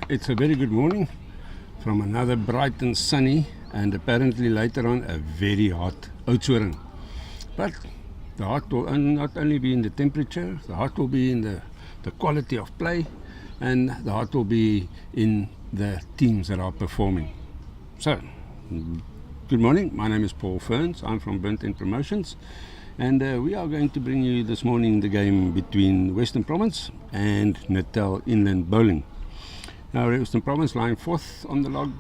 It's a very good morning from another bright and sunny and apparently later on a very hot Oudtshoorn. But the hot will not only be in the temperature, the hot will be in the quality of play, and the hot will be in the teams that are performing. So, good morning, my name is Paul Ferns, I'm from Burnt End Promotions, and we are going to bring you this morning the game between Western Province and Natal Inland Bowling. Now, Western Province lying fourth on the log,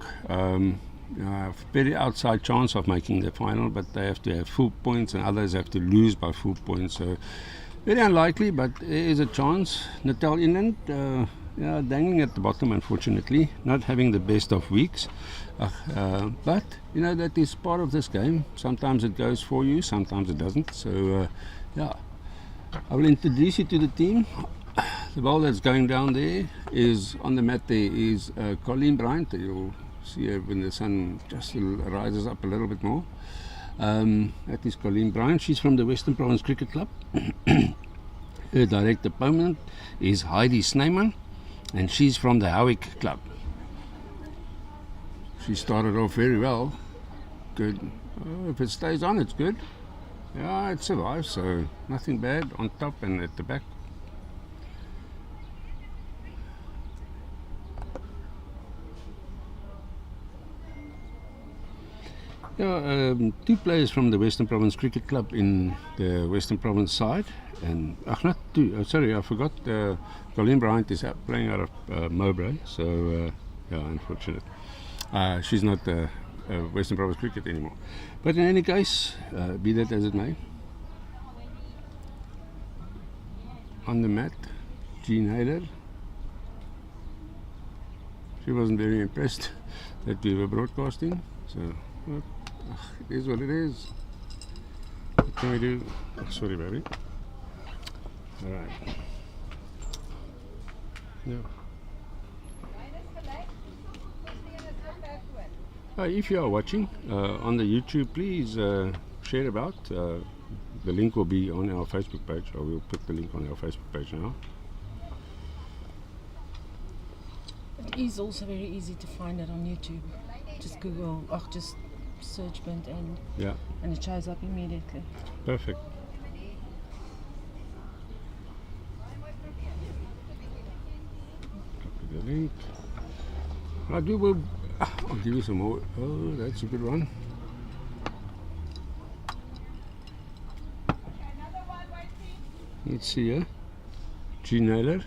very outside chance of making the final, but they have to have full points and others have to lose by full points, so very unlikely, but there is a chance. Natal Inland dangling at the bottom, unfortunately, not having the best of weeks, but you know, that is part of this game. Sometimes it goes for you, sometimes it doesn't, so I will introduce you to the team. The ball that's going down there is on the mat. There is Colleen Bryant. You'll see her when the sun just rises up a little bit more. That is Colleen Bryant. She's from the Western Province Cricket Club. Her direct opponent is Heidi Snyman, and she's from the Howick Club. She started off very well. Good. If it stays on, it's good. Yeah, it survives, so nothing bad on top and at the back. Two players from the Western Province Cricket Club in the Western Province side, and not two. Sorry, I forgot. Colleen Bryant is playing out of Mowbray, so unfortunate. She's not Western Province Cricket anymore. But in any case, be that as it may, on the mat, Jean Hayler. She wasn't very impressed that we were broadcasting, so. It is what it is. What can we do? Oh, sorry, baby. Alright. Yeah. If you are watching on the YouTube, please share about. The link will be on our Facebook page, or we'll put the link on our Facebook page now. It is also very easy to find it on YouTube. Just Google, just search Burnt End, and it shows up immediately. Perfect. Copy the link. I'll give you some more. Oh, that's a good one. Let's see here. Jean Naylor.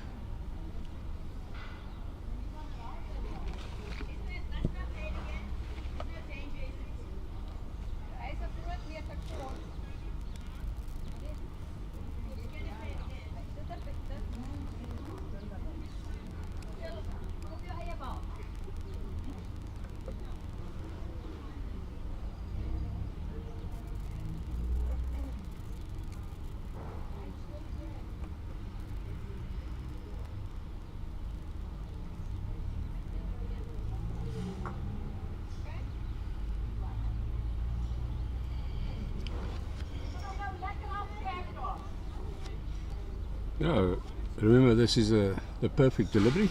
Remember, this is the perfect delivery.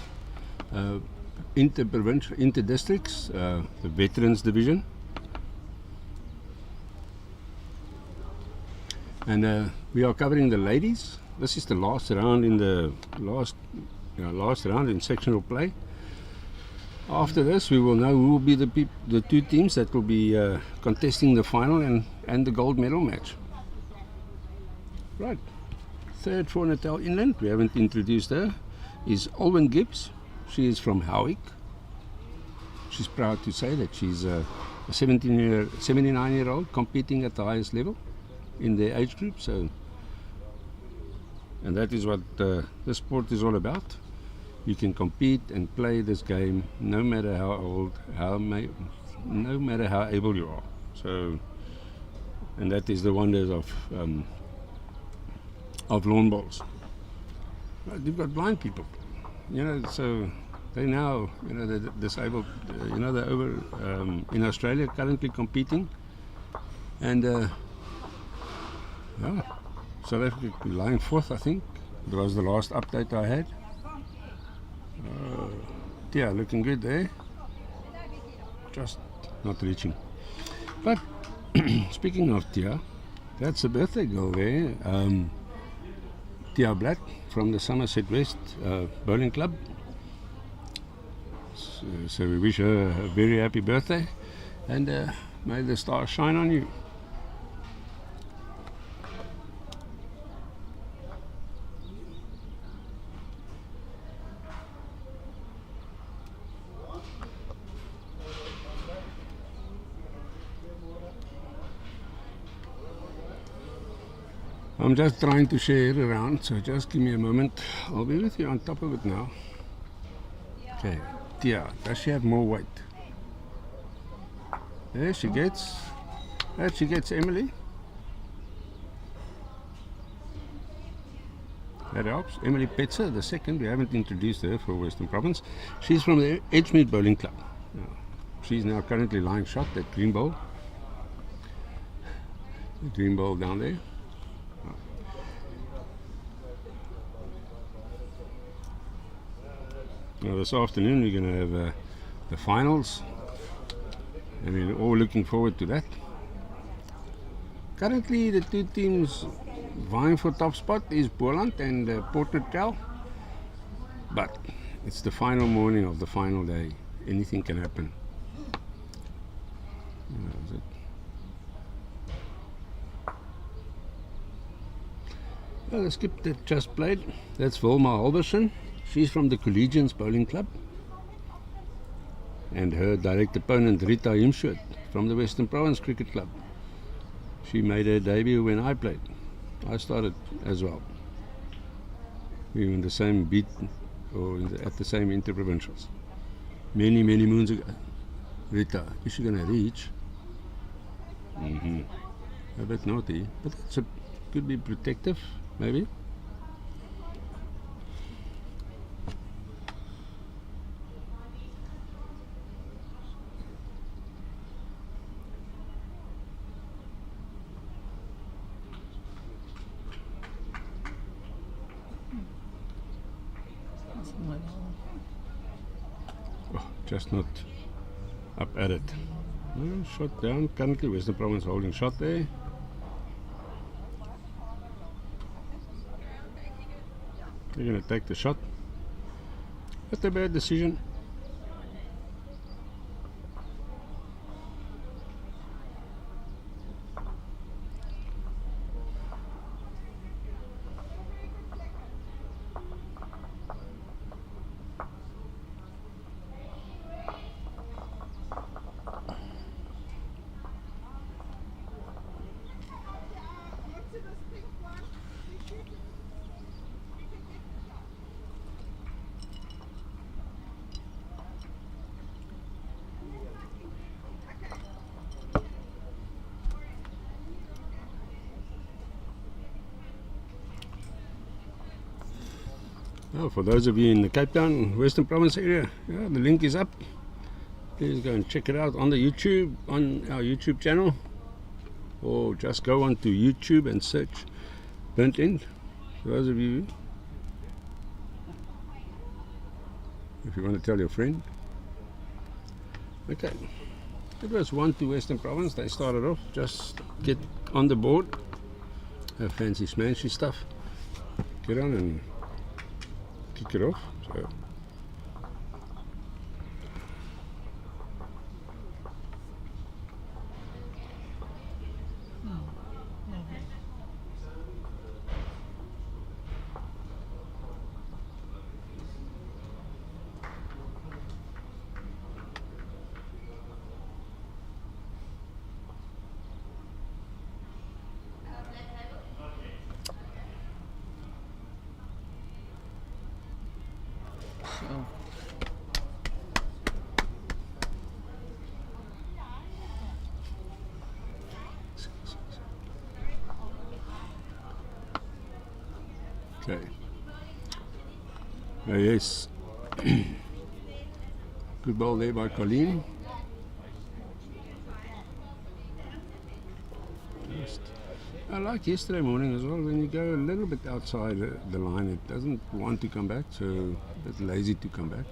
Inter-provincial, inter-districts, the Veterans Division. And we are covering the ladies. This is the last round in the last round in sectional play. After this, we will know who will be the two teams that will be contesting the final and the gold medal match. Right. Third for Natal Inland, we haven't introduced her, is Alwyn Gibbs. She is from Howick. She's proud to say that she's a 79-year-old competing at the highest level in their age group. So, and that is what the sport is all about. You can compete and play this game no matter how old, no matter how able you are. So, and that is the wonders of lawn bowls. You've got blind people, so they now, they're disabled, they're over in Australia currently competing, and South Africa lying fourth, I think. That was the last update I had. Tia looking good there. Just not reaching. But speaking of Tia, that's a birthday girl there. Tia Black from the Somerset West Bowling Club. So we wish her a very happy birthday, and may the stars shine on you. I'm just trying to share it around, so just give me a moment. I'll be with you on top of it now. Okay, Tia, does she have more weight? There she gets. There she gets Emily. That helps. Emily Petzer, the second. We haven't introduced her for Western Province. She's from the Edgemead Bowling Club. She's now currently lying shot at Green Bowl. The Green Bowl down there. Now this afternoon we're going to have the finals, and we're all looking forward to that. Currently the two teams vying for top spot is Boland and Port Natal, but it's the final morning of the final day. Anything can happen. Well, the skip that just played, that's Vilma Halverson. She's from the Collegians Bowling Club, and her direct opponent Rita Himshoot from the Western Province Cricket Club. She made her debut when I played. I started as well. We were in the same beat, or at the same interprovincials, many moons ago. Rita, is she gonna reach? A bit naughty, but that's could be protective, maybe. Just not up at it. Shot down. Currently Western Province holding shot there. They're going to take the shot. Not a bad decision. Oh, for those of you in the Cape Town, Western Province area, the link is up. Please go and check it out on the YouTube, on our YouTube channel, or just go onto YouTube and search Burnt End. For those of you, if you want to tell your friend. Okay, it was 1-2 Western Province. They started off, just get on the board, have fancy smanchy stuff, get on and kick it off. So okay. Yes. Good ball there by Colleen. I like yesterday morning as well, when you go a little bit outside the line, it doesn't want to come back, so a bit lazy to come back.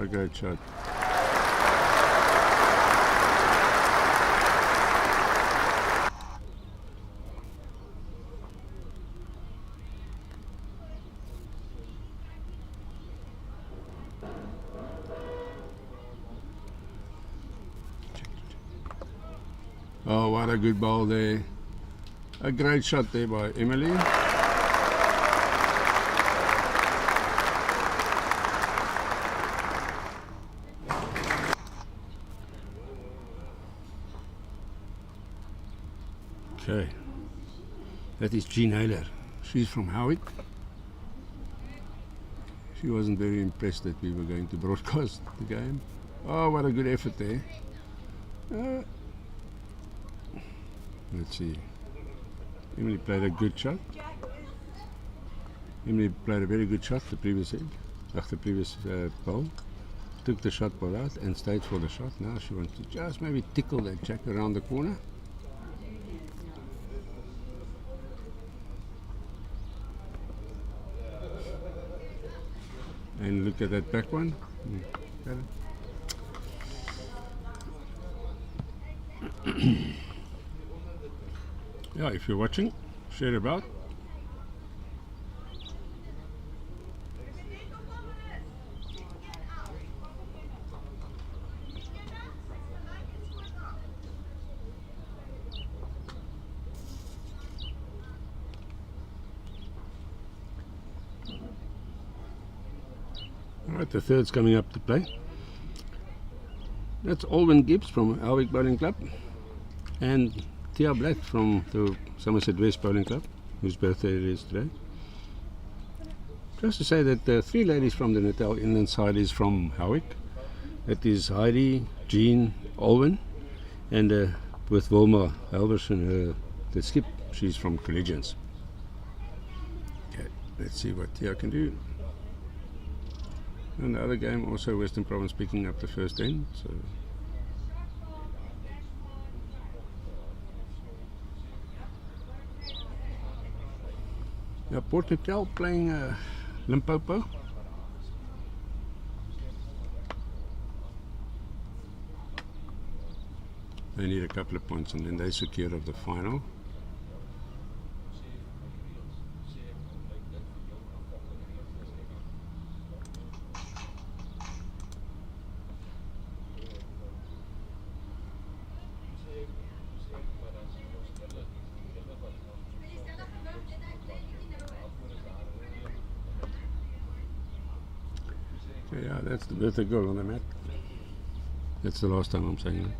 a great shot. Oh, what a good ball there. A great shot there by Emily. Okay, that is Jean Haler. She's from Howick. She wasn't very impressed that we were going to broadcast the game. Oh, what a good effort there. Let's see. Emily played a good shot. Emily played a very good shot the previous ball. Took the shot ball out and stayed for the shot. Now she wants to just maybe tickle that jack around the corner. And look at that back one. Got it? Yeah, if you're watching, share about. Alright, the third's coming up to play. That's Alwyn Gibbs from Howick Bowling Club and Tia Black from the Somerset West Bowling Club, whose birthday it is today. Just to say that the three ladies from the Natal Inland side is from Howick. That is Heidi, Jean, Alwyn, and with Wilma Halverson, the skip, she's from Collegians. Okay, let's see what Tia can do. And the other game, also Western Province picking up the first end. So. Yeah, Port Natal playing Limpopo. They need a couple of points and then they're secure of the final. Yeah, that's the birthday girl on the mat. That's the last time I'm saying that.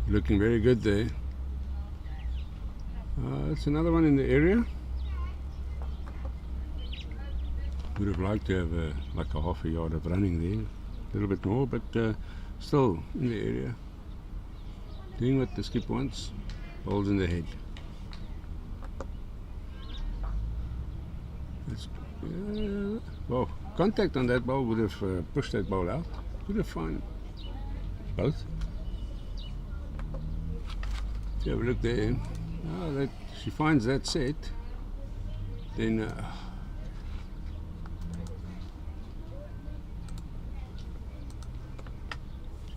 Looking very good there. That's another one in the area. Would have liked to have like a half a yard of running there. A little bit more, but still in the area. Doing what the skip wants, balls in the head. Well, contact on that ball would have pushed that ball out. Would have fine. Both. If you have a look there, that she finds that set, then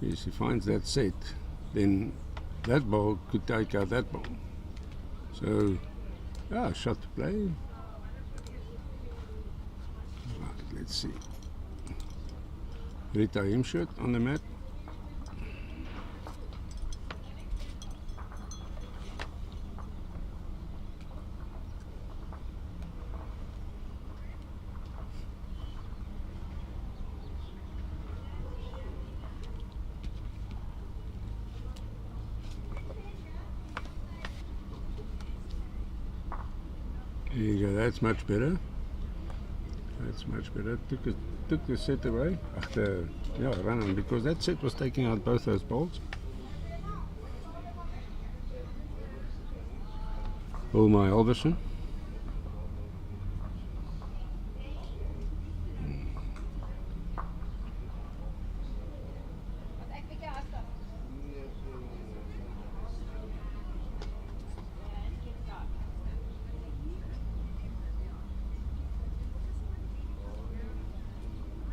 she finds that set, then that ball could take out that ball. So, shot to play. Right, let's see. Rita Hemshirt on the mat. There you go, that's much better. That's much better. Took the set away. Run on, because that set was taking out both those balls. Wilma Halverson.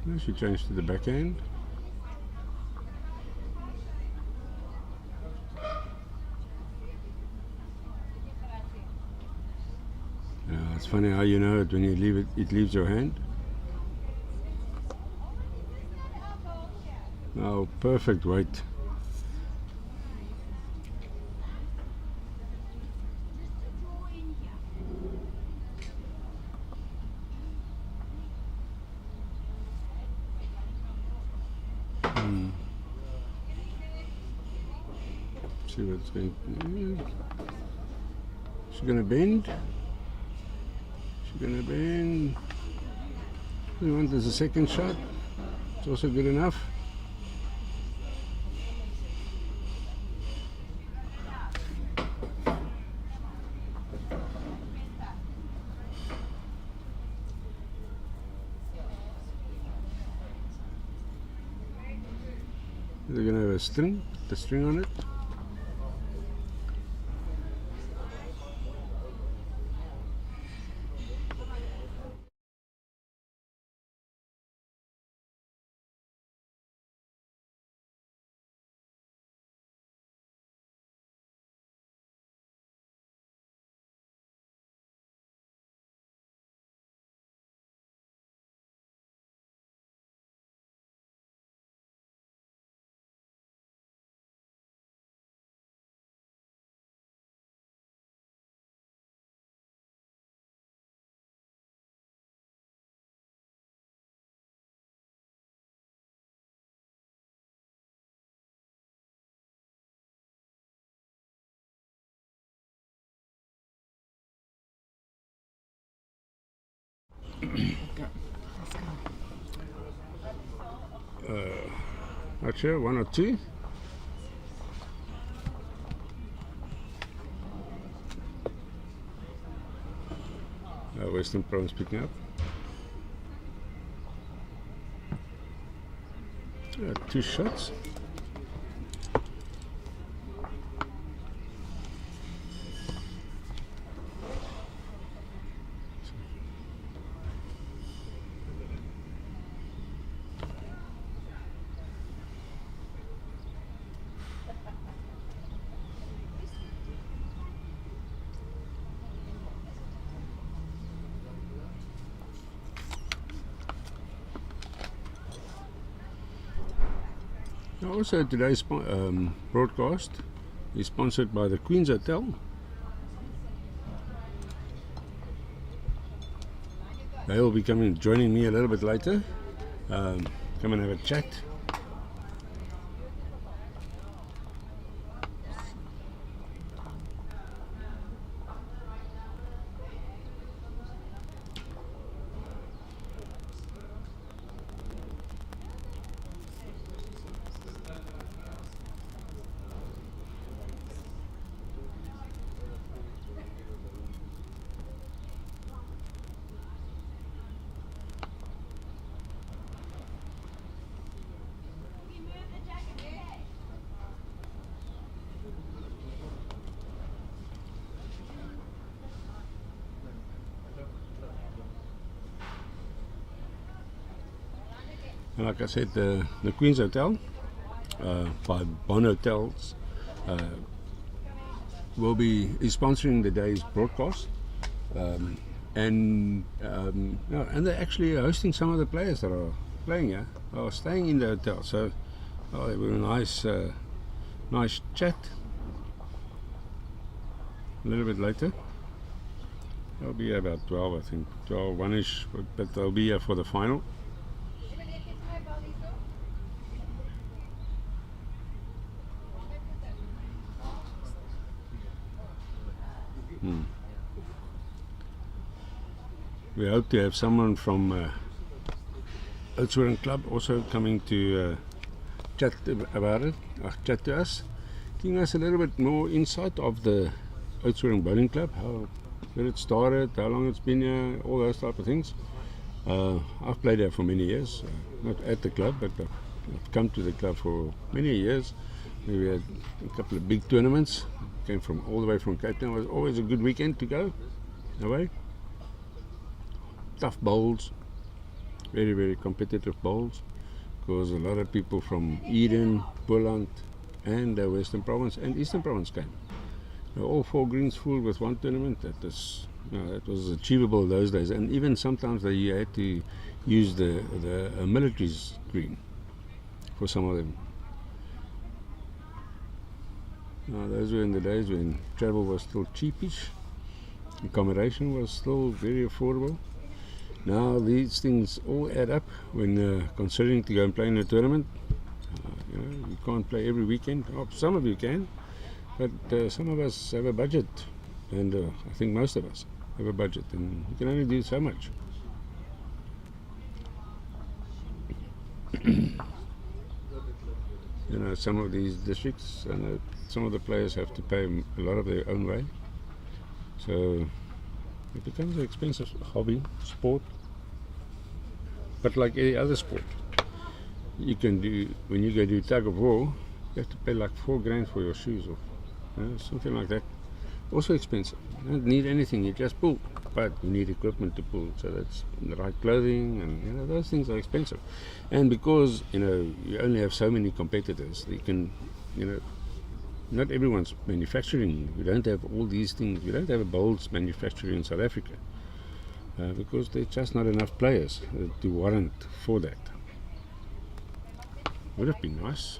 Now she changed to the backhand. Yeah, it's funny how you know it when you leave it, it leaves your hand. Oh, perfect weight. See what's going. She's gonna bend. She's gonna bend. We want there's a second shot. It's also good enough. They're gonna have a string, the string on it. Not sure, one or two. Western Province picking up. Two shots. Also, today's broadcast is sponsored by the Queen's Hotel. They will be joining me a little bit later. Come and have a chat. And like I said, the Queen's Hotel by Bon Hotels is sponsoring the day's broadcast, and they're actually hosting some of the players that are playing here, are staying in the hotel. So they were a nice chat. A little bit later, they'll be here about 12, I think, 12, 1ish, but they'll be here for the final. We hope to have someone from Oudtshoorn Club also coming to chat about it, chat to us, giving us a little bit more insight of the Oudtshoorn Bowling Club, how it started, how long it's been here, all those type of things. I've played there for many years, not at the club, but I've come to the club for many years. We had a couple of big tournaments, came from all the way from Cape Town. It was always a good weekend to go away. Tough bowls, Very, very competitive bowls, because a lot of people from Eden, Boland, and the Western Province and Eastern Province came. All 4 greens full with one tournament. That was achievable those days, and even sometimes you had to use the military's green for some of them. Those were in the days when travel was still cheapish, accommodation was still very affordable. Now these things all add up when considering to go and play in a tournament. You can't play every weekend. Some of you can, but some of us have a budget, and I think most of us have a budget, and you can only do so much. Some of these districts, some of the players have to pay a lot of their own way, so it becomes an expensive hobby, sport. But like any other sport, you can do, when you go do tug of war, you have to pay like $4,000 for your shoes, or something like that. Also expensive. You don't need anything, you just pull, but you need equipment to pull, so that's the right clothing, and those things are expensive. And because you only have so many competitors, you can, not everyone's manufacturing. We don't have all these things. We don't have a bowls manufacturer in South Africa because there's just not enough players to warrant for that. Would have been nice.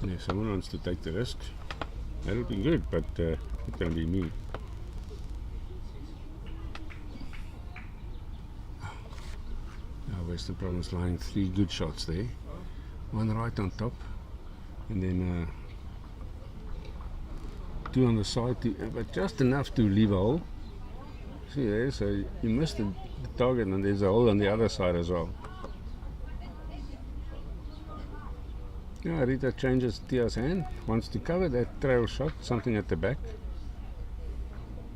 And if someone wants to take the risk, that'll be good, but it can be me. Western Province lying 3 good shots there. One right on top, and then 2 on the side, but just enough to leave a hole. See there, so you missed the target, and there's a hole on the other side as well. Rita changes Tia's hand, wants to cover that trail shot, something at the back.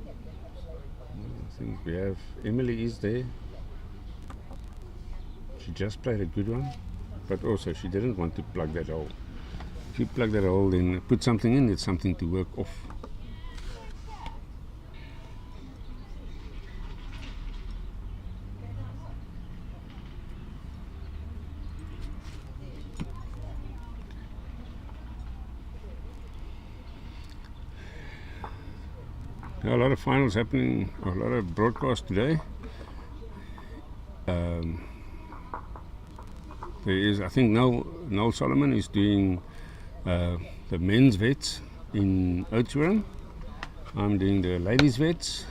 I think we have Emily is there. She just played a good one, but also she didn't want to plug that hole. If you plug that hole, then put something in, it's something to work off. There are a lot of finals happening, a lot of broadcasts today. There is, I think, Noel Solomon is doing the men's vets in Oudtshoorn. I'm doing the ladies vets.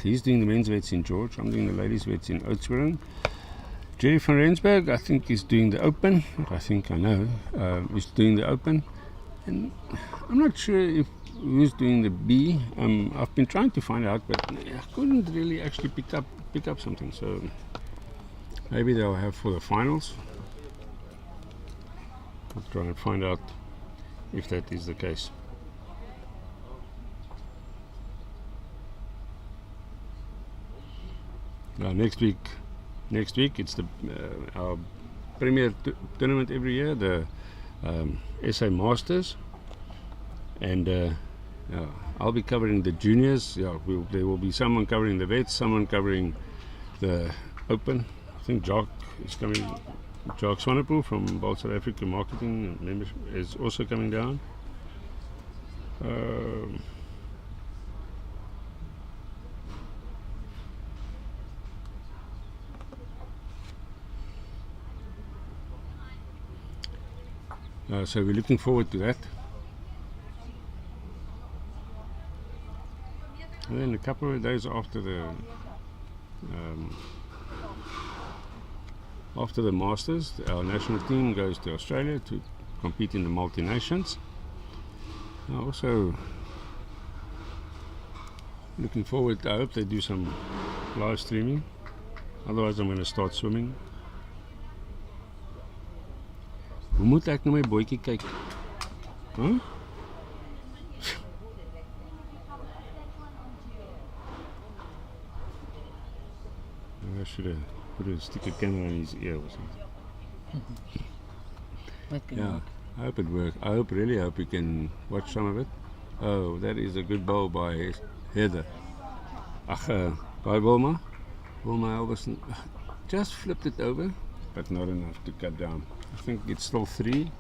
He's doing the men's vets in George. I'm doing the ladies vets in Oudtshoorn. Jerry van Rensburg, I think, is doing the Open. I think I know. Is doing the Open. And I'm not sure who's doing the B. I've been trying to find out, but I couldn't really actually pick up something. So maybe they'll have for the finals. I'll try and find out if that is the case. Next week it's the our premier tournament every year, the SA Masters, and I'll be covering the juniors. There will be someone covering the vets, someone covering the Open. I think Jock is coming. Jock Swanepoel from Bold South Africa Marketing and Membership is also coming down. So we're looking forward to that. And then a couple of days after the Masters, our national team goes to Australia to compete in the multi-nations. Also looking forward, I hope they do some live streaming, otherwise I'm going to start swimming. Hoe moet ek na my bootjie kyk? Huh? I should have put a stick of camera in his ear or something. Yeah, I hope it works. I really hope we can watch some of it. Oh, that is a good bowl by Heather. By Wilma Alberson just flipped it over, but not enough to cut down. I think it's still 3,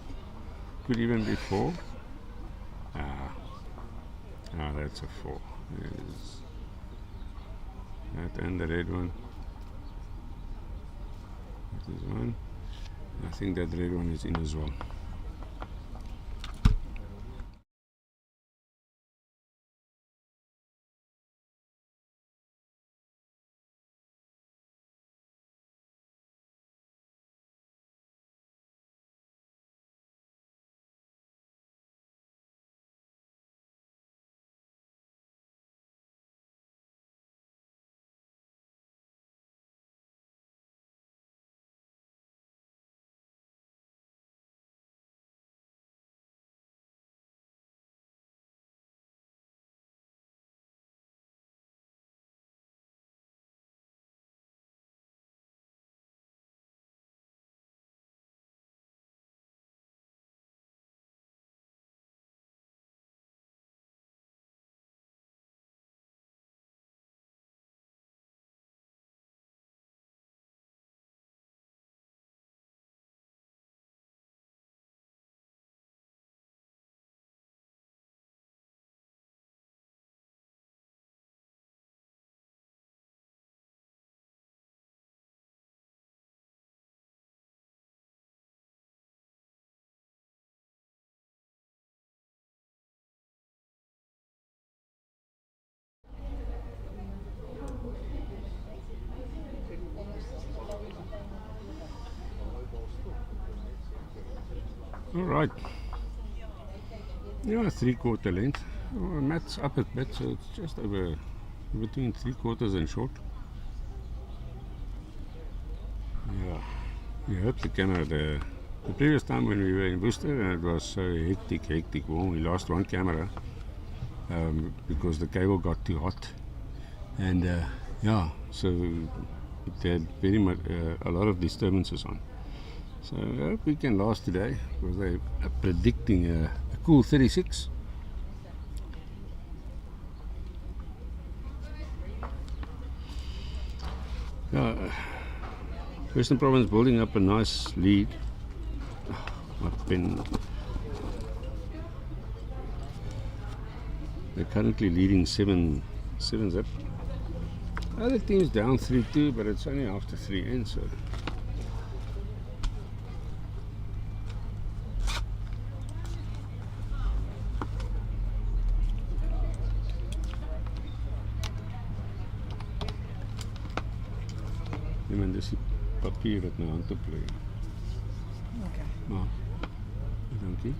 could even be 4. That's a 4. There's that and the red one. That is one. I think that red one is in as well. Alright. Yeah, 3/4 length. Mat's up a bit, so it's just over between 3/4 and short. Yeah. You hope the camera, the previous time when we were in Worcester and it was so hectic, well, we lost one camera because the cable got too hot. And yeah, so it had very much a lot of disturbances on. So I hope we can last today because they are predicting a cool 36. Western Province building up a nice lead. My pen. They're currently leading 7 zip. Other teams down 3-2, but it's only after 3 ends. So. Dis die papier wat my hand op lê. Okay. Maar, dankie.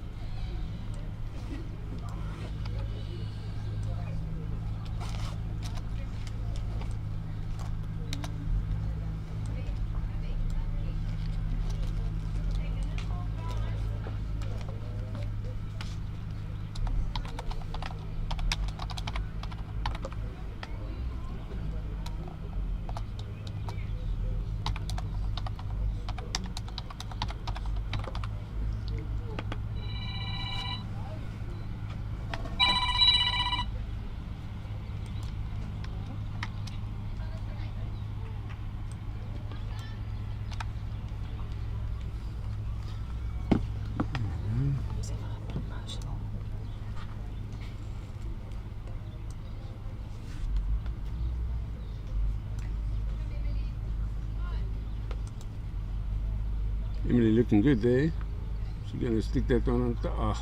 Emily looking good there. She's going to stick that one on top.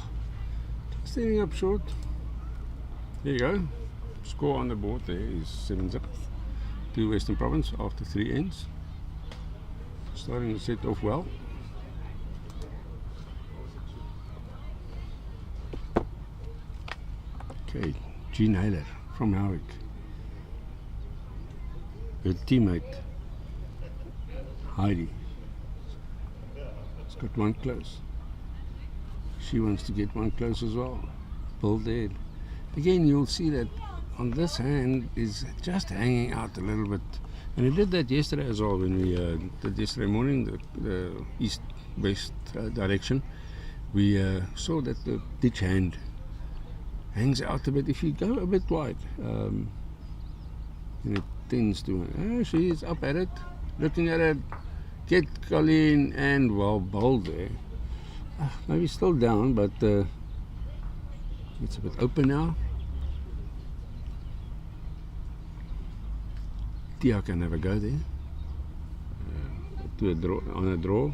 Standing up short. There you go. Score on the board there is 7 zip to Western Province after 3 ends. Starting to set off well. Okay, Jean Haler from Howick. Her teammate Heidi. Got one close. She wants to get one close as well. Bull dead. Again, you'll see that on this hand is just hanging out a little bit. And it did that yesterday as well when we did yesterday morning, the east-west direction. We saw that the ditch hand hangs out a bit. If you go a bit wide, And it tends to. Oh, she's up at it, looking at it. Get Colleen and well bowled there. Maybe still down, but it's a bit open now. Tia can have a go there. To a draw, on a draw.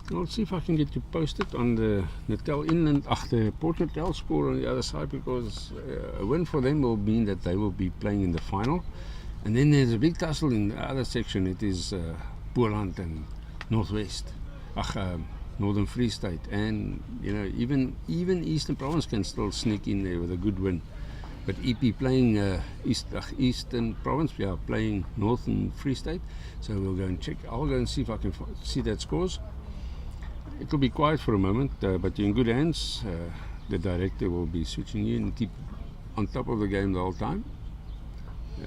I'll see if I can get you posted on the Natal Inland, the Port Natal score on the other side, because a win for them will mean that they will be playing in the final. And then there's a big tussle in the other section. It is Boland and Northwest, Northern Free State, and you know even Eastern Province can still sneak in there with a good win. But EP playing Eastern Province, we are playing Northern Free State, so we'll go and check. I'll go and see if I can see that scores. It will be quiet for a moment, but you're in good hands. The director will be switching you and keep on top of the game the whole time. Yeah.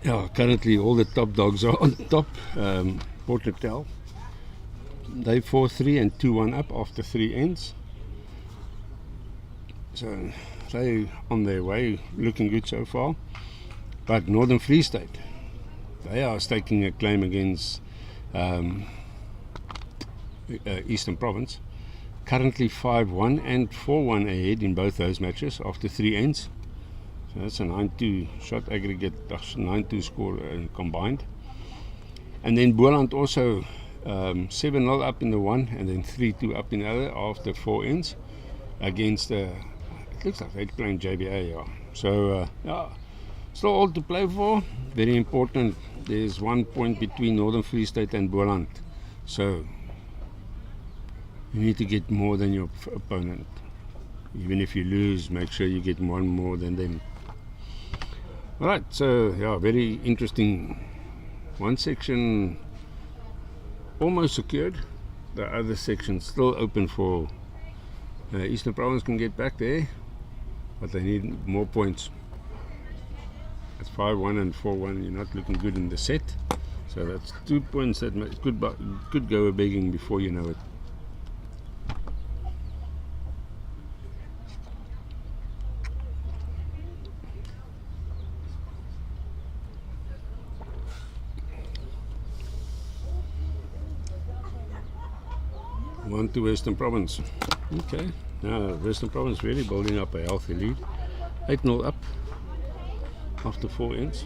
Yeah, currently all the top dogs are on top. Port Natal, they 4-3 and 2-1 up after 3 ends. So they on their way, looking good so far. But Northern Free State, they are staking a claim against Eastern Province. Currently 5-1 and 4-1 ahead in both those matches after 3 ends. So that's a 9-2 shot aggregate, 9-2 score combined. And then Boland also 7-0 up in the one and then 3-2 up in the other after 4 ends against, it looks like they're playing JBA. Yeah. So, yeah, still all to play for. Very important. There's 1 point between Northern Free State and Boland. So, you need to get more than your opponent. Even if you lose, make sure you get one more than them. Right, so yeah, very interesting. One section almost secured, the other section still open for Eastern Province can get back there, but they need more points. It's 5-1 and 4-1. You're not looking good in the set. So that's 2 points that could go a begging before you know it. One to Western Province. Okay, now Western Province really building up a healthy lead. 8-0 up after 4 ends.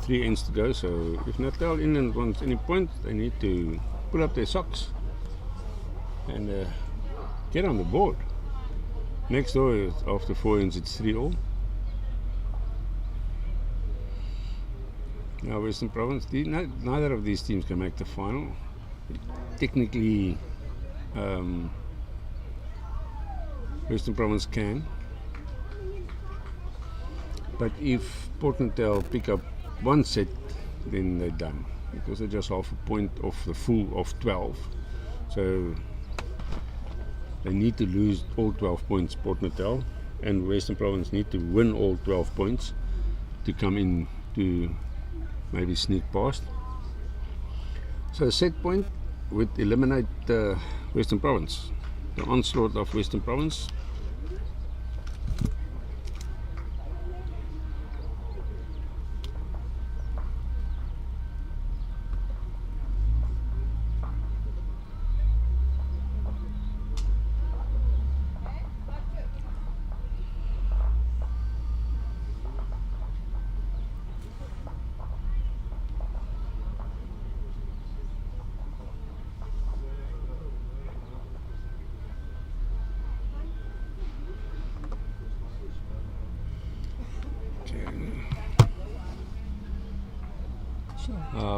3 ends to go, so if Natal Inland wants any point, they need to pull up their socks and get on the board. Next door, after 4 ends, it's 3-all. Now Western Province, neither of these teams can make the final. Technically, Western Province can, but if Port Natal pick up one set, then they're done, because they're just half a point off the full of 12. So they need to lose all 12 points, Port Natal, and Western Province need to win all 12 points to come in to maybe sneak past. So a set point would eliminate Western Province. The onslaught of Western Province.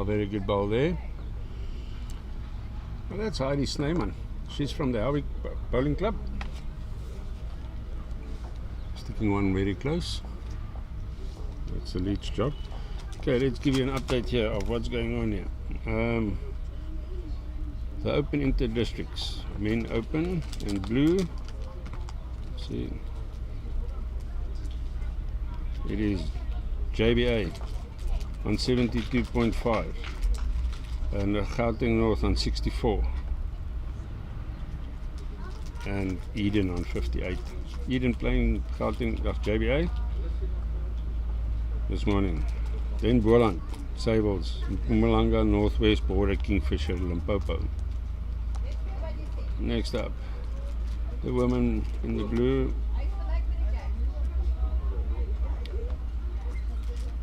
Very good ball there. Well, that's Heidi Snyman. She's from the Howick Bowling Club. Sticking one very close. That's the lead's job. Okay, let's give you an update here of what's going on here. The Open Inter Districts. Men Open in blue. Let's see. It is JBA on 72.5 and Gauteng North on 64 and Eden on 58. Eden playing Gauteng JBA this morning. Then Boland, Sables, Mpumalanga, Northwest Border, Kingfisher, Limpopo. Next up, the women in the blue.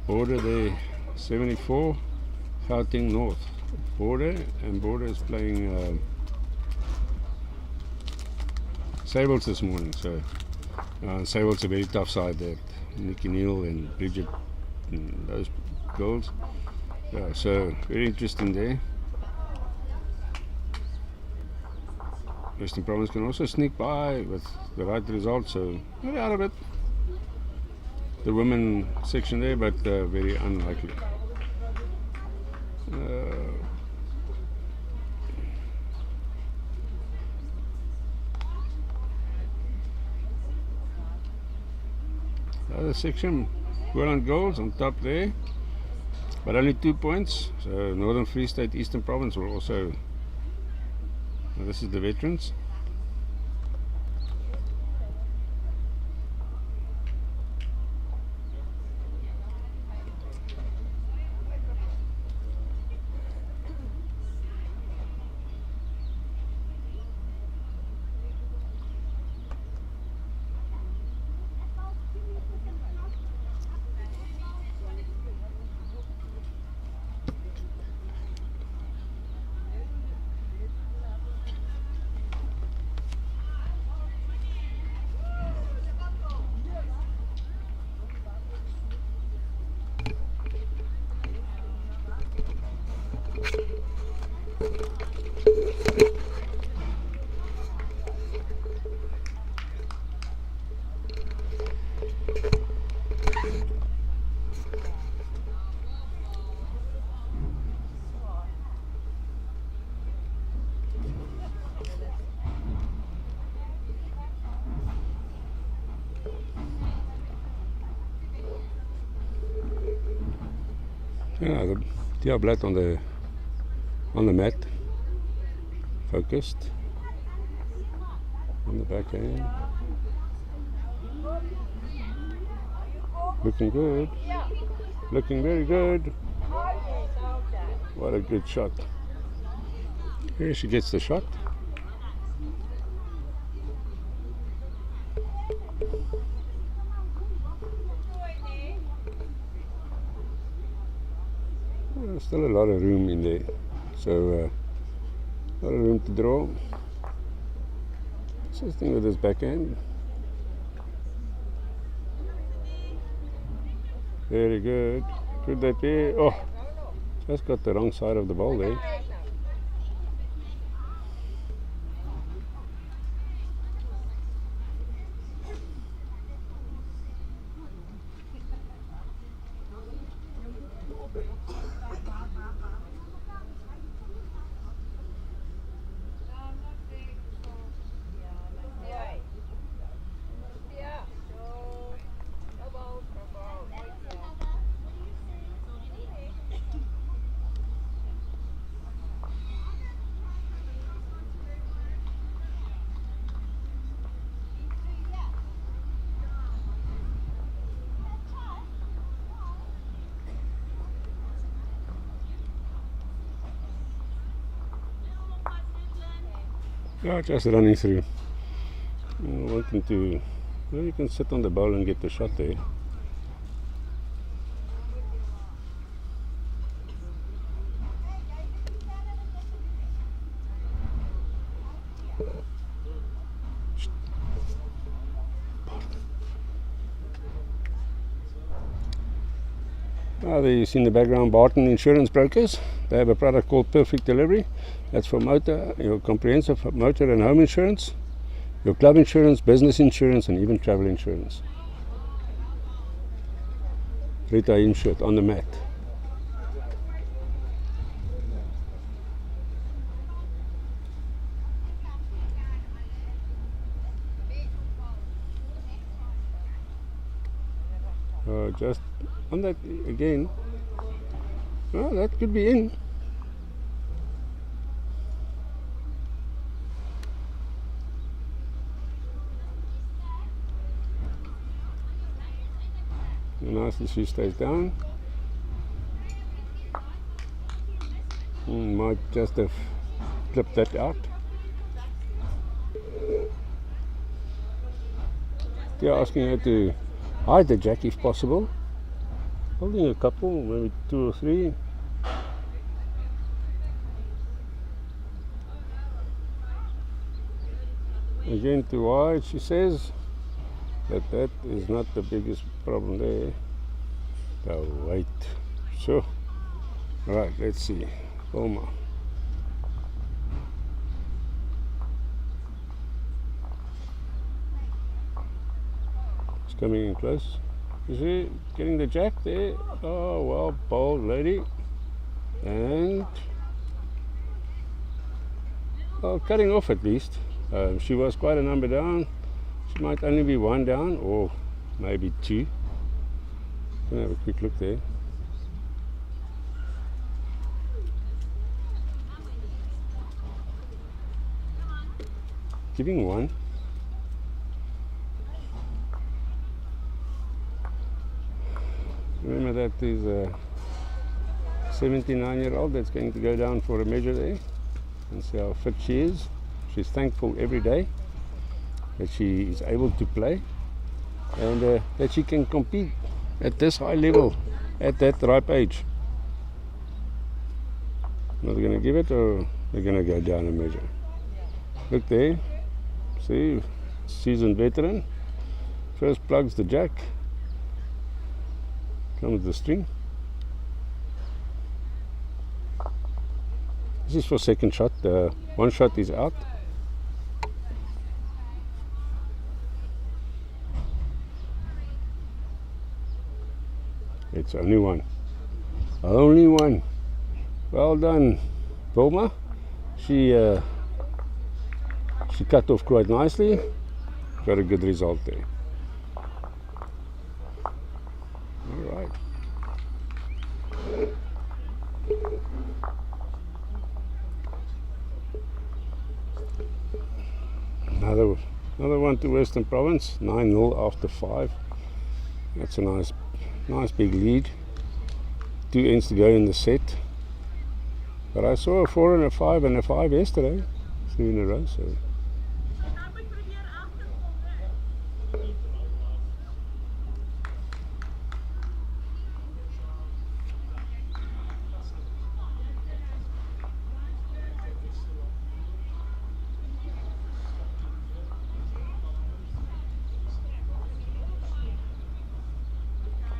Border there, 74, Gauteng North. Border, and Border is playing Sables this morning. So Sables a very tough side there. Nikki Neal and Bridget and those girls. Yeah, so very interesting there. Western Province can also sneak by with the right result, so not out of it. The women section there, but very unlikely. The other section, Boland Girls on top there, but only 2 points. So Northern Free State, Eastern Province will also. This is the veterans. Yeah, the tear blood on the mat. Focused. On the backhand. Looking good. Looking very good. What a good shot. Here she gets the shot. There's still a lot of room in there. So, a lot of room to draw. Same thing with this backhand. Very good. Could that be? Oh, just got the wrong side of the ball there. Yeah, just running through. Wanting to, well, you can sit on the ball and get the shot there. There you see in the background Barton Insurance Brokers. They have a product called Perfect Delivery. That's for motor, your comprehensive motor and home insurance, your club insurance, business insurance, and even travel insurance. Rita insured on the mat. Just on that again. Oh, that could be in. Nicely she stays down. Might just have clipped that out. They're asking her to hide the jack if possible. Holding a couple, maybe 2 or 3. Again too wide, she says. But that is not the biggest problem there. The weight. So, right, let's see. Oma. It's coming in close. You see, getting the jack there. Oh, well, bold lady. And, well, cutting off at least. She was quite a number down. She might only be 1 down, or maybe 2. Gonna have a quick look there. Giving 1. Remember that is a 79-year-old that's going to go down for a measure there and see how fit she is. She's thankful every day that she is able to play and that she can compete at this high level at that ripe age. Are they going to give it, or they're going to go down a measure? Look there, see, seasoned veteran. First plugs the jack, comes the string. This is for second shot. One shot is out. It's only 1. Only 1. Well done, Wilma. She cut off quite nicely. Got a good result there. All right. Another one to Western Province, 9-0 after 5. That's a nice big lead. 2 ends to go in the set. But I saw a 4 and a 5 and a 5 yesterday, 3 in a row. So.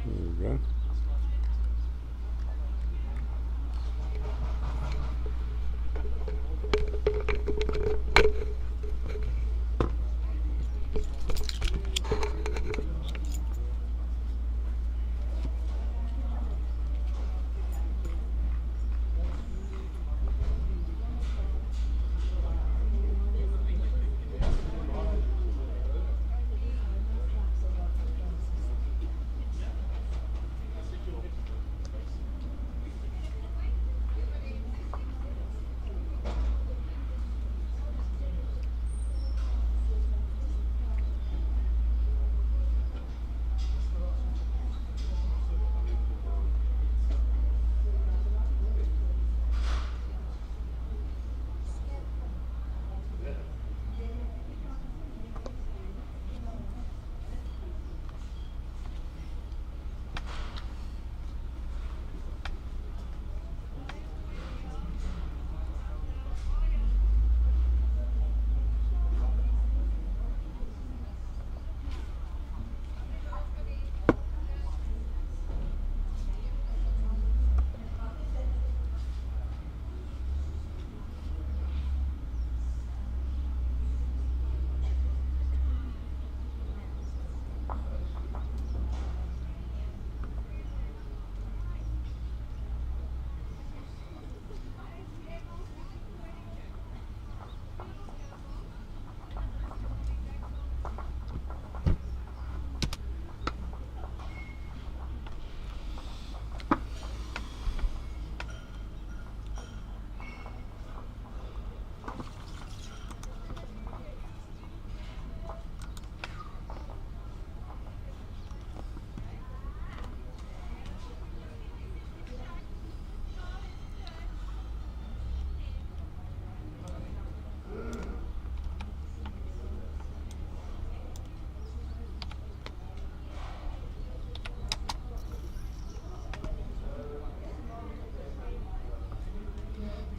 There we go.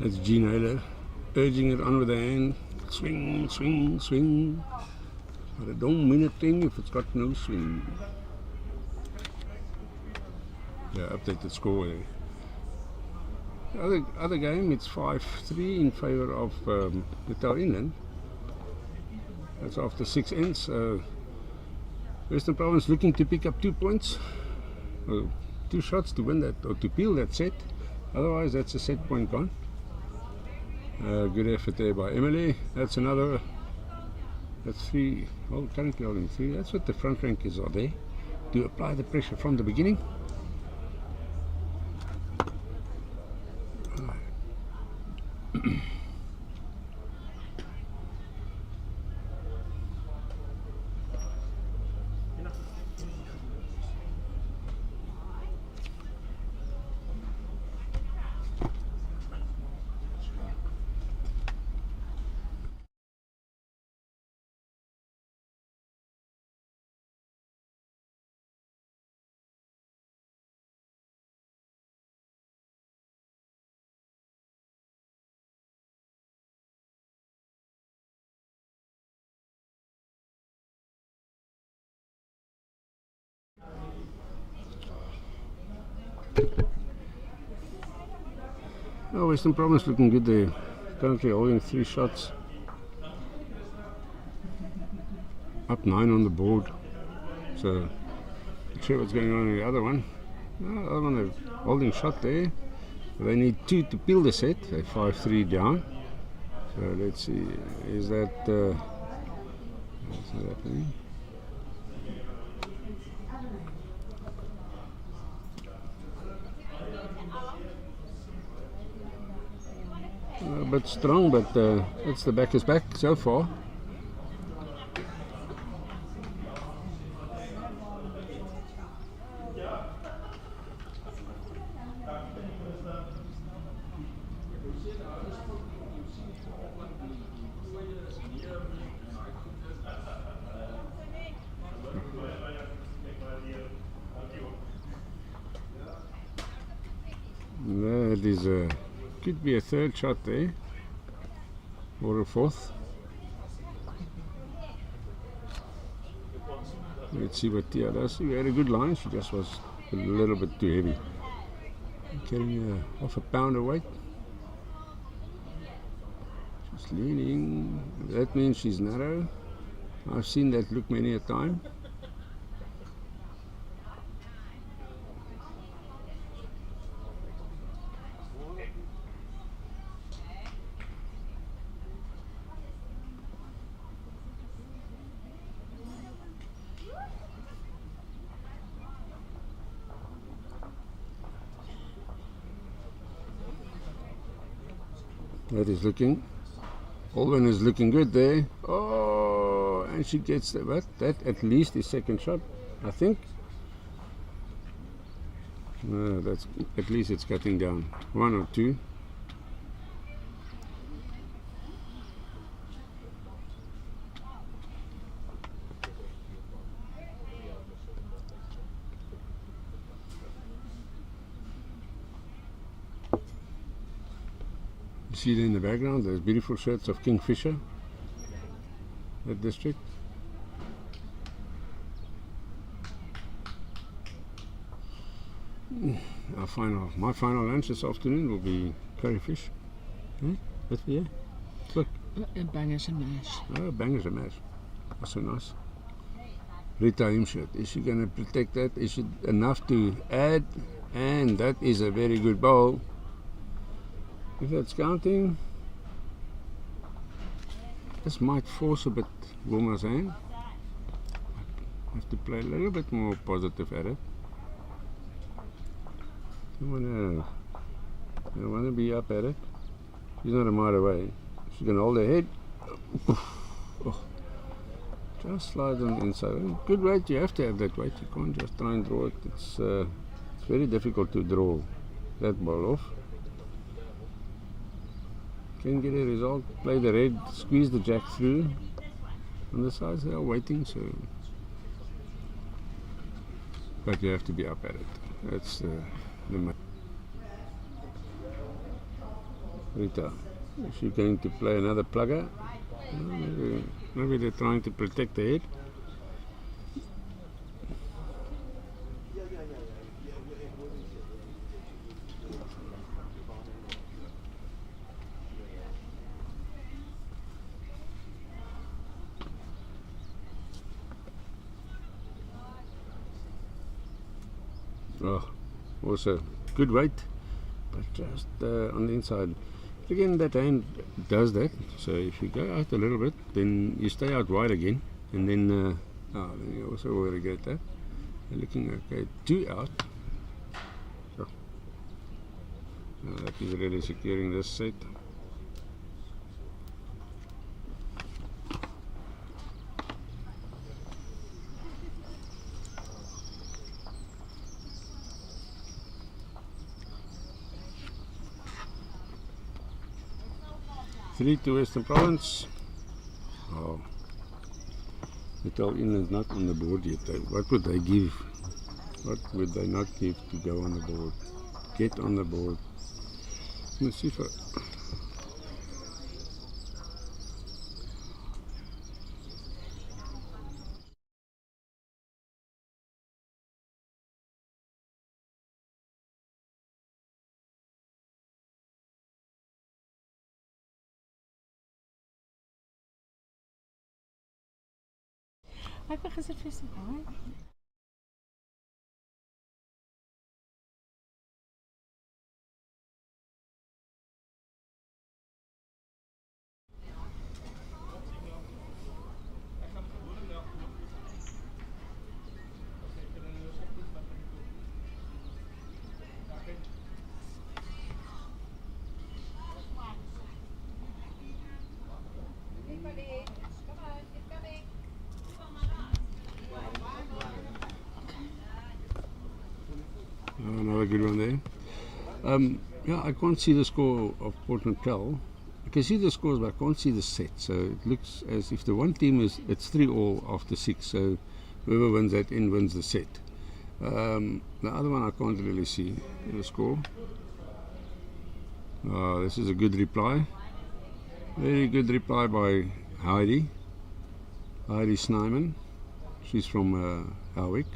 That's Gene Haler urging it on with the hand. Swing, swing, swing. But it don't mean a thing if it's got no swing. Yeah, updated score there. The other game, it's 5-3 in favour of Natal Inland. That's after 6 ends. Western Province looking to pick up 2 points. 2 shots to win that, or to peel that set. Otherwise, that's a set point gone. Good effort there by Emily. That's another. That's 3. Well, currently holding 3. That's what the front rankers are there. To apply the pressure from the beginning. Oh, Western Province looking good there. Currently holding 3 shots. Up 9 on the board. So, not sure what's going on in the other one. No, the other one they're holding shot there. They need 2 to peel the set. They're 5-3 down. So let's see. Is that what's that happening? A bit strong, but it's the back is back so far. That is could be a third shot there, or a fourth. Let's see what Tia does. We had a good line, she just was a little bit too heavy. Carrying half a pound of weight. She's leaning. That means she's narrow. I've seen that look many a time. That is looking. Alwyn is looking good there. Oh, and she gets the what? That at least is second shot, I think. No, that's at least it's cutting down. One or two. See there in the background, there's beautiful shirts of Kingfisher, that district. My final lunch this afternoon will be curry fish. That's for you. Look. Bangers and mash. Oh, bangers and mash. That's so nice. Rita him shirt. Is she going to protect that? Is it enough to add? And that is a very good bowl. If that's counting, this might force a bit Wilma's hand. I have to play a little bit more positive at it. I don't want to be up at it. She's not a mile away. She's going to hold her head. Oh. Just slide on the inside. Good weight, you have to have that weight. You can't just try and draw it. It's very difficult to draw that ball off. Can get a result, play the red, squeeze the jack through. On the sides they are waiting, so. But you have to be up at it. That's the Rita. Is she going to play another plugger? Maybe they're trying to protect the head. Oh, also good weight, but just on the inside. Again, that hand does that. So if you go out a little bit, then you stay out wide again, and then then you also will regret that. You're looking okay. 2 out. So, that is really securing this set. Three to Western Province. Oh, Natal Inland not on the board yet. What would they give? What would they not give to go on the board? Get on the board. Let's see if Ek het gister vir sy baie. another good one there. Yeah, I can't see the score of Portland Cal. I can see the scores, but I can't see the set. So it looks as if the one team it's 3-all after 6. So whoever wins that end wins the set. The other one I can't really see the score. This is a good reply. Very good reply by Heidi Snyman. She's from Howick.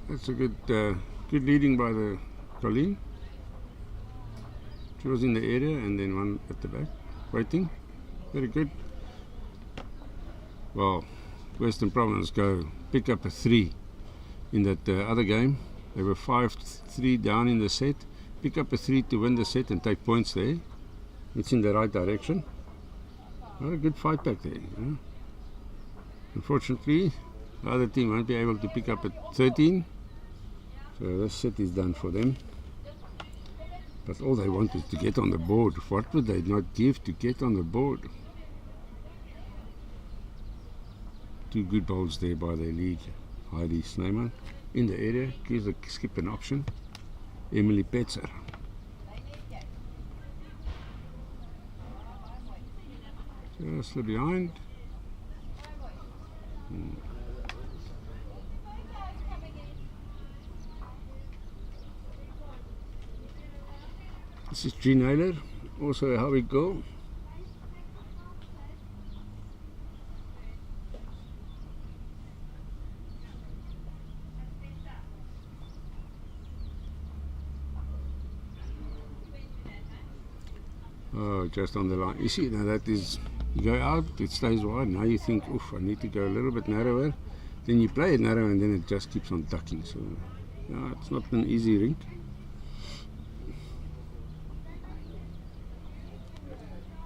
That's a good leading by the Colleen. She was in the area, and then one at the back, waiting. Very good. Well, Western Province go pick up a 3 in that other game. They were 5-3 down in the set. Pick up a 3 to win the set and take points there. It's in the right direction. Well, a good fight back there. Yeah. Unfortunately, the other team won't be able to pick up a 13. So this set is done for them. But all they want is to get on the board. What would they not give to get on the board? 2 good bowls there by their lead. Heidi Snyman in the area. Gives the skip an option. Emily Petzer. Just behind. This is G. Naylor, also how we go. Oh, just on the line. You see, now that is, you go out, it stays wide. Now you think, oof, I need to go a little bit narrower. Then you play it narrow and then it just keeps on ducking. So, yeah, it's not an easy rink.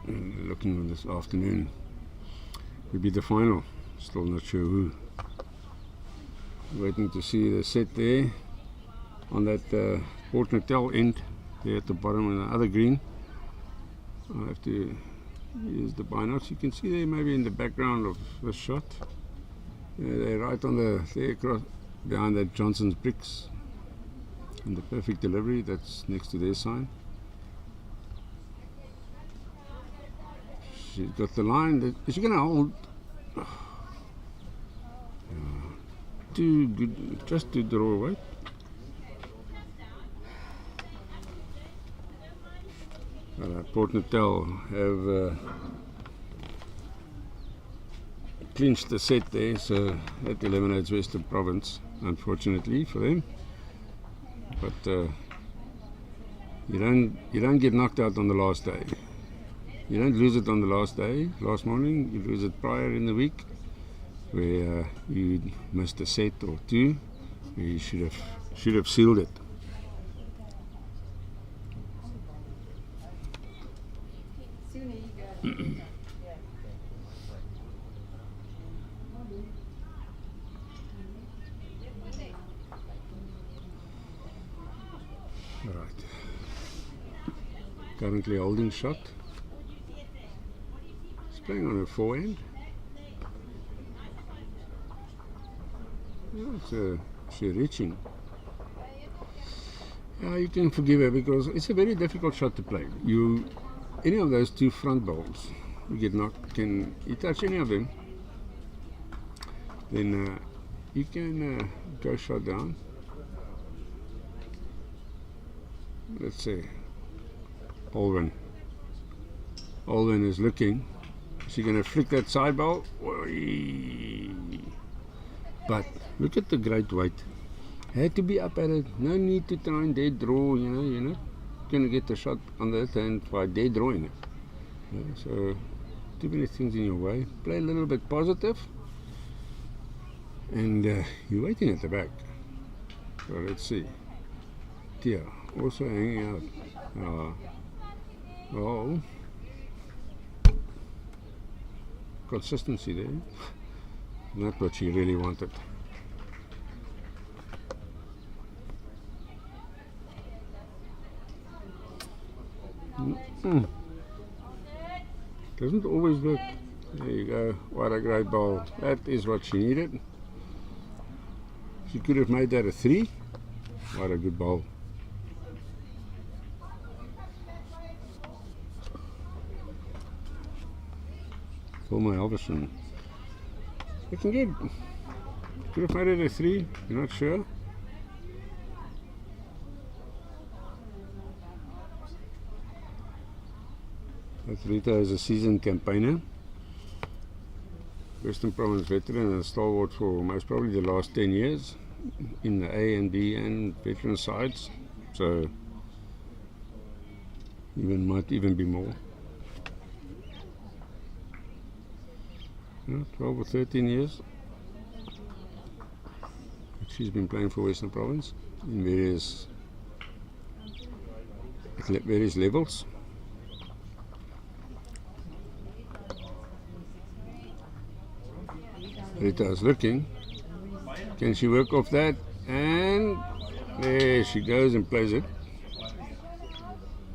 And looking on this afternoon will be the final. Still not sure who. Waiting to see the set there on that Port Natal end there at the bottom on the other green. I have to use the binocs. You can see there maybe in the background of the shot. They're right on the there across behind that Johnson's bricks. And the perfect delivery that's next to their sign. She's got the line. Is she going to hold? Too good, just to draw away. Port Natal have clinched the set there, so that eliminates Western Province, unfortunately for them. But you don't get knocked out on the last day. You don't lose it on the last day, last morning. You lose it prior in the week, where you missed a set or 2, where you should have sealed it. Right. Currently holding shot. He's playing on a forehand. Yeah, she's reaching. Yeah, you can forgive her because it's a very difficult shot to play. Any of those 2 front bowls, you get knocked. Can you touch any of them? Then you can go shot down. Let's say Olwen is looking. Is she going to flick that side bowl? But look at the great weight. Had to be up at it. No need to try and dead draw. You're not going to get the shot on the other hand by dead drawing it. So too many things in your way. Play a little bit positive, and you're waiting at the back. So let's see. Tia also hanging out. Oh, consistency there. Not what she really wanted. Doesn't always work. There you go. What a great ball. That is what she needed. She could have made that a 3. What a good ball. Wilma Halverson. Looking good. Could have made it a 3, you're not sure. But Rita is a seasoned campaigner. Western Province veteran and stalwart for most probably the last 10 years in the A and B and veteran sides. So might even be more. 12 or 13 years. She's been playing for Western Province in various levels. Rita is looking. Can she work off that? And there she goes and plays it.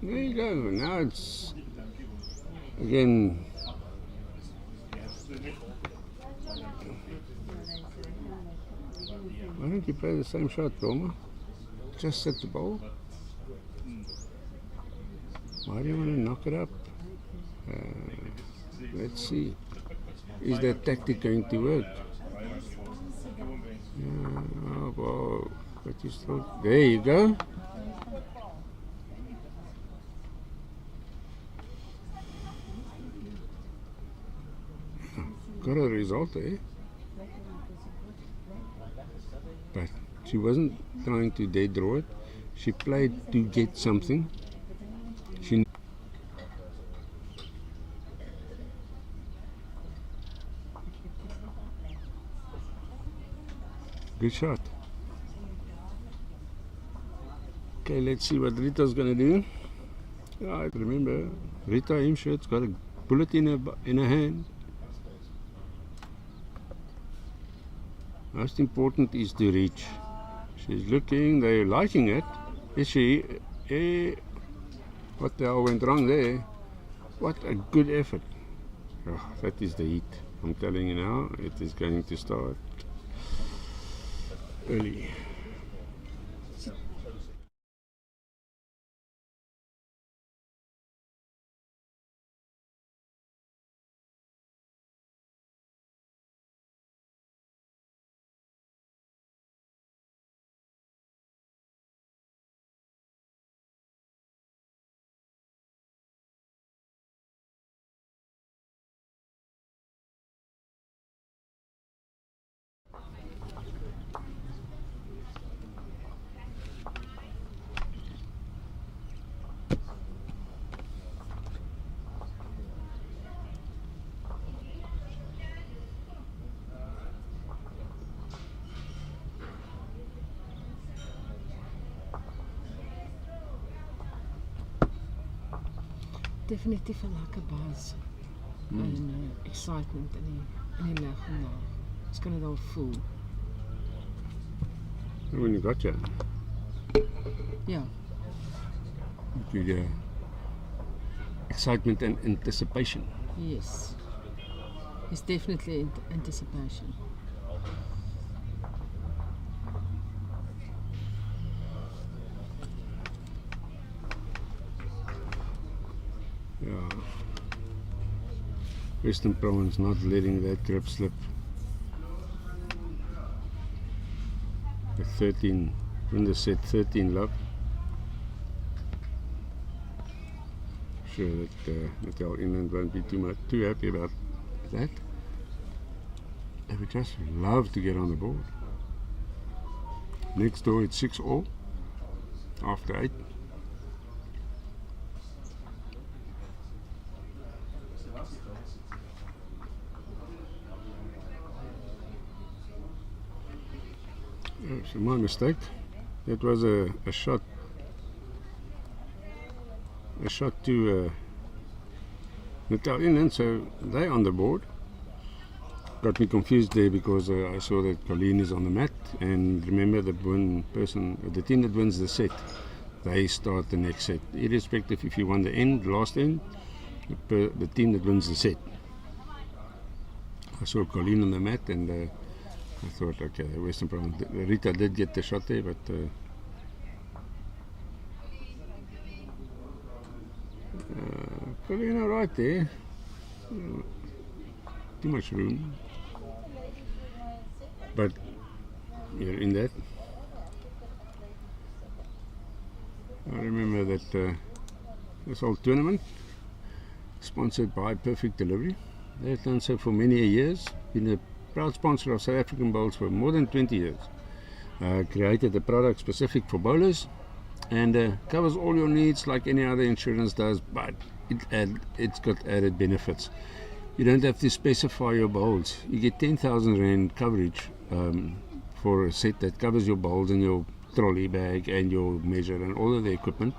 There you go. Now it's again. Why don't you play the same shot, Wilma? Just set the ball. Why do you want to knock it up? Let's see. Is that tactic going to work? Oh, wow. But you still. There you go. Got a result, eh? But she wasn't trying to dead draw it. She played to get something. Good shot. Okay, let's see what Rita's gonna do. Right, remember, Rita Imshirt's got a bullet in her hand. Most important is to reach. She's looking, they're liking it. Is she? What the hell went wrong there? What a good effort. Oh, that is the heat. I'm telling you now, it is going to start early. Definitief 'n lekker buzz en excitement in die leg vandag. Ons kan dit al voel. When you got you. Ja. The excitement and anticipation. Yes. It's definitely anticipation. Yeah. Western Province not letting that grip slip. The 13, when they said 13 love. Sure that Natal Inland won't be too happy about that. They would just love to get on the board. Next door it's 6-all after 8. So my mistake. That was a shot to Natal Inland, so they on the board. Got me confused there because I saw that Colleen is on the mat, and remember that the team that wins the set, they start the next set, irrespective if you won the last end, the team that wins the set. I saw Colleen on the mat, and I thought, okay, the Western Province. Rita did get the shot there, but Colina right there. Too much room. But you're in that. I remember that this whole tournament, sponsored by Perfect Delivery. They've done so for many years. Been a proud sponsor of South African bowls for more than 20 years. Created a product specific for bowlers and covers all your needs like any other insurance does, but it's got added benefits. You don't have to specify your bowls. You get 10,000 Rand coverage for a set that covers your bowls and your trolley bag and your measure and all of the equipment,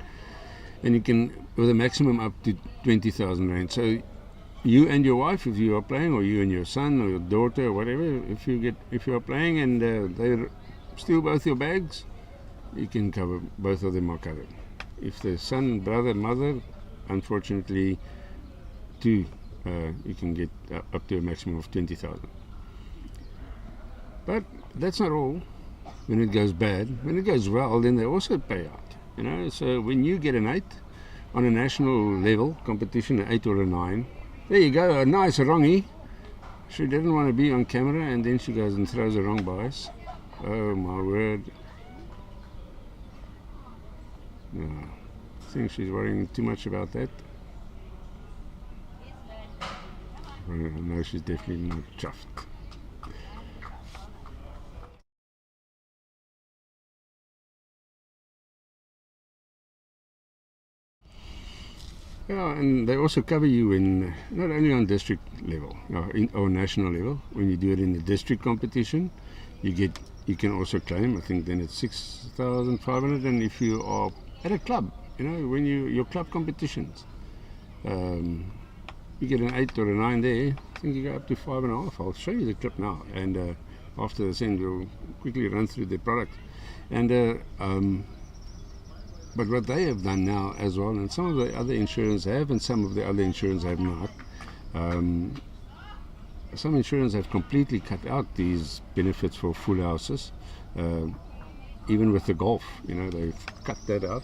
and you can, with a maximum up to 20,000 Rand. So you and your wife, if you are playing, or you and your son or your daughter or whatever, if you are playing and they steal both your bags, you can cover, both of them are covered. If the son, brother, mother, unfortunately, two, you can get up to a maximum of 20,000. But that's not all. When it goes bad, when it goes well, then they also pay out. So when you get an 8 on a national level competition, an 8 or a 9, there you go, a nice wrongie. She didn't want to be on camera, and then she goes and throws a wrong bias. Oh my word. No, I think she's worrying too much about that. No, she's definitely not chuffed. Yeah, and they also cover you in, not only on district level or national level. When you do it in the district competition, you can also claim, I think then it's 6,500, and if you are at a club, when your club competitions, you get an 8 or a 9 there, I think you go up to 5.5. I'll show you the clip now, and after the send we'll quickly run through the product. And but what they have done now as well, and some of the other insurance have and some of the other insurance have not, some insurance have completely cut out these benefits for full houses, even with the golf, they've cut that out.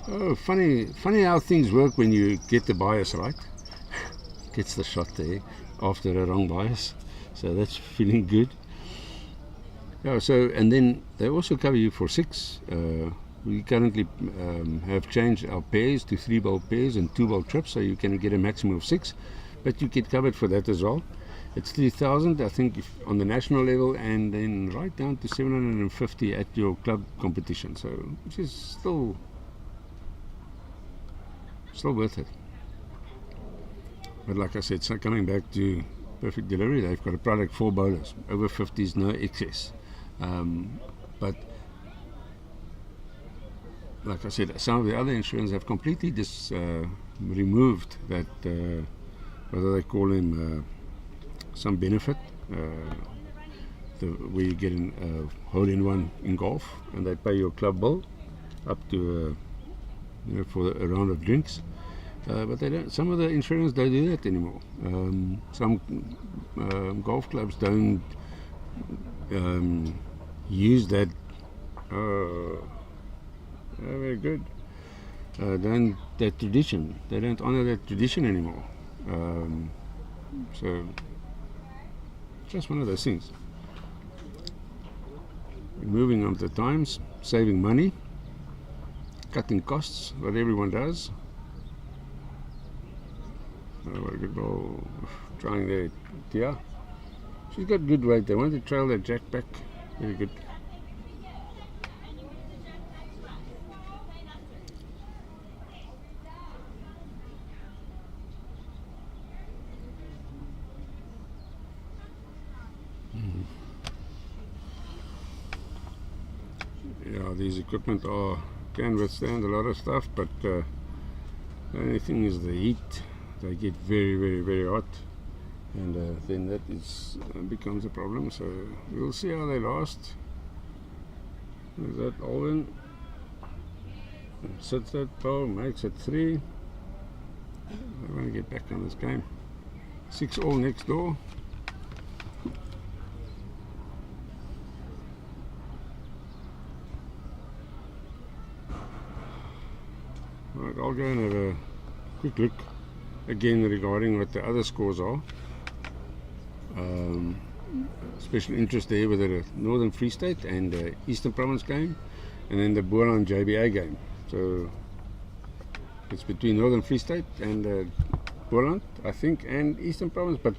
Oh, funny how things work when you get the bias right. Gets the shot there after a wrong bias, so that's feeling good. Yeah, so, and then they also cover you for 6. We currently have changed our pairs to 3-bowl pairs and 2-bowl trips, so you can get a maximum of 6, but you get covered for that as well. It's 3,000, I think, on the national level, and then right down to 750 at your club competition. So, which is still worth it. But like I said, so coming back to Perfect Delivery, they've got a product for bowlers over 50s, no excess. But like I said, some of the other insurance have completely removed that, whether they call them some benefit, where you get a hole-in-one in golf, and they pay your club bill up to for a round of drinks. But they don't. Some of the insurance don't do that anymore. Some golf clubs don't use that. Very good. That tradition. They don't honor that tradition anymore. So just one of those things. Moving on to the times, saving money, cutting costs, what everyone does. Oh, what a good ball. Trying there, Tia. She's got good weight. They want to trail that jack back. Very good. Yeah, these equipment can withstand a lot of stuff, but the only thing is the heat. They get very, very, very hot, and then that becomes a problem. So we'll see how they last. Is that Alvin? Sits that ball, makes it 3. I want to get back on this game. 6 all next door. Right, I'll go and have a quick look again regarding what the other scores are. Special interest there with the Northern Free State and the Eastern Province game, and then the Boland JBA game. So it's between Northern Free State and Boland, I think, and Eastern Province, but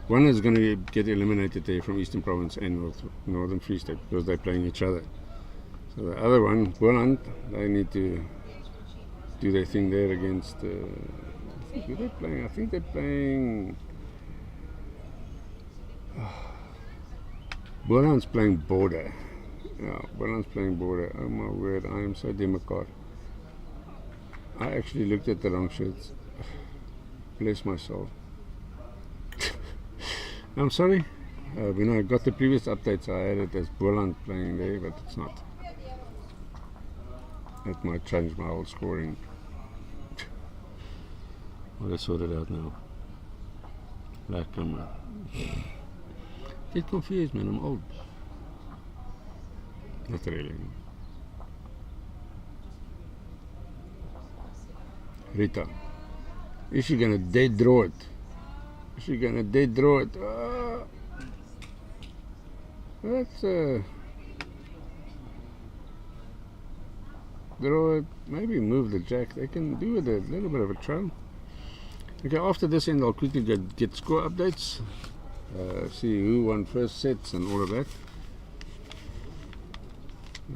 one is going to get eliminated there from Eastern Province and Northern Free State because they're playing each other. So the other one, Boland, they need to do their thing there against. Who they're playing? I think they're playing. Boland's playing Border. Yeah, Boland's playing Border. Oh my word, I am so democrat. I actually looked at the wrong shirts. Bless my soul. I'm sorry. When I got the previous updates, I had it as Boland playing there, but it's not. That might change my whole scoring. I'll just sort it out now. Like get confused, man. I'm old. Not really. Rita, is she gonna dead draw it? Is she gonna dead draw it? That's draw it. Maybe move the jack. They can do with a little bit of a trail. Okay, after this end, I'll quickly get score updates. See who won first sets and all of that.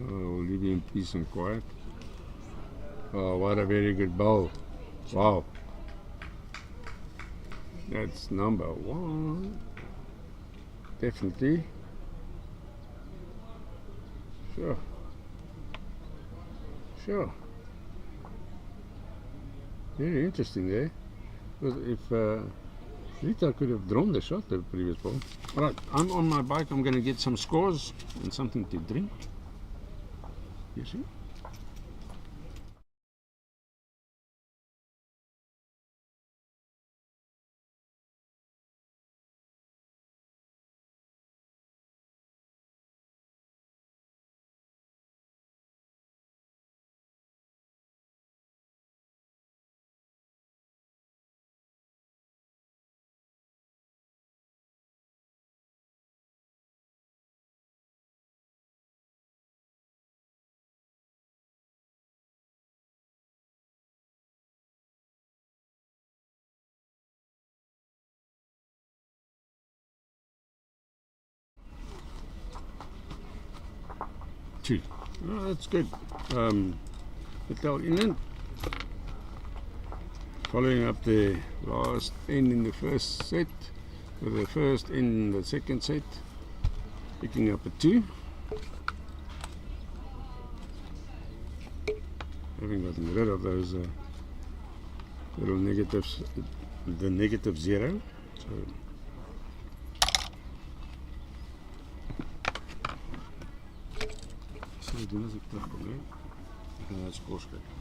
I'll leave you in peace and quiet. Oh, what a very good bowl. Wow. That's number one. Definitely. Sure. Sure. Very interesting there. Because if Rita could have drawn the shot the previous ball. Alright, I'm on my bike. I'm going to get some scores and something to drink. You see? Two. Oh, that's good. Natal, Inland. Following up the last end in the first set, with the first in the second set, picking up a 2. Having gotten rid of those little negatives, the negative 0. So doen as ek terugkom, hè. Ek gaan net skors kyk.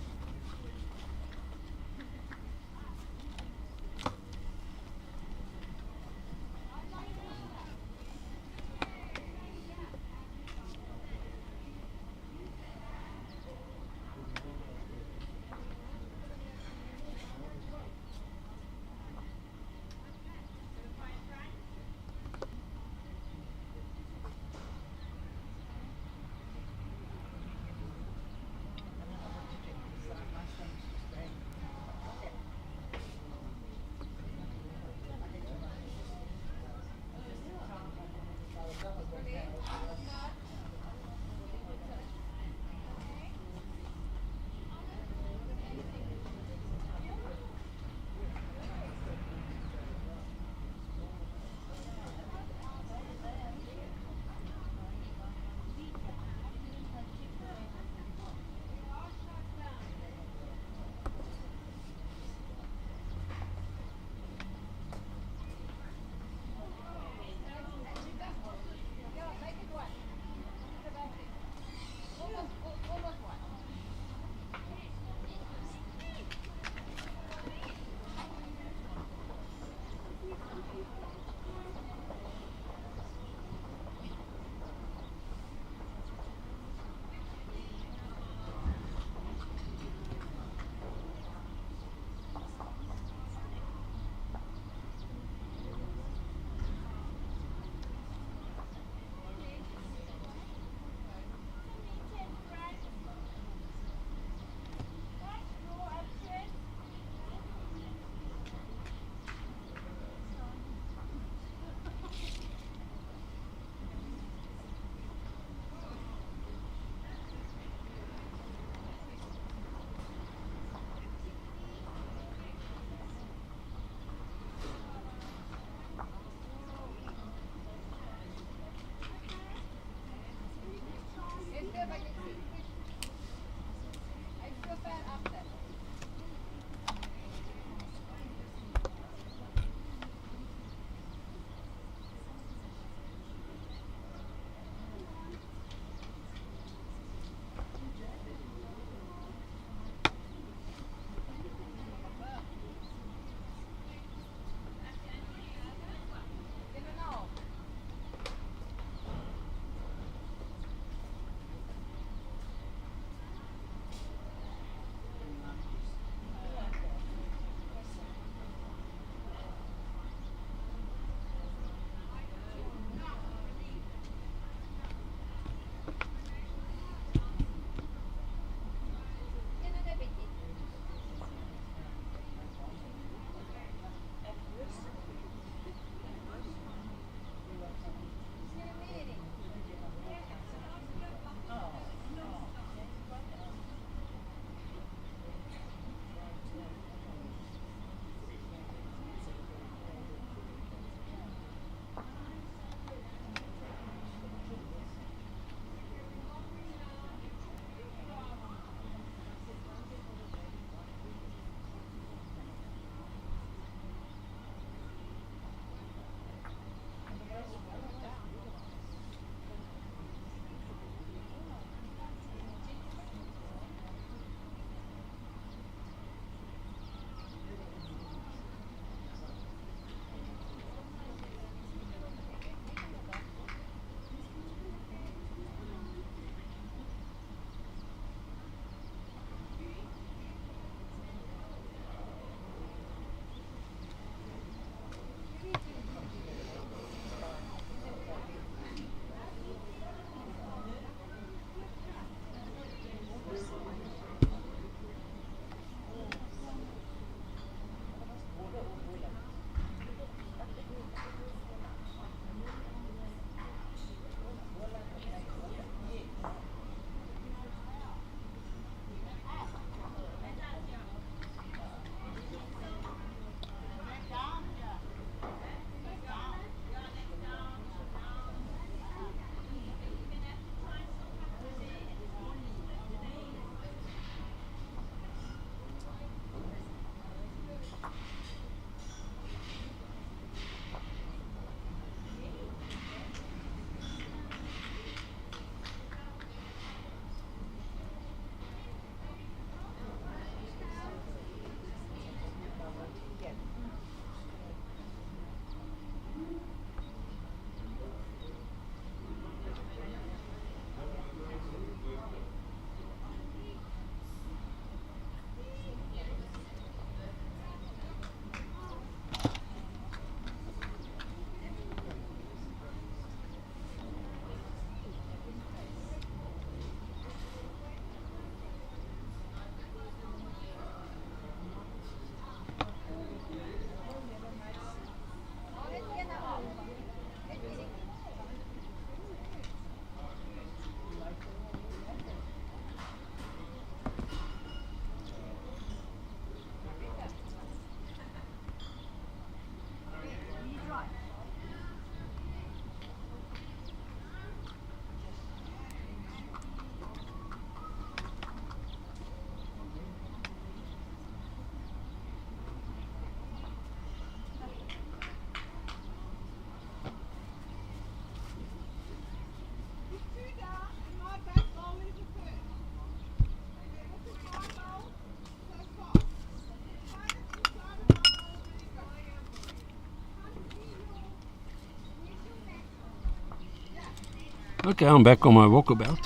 Okay, I'm back on my walkabout.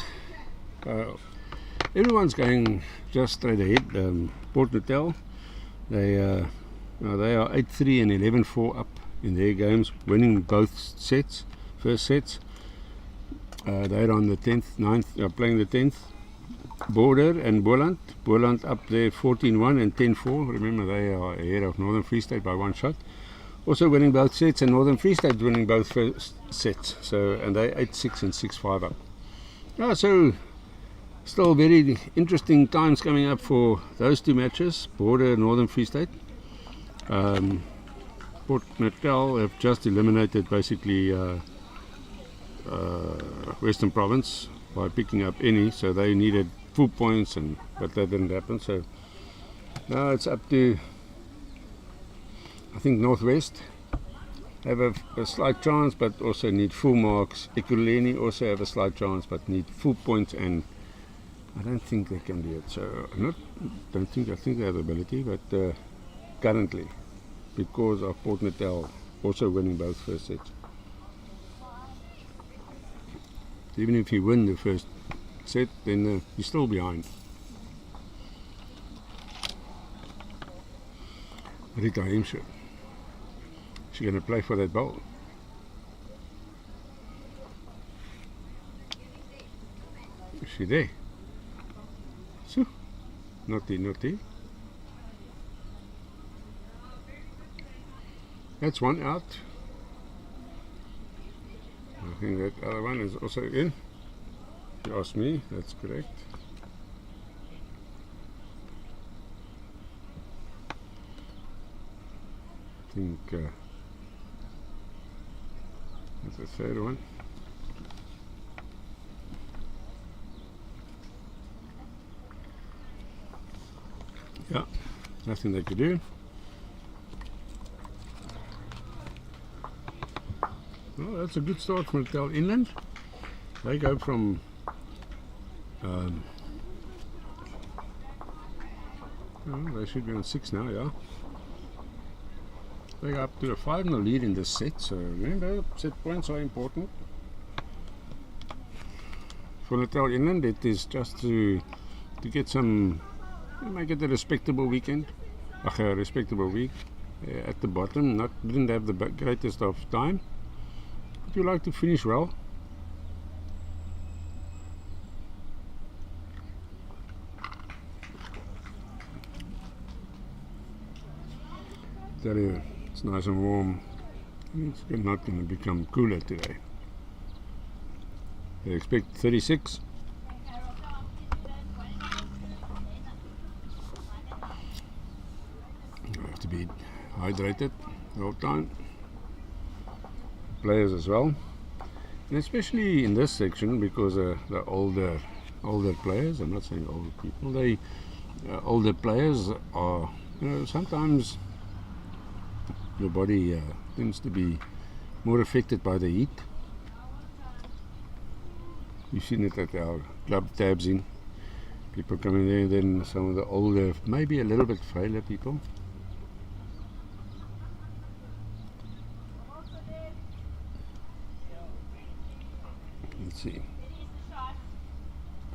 Everyone's going just straight ahead. Port Natal, they are 8-3 and 11-4 up in their games, winning both sets, first sets. They're on the 10th, 9th, playing the 10th. Border and Boland up there 14-1 and 10-4. Remember, they are ahead of Northern Free State by one shot. Also winning both sets, and Northern Free State winning both first sets. So, and they 8-6 and 6-5 up. So still very interesting times coming up for those two matches. Border, Northern Free State. Port Natal have just eliminated basically Western Province by picking up any, so they needed full points, but that didn't happen. So now it's up to, I think, Northwest have a slight chance, but also need full marks. Ekurhuleni also have a slight chance, but need full points, and I don't think they can do it. So I think they have the ability, but currently, because of Port Natal also winning both first sets. Even if you win the first set, then you're still behind. Rita Hemscher. She's going to play for that ball. Is she there? So, naughty. That's one out. I think that other one is also in. You asked me, that's correct. I think that's the third one. Yeah, nothing they could do. Well, that's a good start from Natal Inland. They go from they should be on 6 now, yeah. They go up to a 5-0 lead in this set, so remember, set points are important. For Natal Inland, it is just to get some, make it a respectable weekend, a respectable week. At the bottom, didn't have the greatest of time. Would you like to finish well? Tell you, it's nice and warm. It's not going to become cooler today. They expect 36. You have to be hydrated the whole time. Players as well, and especially in this section, because the older players, I'm not saying older people, older players are, sometimes your body tends to be more affected by the heat. You've seen it at our club tabs in. People coming there, and then some of the older, maybe a little bit frailer people. Let's see.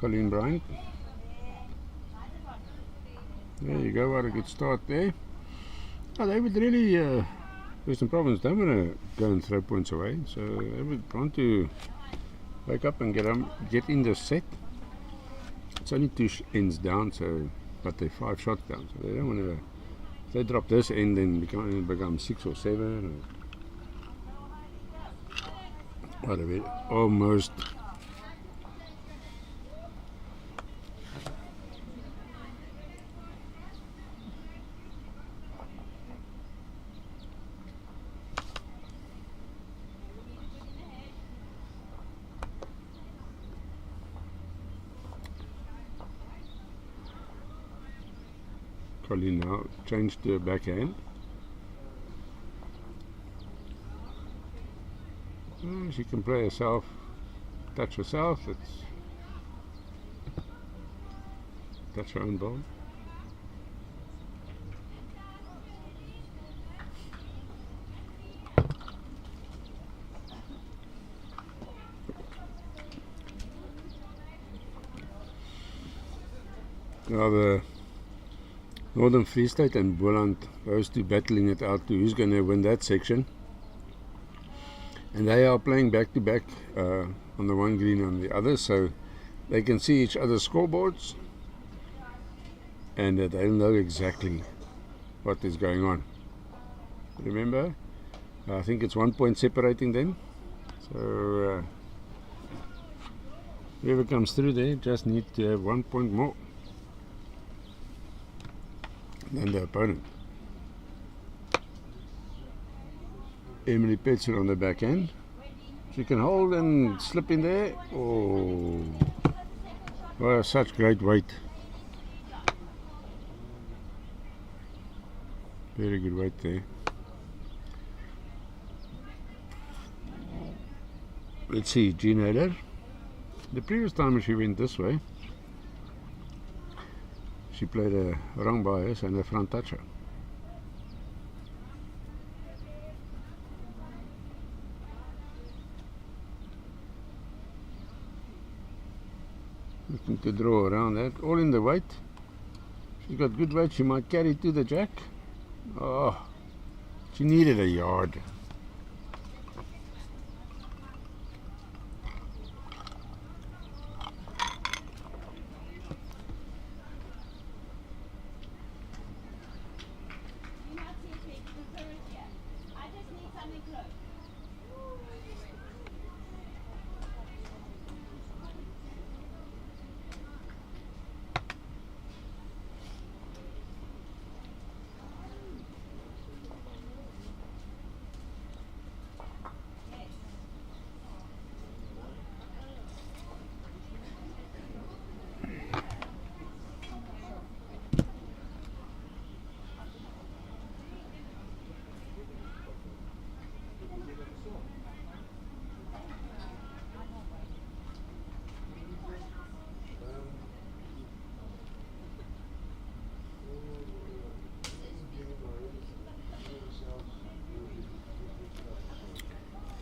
Colleen Bryant. There you go, what a good start there. Oh, they would really, Western Province don't want to go and throw points away, so they would want to wake up and get in the set. It's only 2 ends down, so but they're 5 shots down, so they don't want to. If they drop this end, then it become 6 or 7. What a bit, almost. Colleen now changed to a backhand. She can play herself, touch herself, touch her own ball. Now the Northern Free State and Boland, those two battling it out to who's going to win that section. And they are playing back to back on the one green on the other, so they can see each other's scoreboards and they'll know exactly what is going on. Remember, I think it's 1 point separating them, so whoever comes through there just need to have 1 point more than the opponent. Emily Petzer on the backhand. She can hold and slip in there. Oh, well, such great weight. Very good weight there. Let's see, Jean Hader. The previous time she went this way, she played a wrong bias and a front toucher. Looking to draw around that, all in the weight. She's got good weight, she might carry to the jack. Oh, she needed a yard.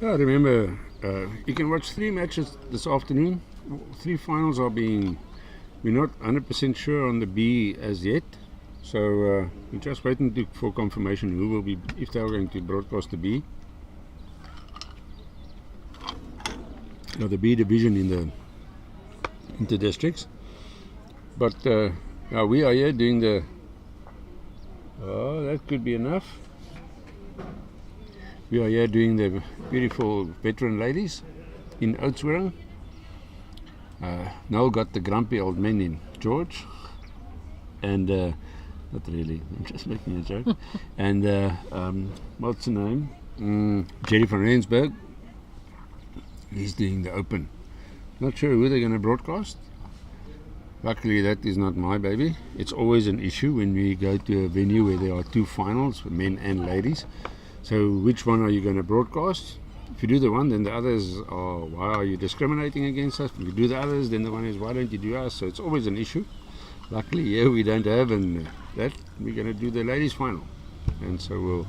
Yeah, remember, you can watch 3 matches this afternoon. 3 finals are being, we're not 100% sure on the B as yet. So we're just waiting for confirmation who will be, if they are going to broadcast the B. Now the B division in the inter-districts. But now we are here doing the, oh, that could be enough. We are here doing the beautiful veteran ladies in Oudtshoorn. Noel got the grumpy old men in George, and not really, I'm just making a joke. And what's the name? Jerry van Rensburg. He's doing the Open. Not sure who they're going to broadcast. Luckily, that is not my baby. It's always an issue when we go to a venue where there are 2 finals for men and ladies. So which one are you going to broadcast? If you do the one, then the others are, why are you discriminating against us? If you do the others, then the one is, why don't you do us? So it's always an issue. Luckily, yeah, we don't have, and that we're going to do the ladies final. And so we'll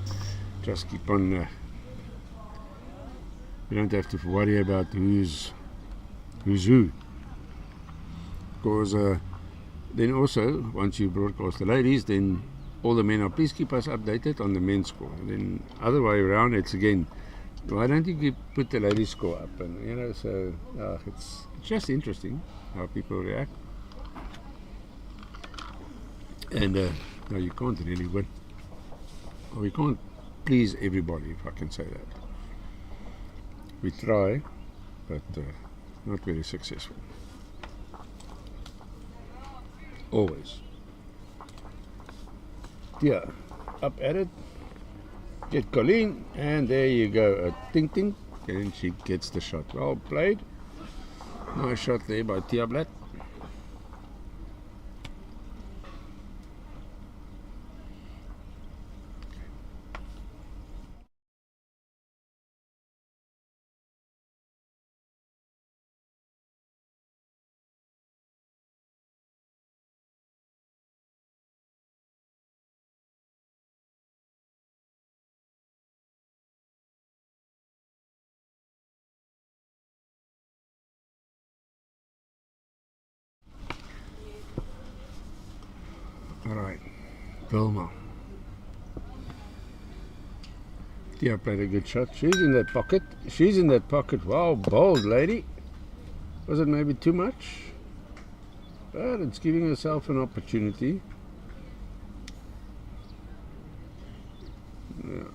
just keep on, we don't have to worry about who's who. Because then also, once you broadcast the ladies, then all the men are, please keep us updated on the men's score. And then other way around, it's again, why don't you put the ladies' score up? And you know, so it's just interesting how people react. And no, you can't really win. Or you can't please everybody, if I can say that. We try, but not very successful. Always. Yeah, up at it. Get Colleen, and there you go. A ting ting, and she gets the shot. Well played. Nice shot there by Tia Blatt. Wilma. Tia played a good shot. She's in that pocket. She's in that pocket. Wow, bold lady. Was it maybe too much? But it's giving herself an opportunity. Yeah.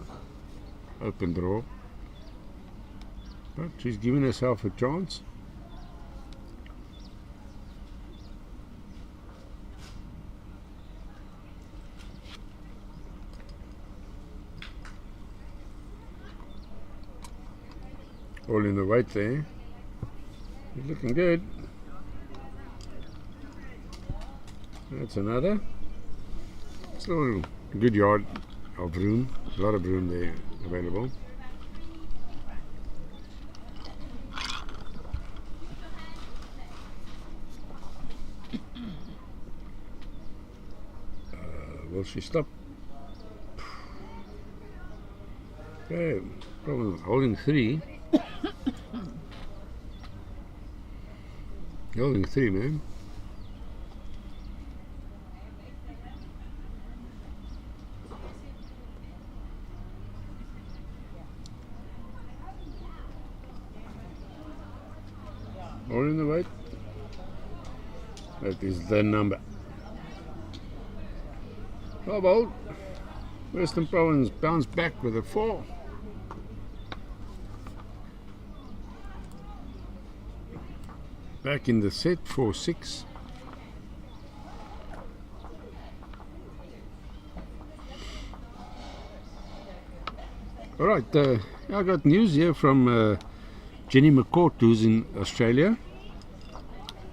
Open draw. But she's giving herself a chance. All in the weight there. He's looking good. That's another. Still a good yard of room. A lot of room there available. Will she stop? Okay, problem holding 3. Holding 3, man. All in the weight. That is the number. How about Western Province bounce back with a 4. Back in the set, 4-6. All right, I got news here from Jenny McCourt, who's in Australia.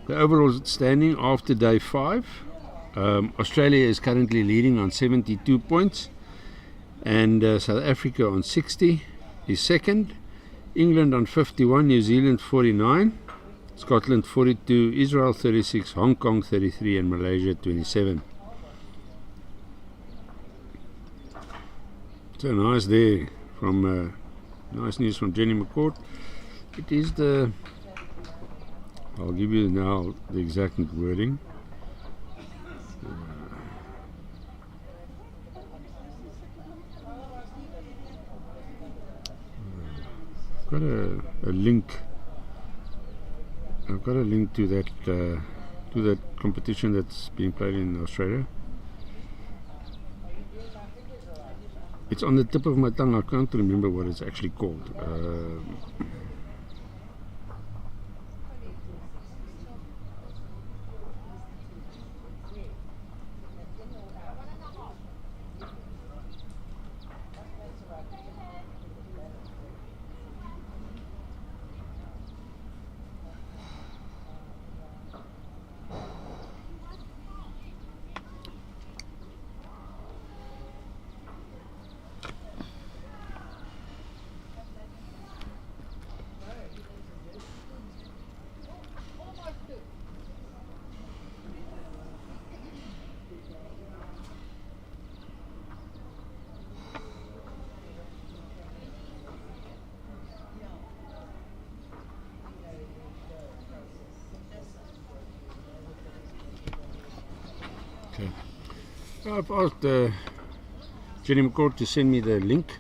The overall standing after day 5. Australia is currently leading on 72 points, and South Africa on 60 is second. England on 51, New Zealand 49, Scotland 42, Israel 36, Hong Kong 33, and Malaysia 27. So nice there from nice news from Jenny McCourt. It is the, I'll give you now the exact wording. I've got a link. I've got a link to that competition that's being played in Australia. It's on the tip of my tongue. I can't remember what it's actually called. Okay. I've asked Jenny McCourt to send me the link.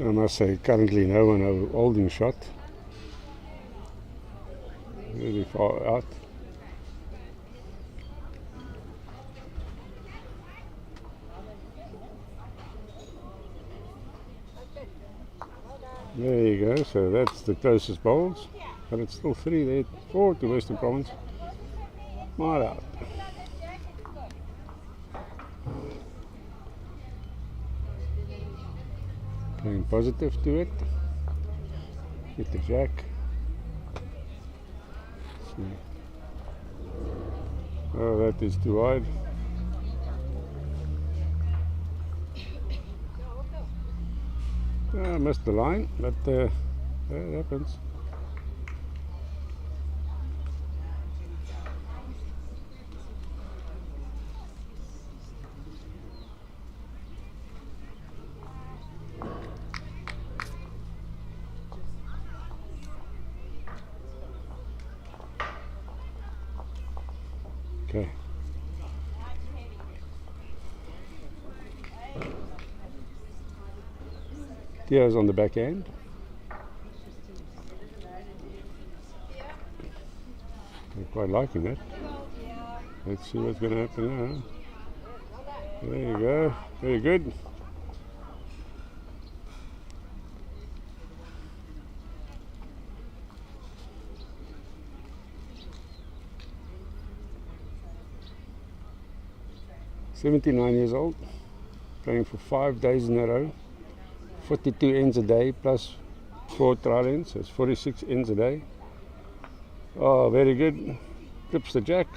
I must say, currently no one holding shot. Really far out. There you go, so that's the closest bowls, but it's still 3 there, 4 to Western Province. Mile out. Playing positive to it. Hit the jack. Oh, that is too wide. I missed the line, but that happens. Okay. Theo's on the back end. I'm quite liking it. Let's see what's going to happen now. There you go. Very good. "79 years old, playing for 5 days in a row, 42 ends a day plus 4 trial ends, so it's 46 ends a day. Oh, very good. Clips the jack.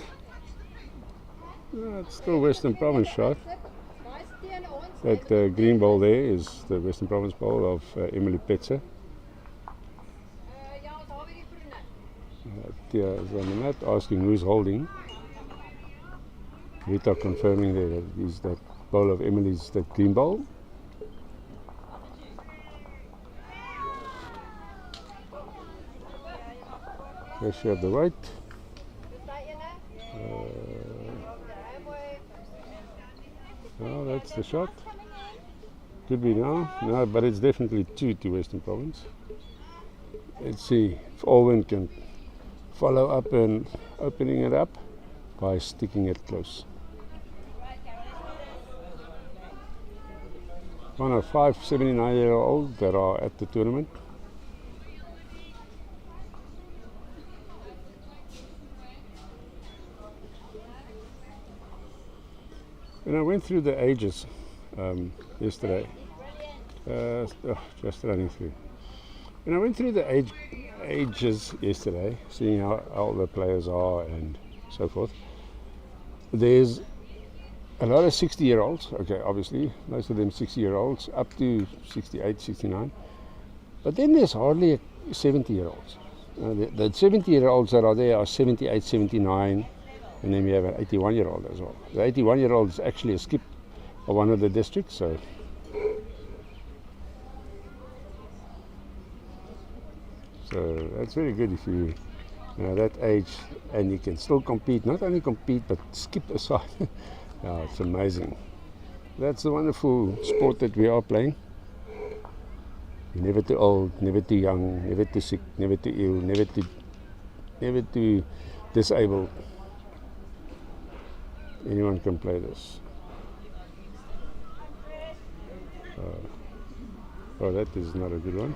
It's still Western Province shot. That green bowl there is the Western Province bowl of Emily Petzer. Tia is on the mat asking who's holding. Rita confirming there that is that bowl of Emily's, that green bowl. There she have the weight. Oh, that's the shot. Could be now. No, but it's definitely 2 to Western Province. Let's see if Alwyn can follow up and opening it up by sticking it close. One of 5 79-year-olds that are at the tournament. And I went through the ages yesterday, just running through. And I went through the ages yesterday, seeing how old the players are and so forth. There's a lot of 60-year-olds, okay, obviously, most of them 60-year-olds, up to 68, 69. But then there's hardly 70-year-olds. The 70-year-olds that are there are 78, 79, and then we have an 81-year-old as well. The 81-year-old is actually a skip of one of the districts, so that's very good if you know that age and you can still compete, not only compete but skip aside. Yeah, it's amazing. That's the wonderful sport that we are playing. You're never too old, never too young, never too sick, never too ill, never too disabled. Anyone can play this. Oh, that is not a good one.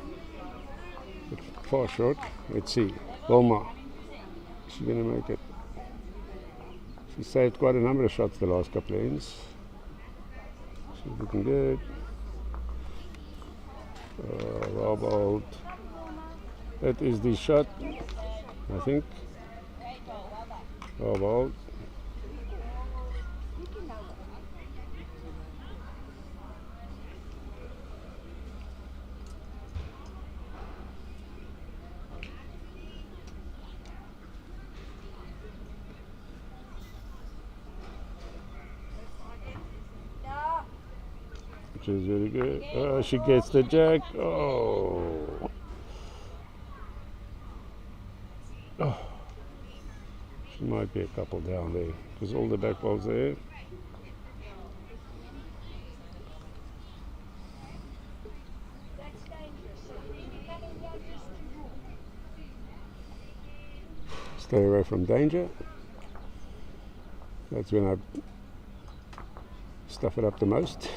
But far short. Let's see. Wilma. Is she going to make it? She saved quite a number of shots the last couple of ends. She's looking good. Well bowled. That is the shot, I think. Well bowled. Which is very good. Oh, she gets the jack. Oh. She might be a couple down there because all the back balls there. Stay away from danger. That's when I stuff it up the most.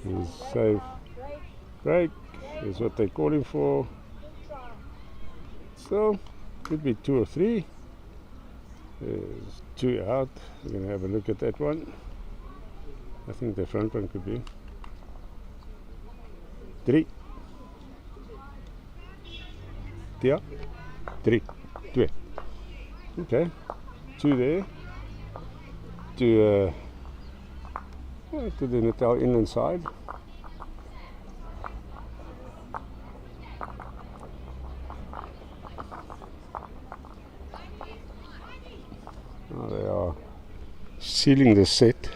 He's safe. Break is what they're calling for. So, could be 2 or 3. There's 2 out. We're going to have a look at that one. I think the front one could be 3. Yeah, 3, 2. Okay, 2 there. To the Natal inland side. Oh, they are sealing the set.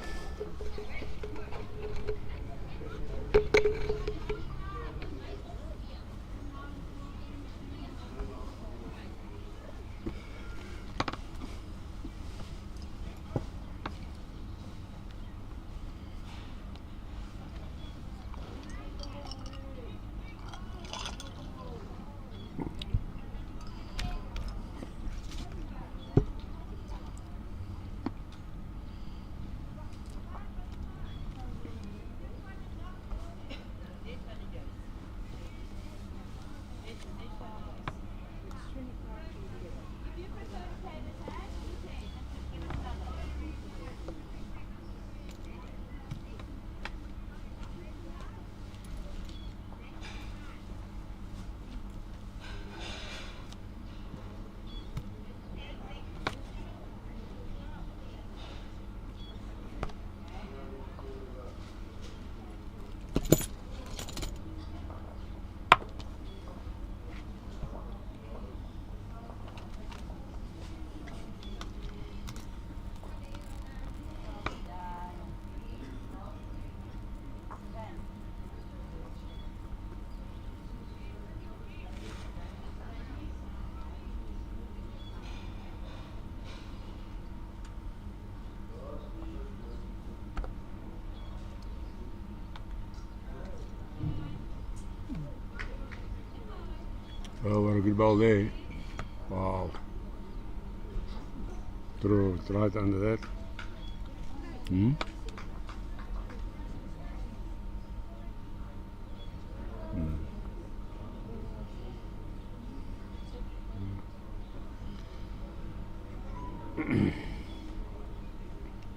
Oh, what a good ball there. Wow. Throw it right under that.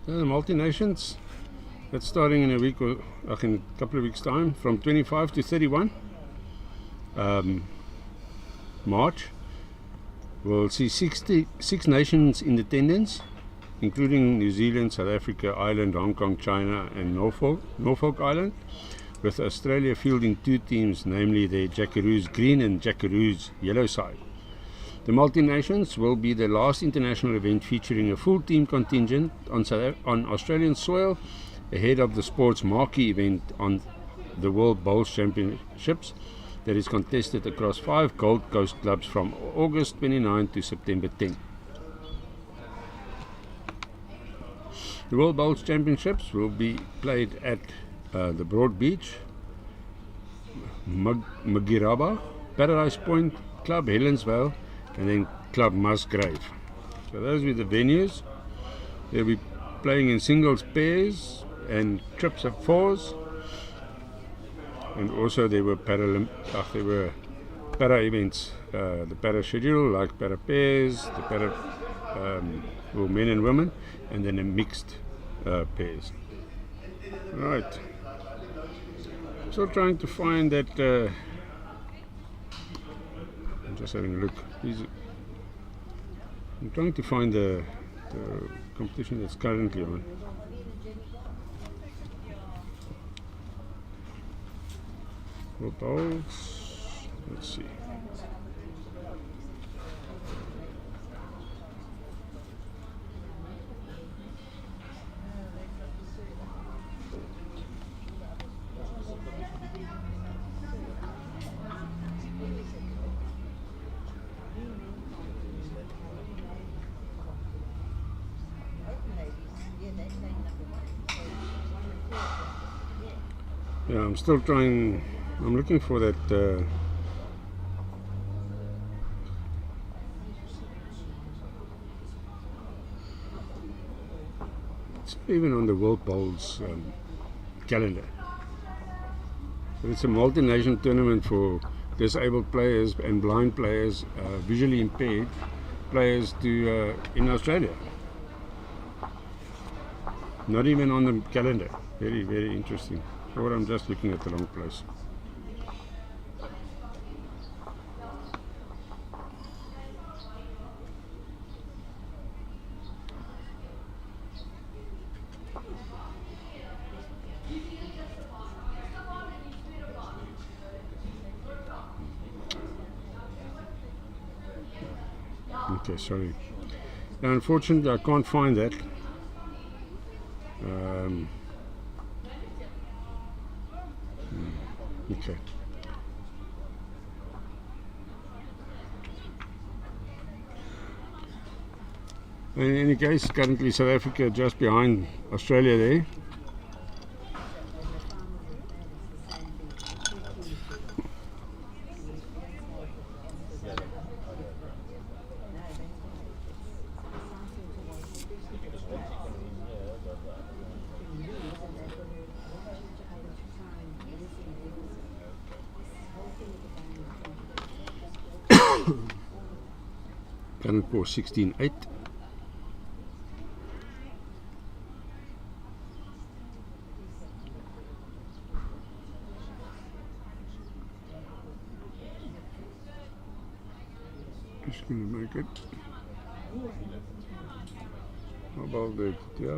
So the multi-nations, that's starting in a week or in a couple of weeks' time, from 25 to 31 March. We'll see 66 nations in attendance, including New Zealand, South Africa, Ireland, Hong Kong, China and Norfolk Island, with Australia fielding 2 teams, namely the Jackaroos green and Jackaroos yellow side. The multi-nations will be the last international event featuring a full team contingent on Australian soil ahead of the sport's marquee event on the World Bowls Championships that is contested across 5 Gold Coast clubs from August 29 to September 10. The World Bowls Championships will be played at the Broad Beach, Magiraba, Paradise Point, Club Helensvale and then Club Musgrave. So those will be the venues. They'll be playing in singles, pairs and trips of 4s. And also there were para events, the para schedule like para pairs, the para for men and women, and then a mixed pairs. Right. So trying to find that. I'm just having a look. I'm trying to find the competition that's currently on. Bowls. Let's see. Yeah, I'm still trying I'm looking for that. It's not even on the World Bowls calendar. But it's a multi-nation tournament for disabled players and blind players, visually impaired players in Australia. Not even on the calendar. Very, very interesting. Or I'm just looking at the wrong place. Okay, sorry. Now, unfortunately, I can't find that. Okay. In any case, currently South Africa just behind Australia there. Current score 16-8. Just going to make it. How about that? Yeah.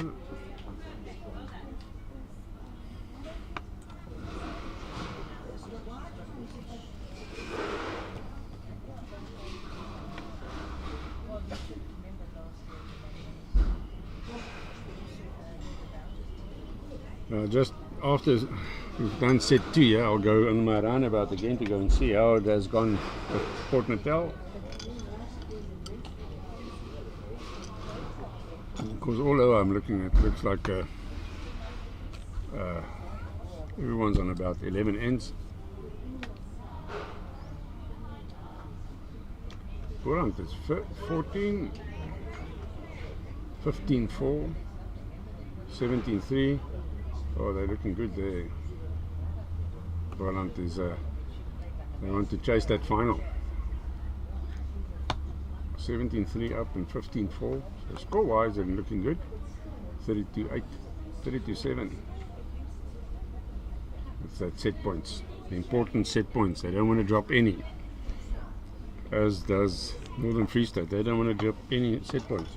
Just after we've done set 2 here, I'll go on my roundabout again to go and see how it has gone with Port Natal. Because although I'm looking at, looks like everyone's on about 11 ends. Courant is 14, 15-4, 17-3. Oh, they're looking good there. Courant is, they want to chase that final. 17-3 up and 15-4. So score-wise, they're looking good. 32-8, 32-7. It's that set points, the important set points. They don't want to drop any, as does Northern Free State. They don't want to drop any set points.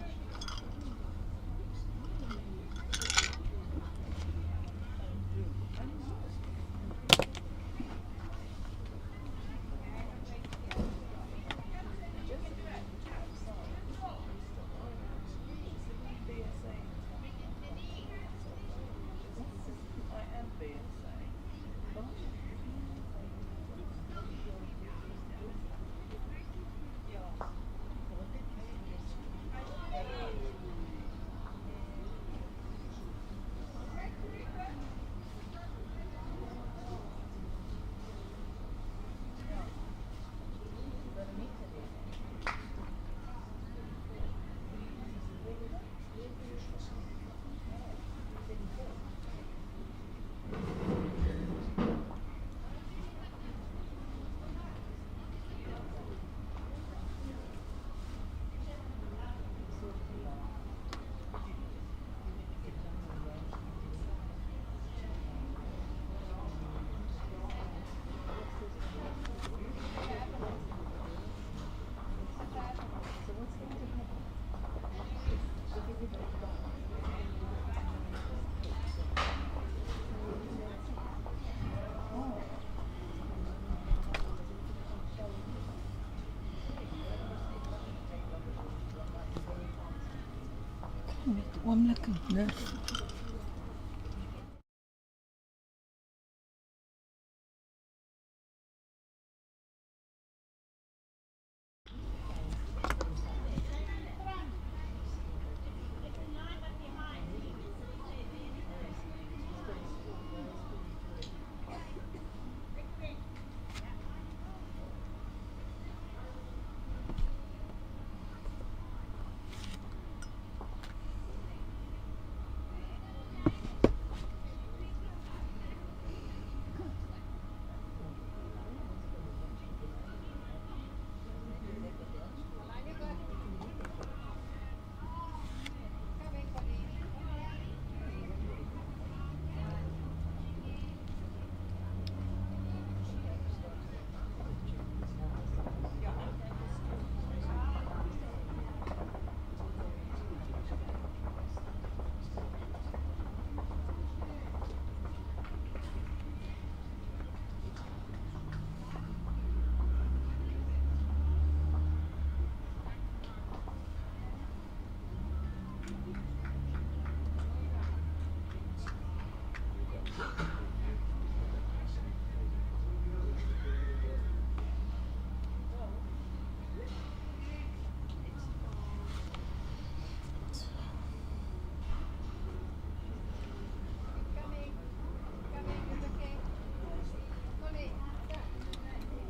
Met oomblikke, né?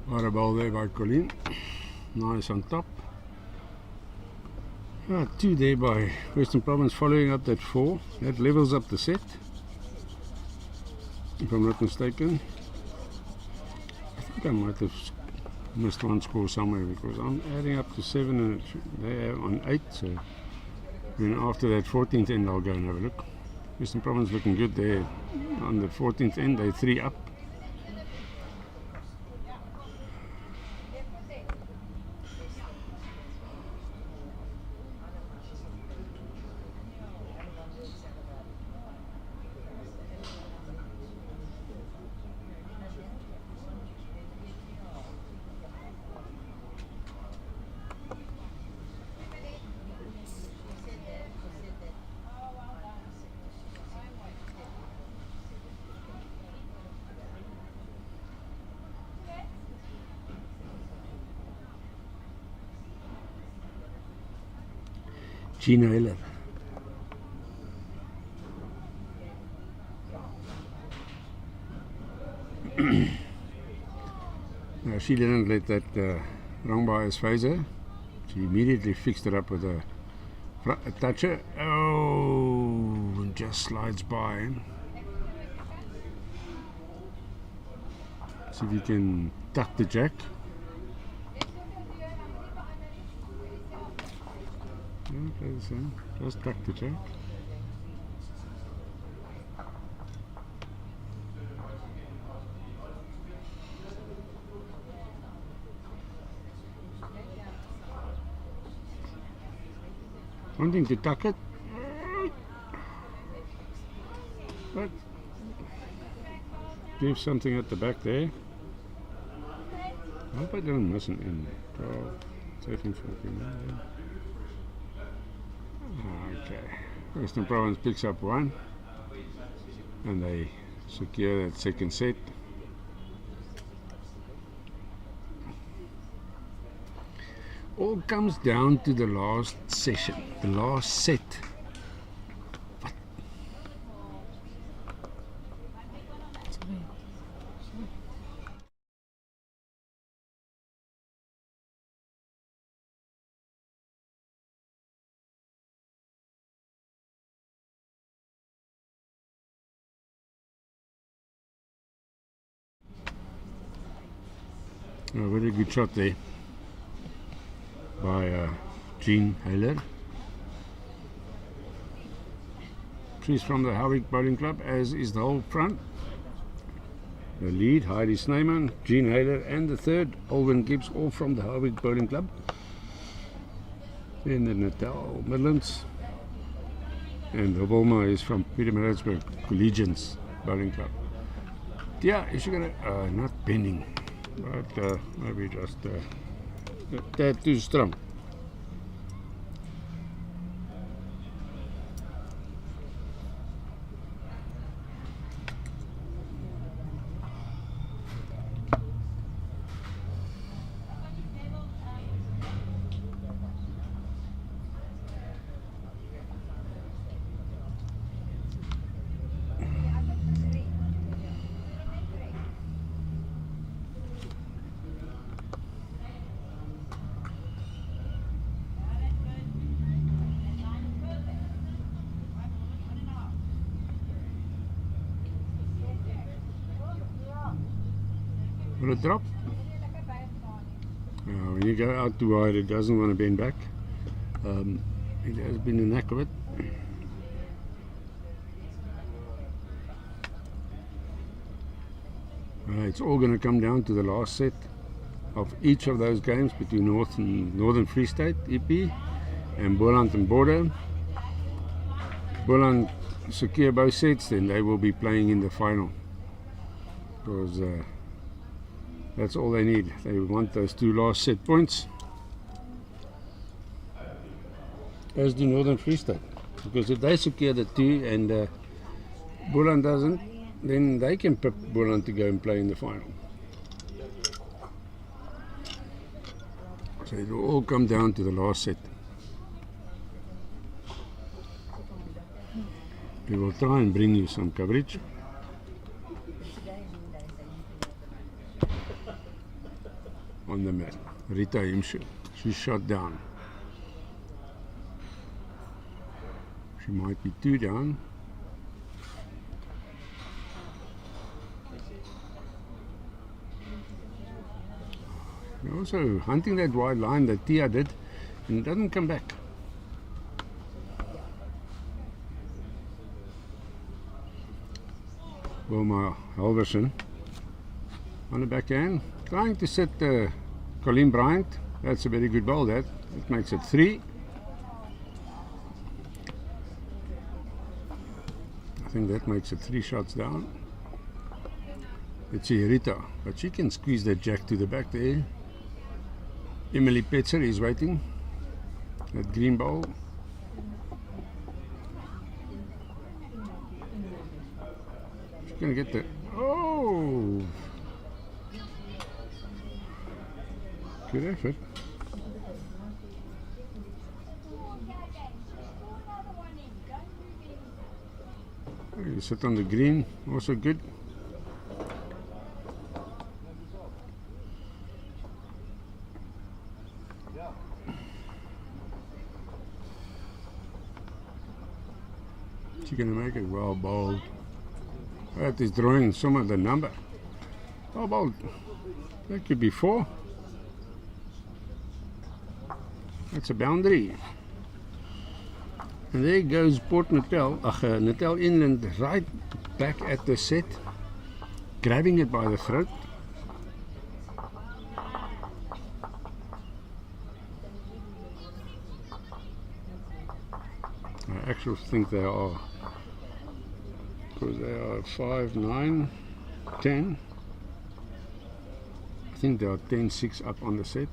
What a ball there by Colleen. Nice on top. 2 there by Western Province following up that 4. That levels up the set, if I'm not mistaken. I think I might have missed one score somewhere because I'm adding up to 7 and they're on 8. So then after that 14th end I'll go and have a look. Western Province looking good there. On the 14th end they're 3 up. Gina Heller. Now she didn't let that wrong bias phase her. She immediately fixed it up with a toucher. Oh, and just slides by him. See if you can tuck the jack. Okay, so just tuck the jack. Wanting to tuck it, but leave something at the back there. I hope I don't miss an end. 12, 13, 14. Okay, Western Province picks up 1 and they secure that second set. All comes down to the last session, the last set. A very good shot there by Jean Heller. She's from the Howick Bowling Club, as is the whole front. The lead, Heidi Snyman, Jean Heller, and the third, Alvin Gibbs, all from the Howick Bowling Club. Then the Natal Midlands. And the Wilma is from Pietermaritzburg Collegians Bowling Club. Yeah, is she gonna not bending, but maybe just a tad too strong. Will it drop? When you go out too wide, it doesn't want to bend back. It has been the knack of it. It's all going to come down to the last set of each of those games between North and Northern Free State, EP, and Boland and Border. Boland secure both sets, then they will be playing in the final. Because that's all they need. They want those 2 last set points, as do Northern Free State. Because if they secure the 2 and Boland doesn't, then they can pick Boland to go and play in the final. So it will all come down to the last set. We will try and bring you some coverage. on the mat. Rita Himshu. She's shot down. She might be 2 down. They're also hunting that wide line that Tia did, and it doesn't come back. Wilma Halverson on the backhand, trying to set Colleen Bryant. That's a very good ball. That makes it 3. I think that makes it 3 shots down. Let's see Rita, but she can squeeze that jack to the back there. Emily Petzer is waiting. That green ball. She's gonna get the. Oh! Good effort. You sit on the green, also good. She's gonna make it well bowled. That is drawing some of the number. Well bowled. That could be 4. That's a boundary. And there goes Port Natal, Natal Inland right back at the set, grabbing it by the throat. I actually think they are, because they are 5, 9, 10. I think they are 10-6 up on the set.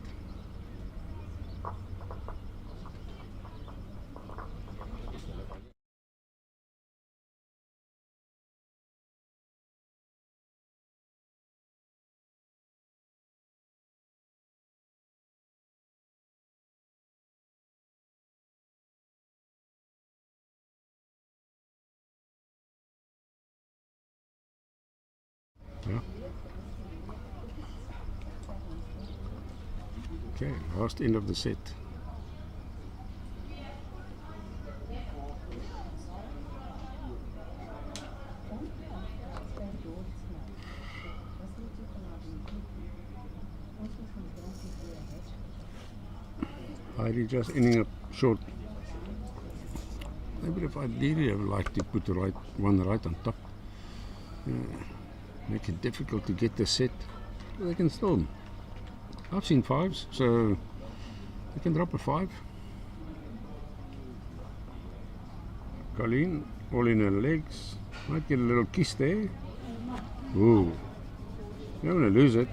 Yeah. Okay, last end of the set. Heidi just ending up short. Maybe if I really have liked to put the one right on top. Yeah. Make it difficult to get the set. They can still. I've seen 5s, so they can drop a 5. Colleen, all in her legs. Might get a little kiss there. Ooh. You don't want to lose it.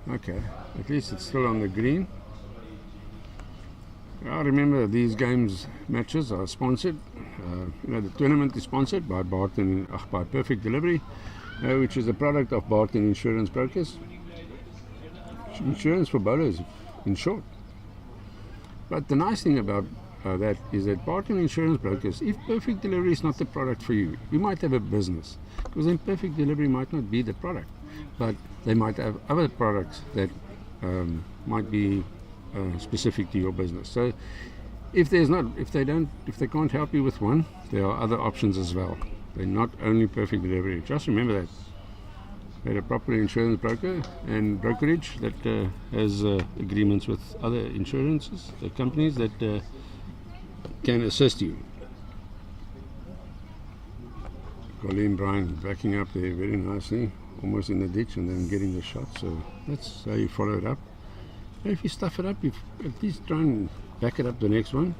Okay, at least it's still on the green. I remember these games matches are sponsored. The tournament is sponsored by by Perfect Delivery, which is a product of Barton Insurance Brokers. Insurance for bowlers, in short. But the nice thing about that is that Barton Insurance Brokers, if Perfect Delivery is not the product for you, you might have a business, because then Perfect Delivery might not be the product, but they might have other products that might be specific to your business. So if they can't help you with one, there are other options as well. They're not only Perfect Delivery. Just remember that. They're a proper insurance broker and brokerage that has agreements with other insurances, companies that can assist you. Colleen Bryan backing up there very nicely, almost in the ditch, and then getting the shot. So that's how you follow it up. If you stuff it up, you at least try and back it up the next one.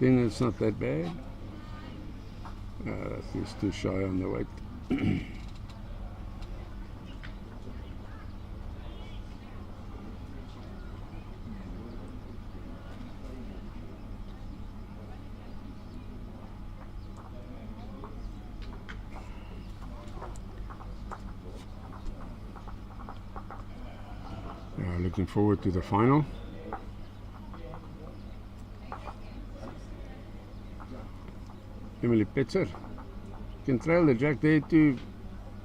Then it's not that bad. He's too shy on the weight. Looking forward to the final. Emily Petzer can trail the jack there to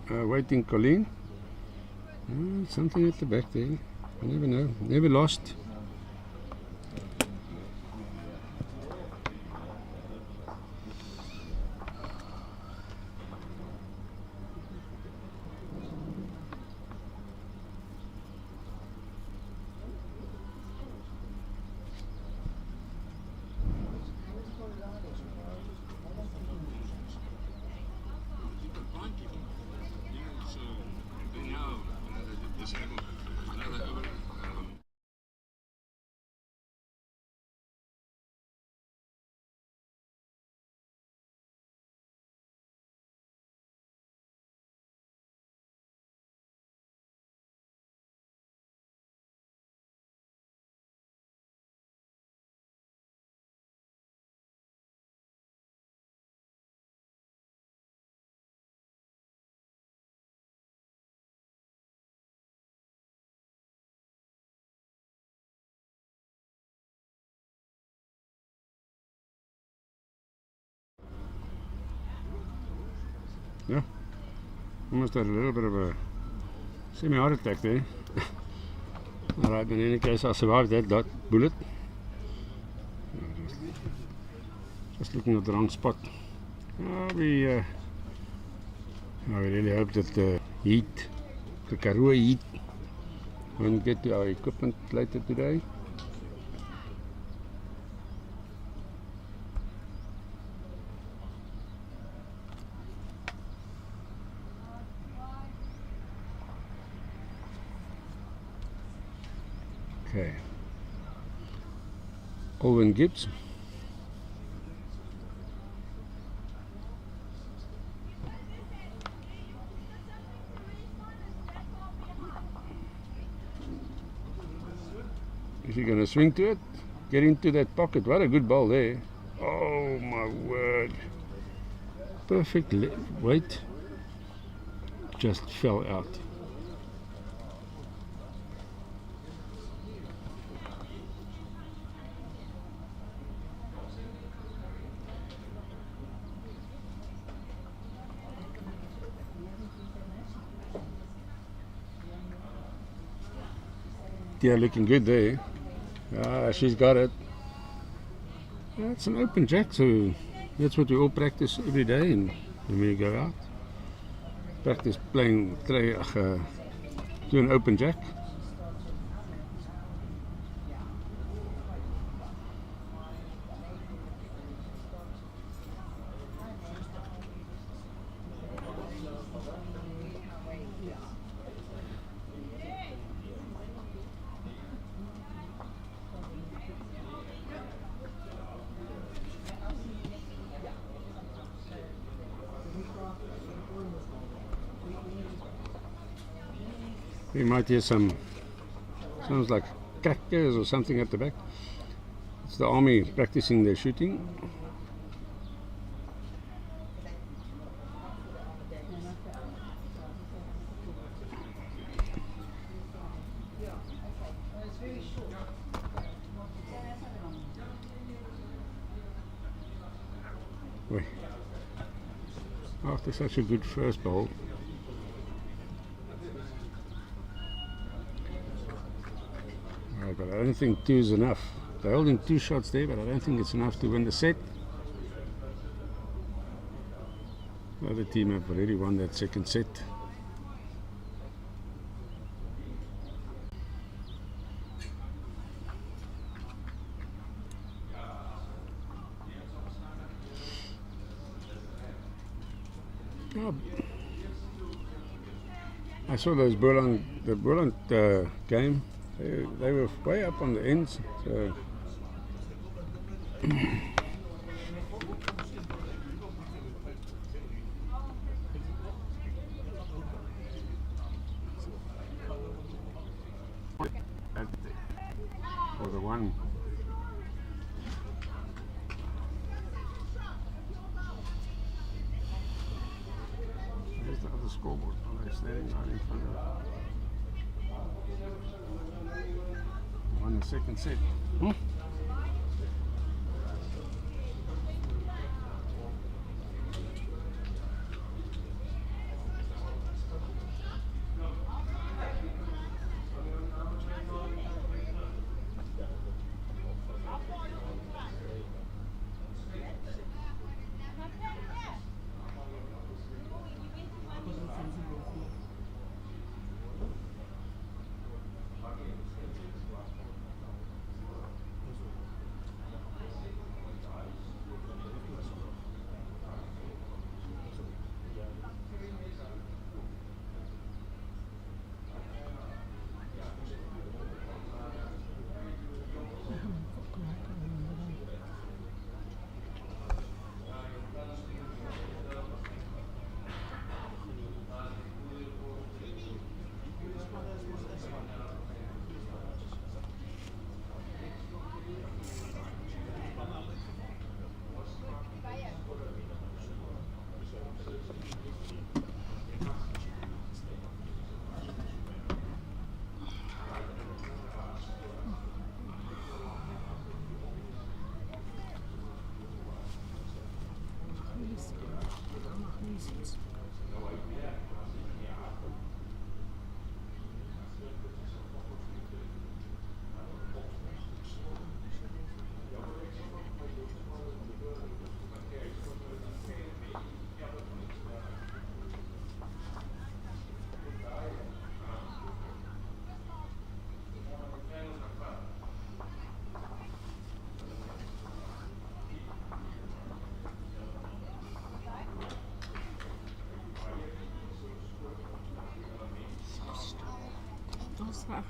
waiting Colleen. Something at the back there. You never know. Never lost. Yeah, almost had a little bit of a semi-heart attack there. Alright, in any case, I survived that bullet. Just looking at the wrong spot. We really hope that the heat, the Karoo heat, won't get to our equipment later today. Okay. Owen Gibbs. Is he going to swing to it? Get into that pocket. What a good ball there. Oh my word. Perfect weight. Just fell out. Yeah, looking good there. She's got it. It's an open jack, so that's what we all practice every day, and when we go out, practice playing to an open jack. You might hear sounds like crackers or something at the back. It's the army practicing their shooting. Wait. After such a good first ball. But I don't think 2 is enough. They're holding 2 shots there, but I don't think it's enough to win the set. The other team have already won that second set. Oh. I saw those the Boland game. They were way up on the ends, so for the one. Where's the other scoreboard? Oh, they're standing right in front of it. Won the second set. Dis reg.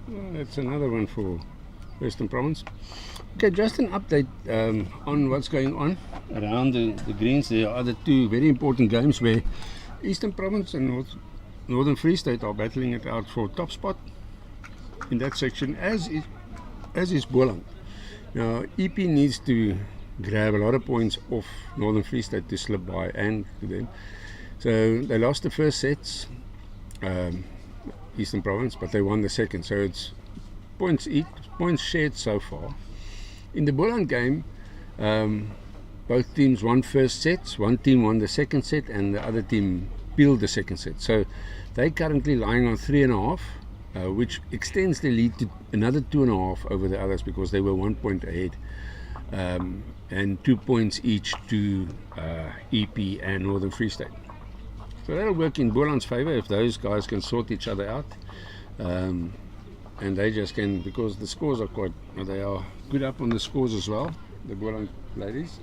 Well, that's another one for Western Province. Okay, just an update on what's going on around the greens. There are other two very important games where Eastern Province and Northern Free State are battling it out for top spot in that section, as is Boland. Now, EP needs to grab a lot of points off Northern Free State to slip by and to them. So they lost the first sets, Eastern Province, but they won the second. So it's points shared so far. In the Boland game, both teams won first sets. One team won the second set and the other team peeled the second set. So they're currently lying on 3.5, which extends the lead to another 2.5 over the others because they were 1 point ahead. And 2 points each to EP and Northern Free State. So that'll work in Boland's favour if those guys can sort each other out. And they just can, because the scores are they are good up on the scores as well, the Boland ladies.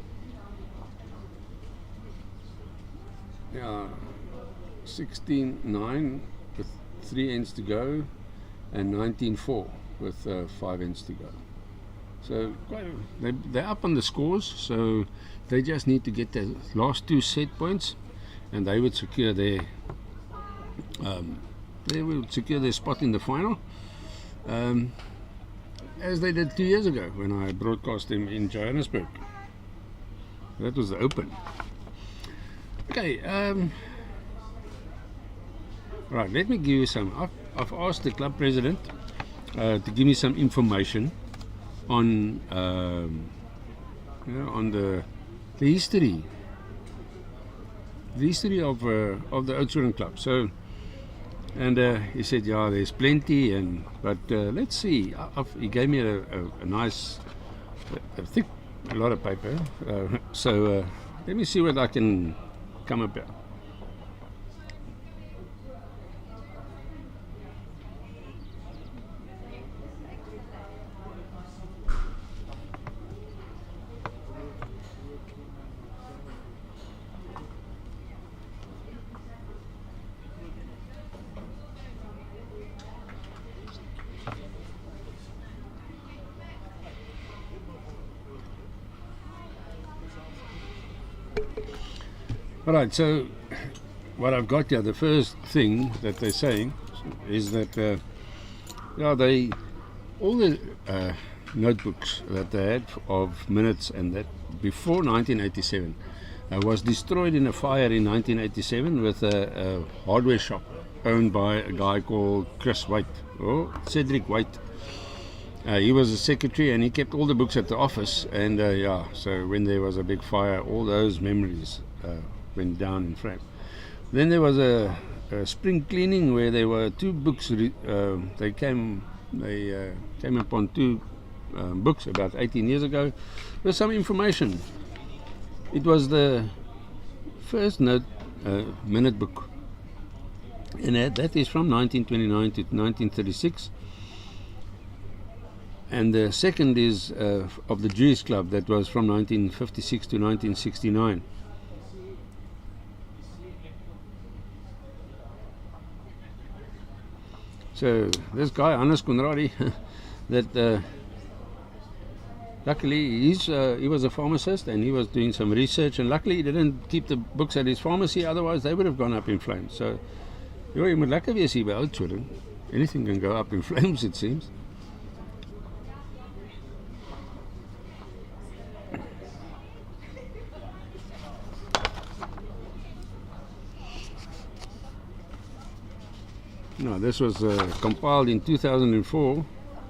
Yeah, 16-9 with 3 ends to go, and 19-4 with 5 ends to go. So they're up on the scores, so they just need to get the last 2 set points, and they would secure their spot in the final, as they did 2 years ago when I broadcast them in Johannesburg. That was the Open. Okay, right, let me give you some. I've asked the club president to give me some information on on the history of the Oudtshoorn club. So, and he said, yeah, there's plenty, but let's see. He gave me a nice, a lot of paper. So let me see what I can come up with. Alright, so what I've got here, the first thing that they're saying is that all the notebooks that they had of minutes and that before 1987 was destroyed in a fire in 1987 with a hardware shop owned by a guy called Cedric White. He was a secretary and he kept all the books at the office, and so when there was a big fire, all those memories went down in frame. Then there was a spring cleaning where there were 2 books. They came upon 2 books about 18 years ago with some information. It was the first minute book And that is from 1929 to 1936. And the second is of the Jewish Club, that was from 1956 to 1969. So this guy, Hannes Conradi, that luckily he was a pharmacist and he was doing some research, and luckily he didn't keep the books at his pharmacy, otherwise they would have gone up in flames. So jy moet lekker wees hier by Oudtshoorn. Anything can go up in flames, it seems. No, this was compiled in 2004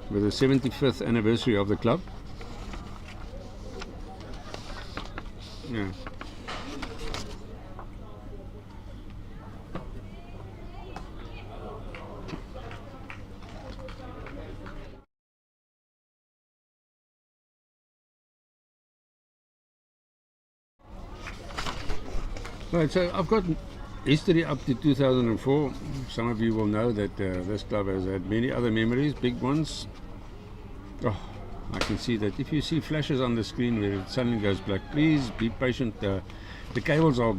with the 75th anniversary of the club. Yeah. Right, so I've got history up to 2004. Some of you will know that this club has had many other memories, big ones. Oh, I can see that if you see flashes on the screen where it suddenly goes black, please be patient. The cables are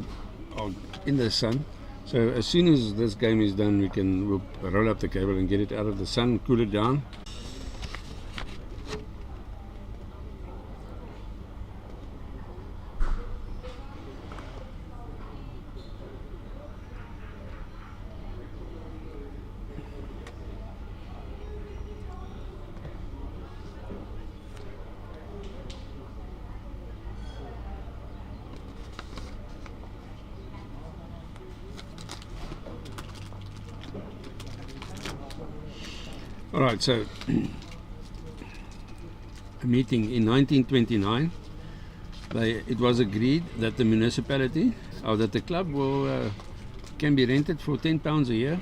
in the sun, so as soon as this game is done, we'll roll up the cable and get it out of the sun, cool it down. All right, so a meeting in 1929, it was agreed that the municipality, or that the club can be rented for £10 a year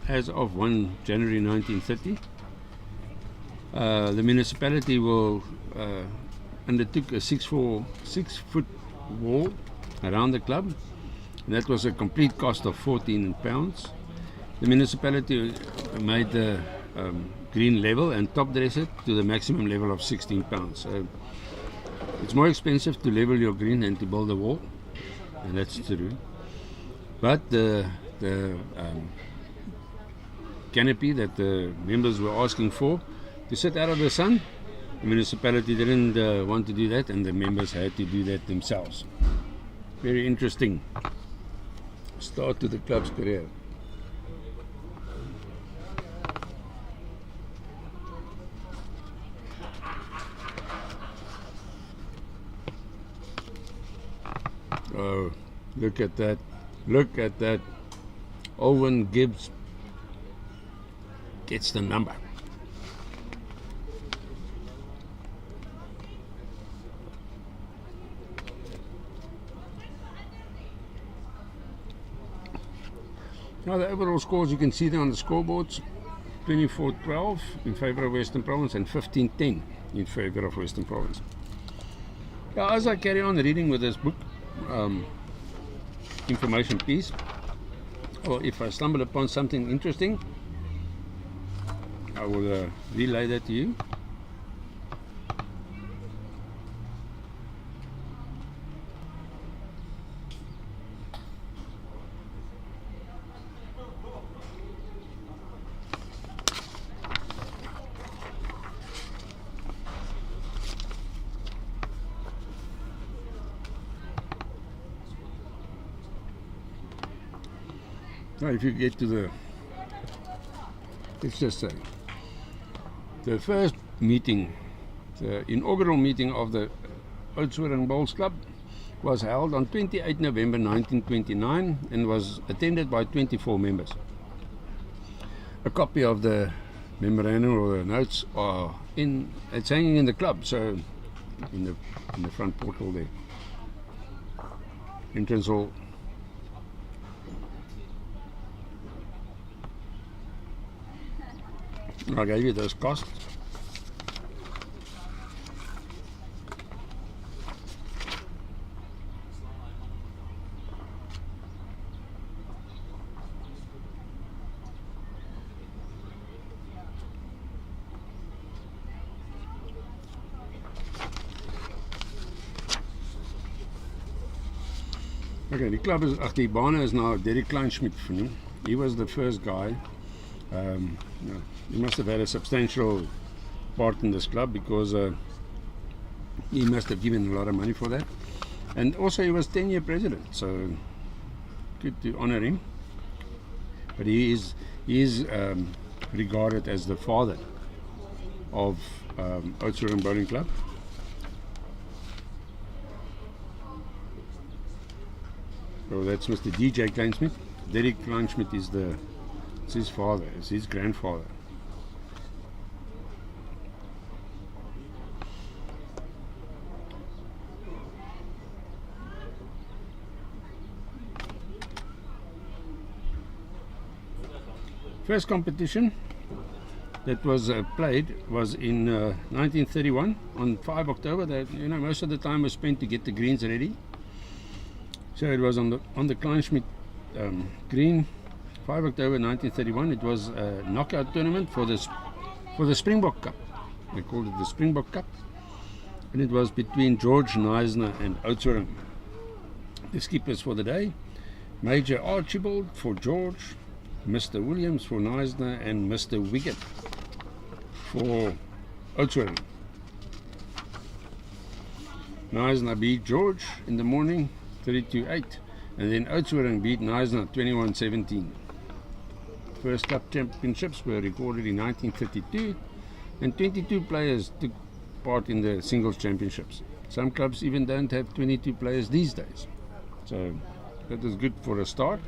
as of 1 January 1930. The municipality will undertook a 6-foot wall around the club. That was a complete cost of £14. The municipality made the green level and top dress it to the maximum level of £16. So it's more expensive to level your green than to build a wall, and that's true. But the canopy that the members were asking for to sit out of the sun, the municipality didn't want to do that, and the members had to do that themselves. Very interesting start to the club's career. Oh, look at that. Look at that. Owen Gibbs gets the number. Now the overall scores, you can see there on the scoreboards. 24-12 in favour of Western Province and 15-10 in favour of Western Province. Now, as I carry on reading with this book, information piece, or if I stumble upon something interesting, I will relay that to you. Now, if you get to let's just say, the first meeting, the inaugural meeting of the Oudtshoorn Bowls Club was held on 28 November 1929 and was attended by 24 members. A copy of the memorandum or the notes it's hanging in the club, so in the front portal there. Entrance hall. I gave you those costs. Okay, die club is, die bane is now Derek Kleinschmidt vernoem. He was the first guy. He must have had a substantial part in this club because he must have given a lot of money for that. And also he was 10-year president, so good to honor him. But he is regarded as the father of Oudtshoorn Bowling Club. So that's Mr. DJ Kleinschmidt. Derek Kleinschmidt is his father, it's his grandfather. First competition that was played was in 1931 on 5 October. That, most of the time was spent to get the greens ready. So it was on the Kleinschmidt green, 5 October 1931. It was a knockout tournament for the Springbok Cup. They called it the Springbok Cup, and it was between George Neisner and Oudtshoorn. The skippers for the day: Major Archibald for George, Mr. Williams for Neisner, and Mr. Wiggett for Oudtshoorn. Neisner beat George in the morning 32-8, and then Oudtshoorn beat Neisner 21-17. First club championships were recorded in 1932, and 22 players took part in the singles championships. Some clubs even don't have 22 players these days, so that is good for a start.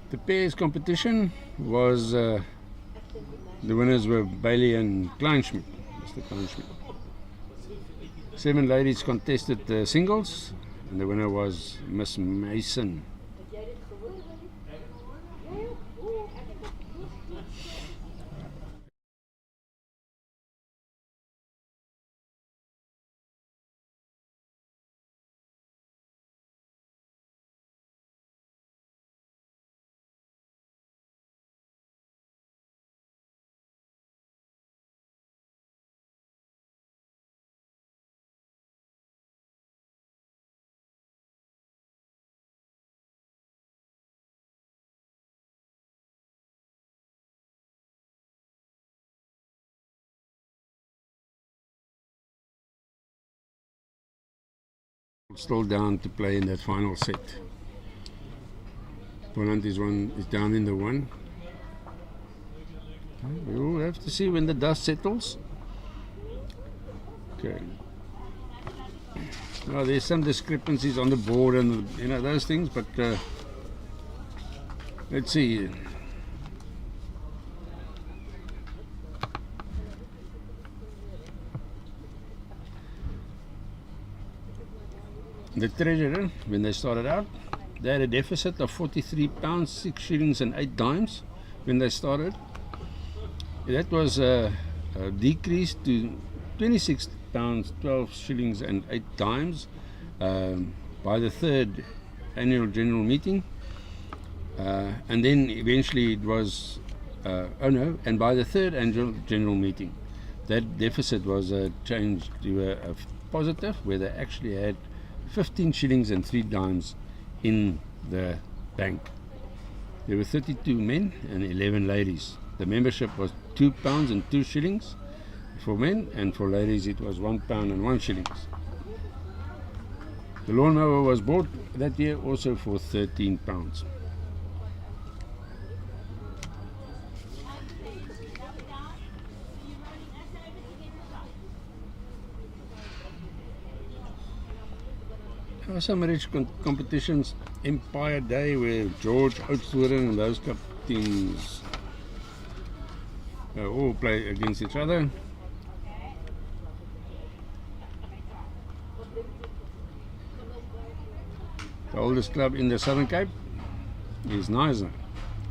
The pairs competition was, the winners were Bailey and Kleinschmidt, Mr. Kleinschmidt. 7 ladies contested the singles, and the winner was Miss Mason. Still down to play in that final set. Poland is down in the 1. We will have to see when the dust settles. Okay. Well, there's some discrepancies on the board and those things, but let's see. The treasurer, when they started out, they had a deficit of £43, 6 shillings and 8 dimes when they started. That was decreased to £26, 12 shillings and 8 dimes by the 3rd annual general meeting, and then eventually it was and by the 3rd annual general meeting that deficit was changed to a positive, where they actually had 15 shillings and 3 dimes in the bank. There were 32 men and 11 ladies. The membership was £2 and 2 shillings for men, and for ladies it was £1 and 1 shillings. The lawnmower was bought that year also for £13. There were some rich competitions. Empire Day, where George, Oudtshoorn and those cup teams all play against each other. The oldest club in the Southern Cape is Neisner,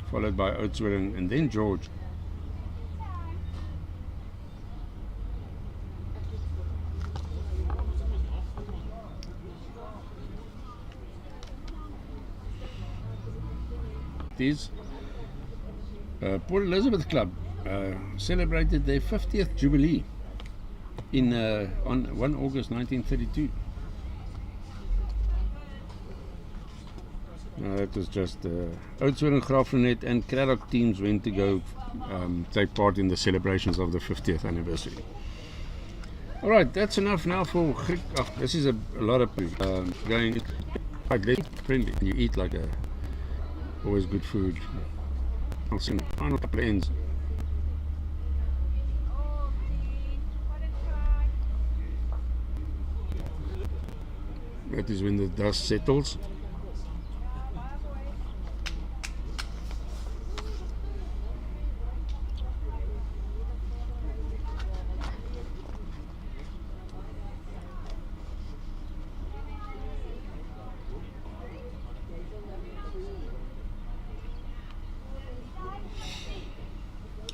followed by Oudtshoorn and then George. Port Elizabeth Club celebrated their 50th Jubilee on 1 August 1932. That was just Oudtshoorn, Graafrenet and Craddock teams went to go take part in the celebrations of the 50th anniversary. Alright, that's enough now for Griek. Oh, this is a lot of food. Going quite less friendly. You eat like always good food. I'll sing final couple of ends. That is when the dust settles.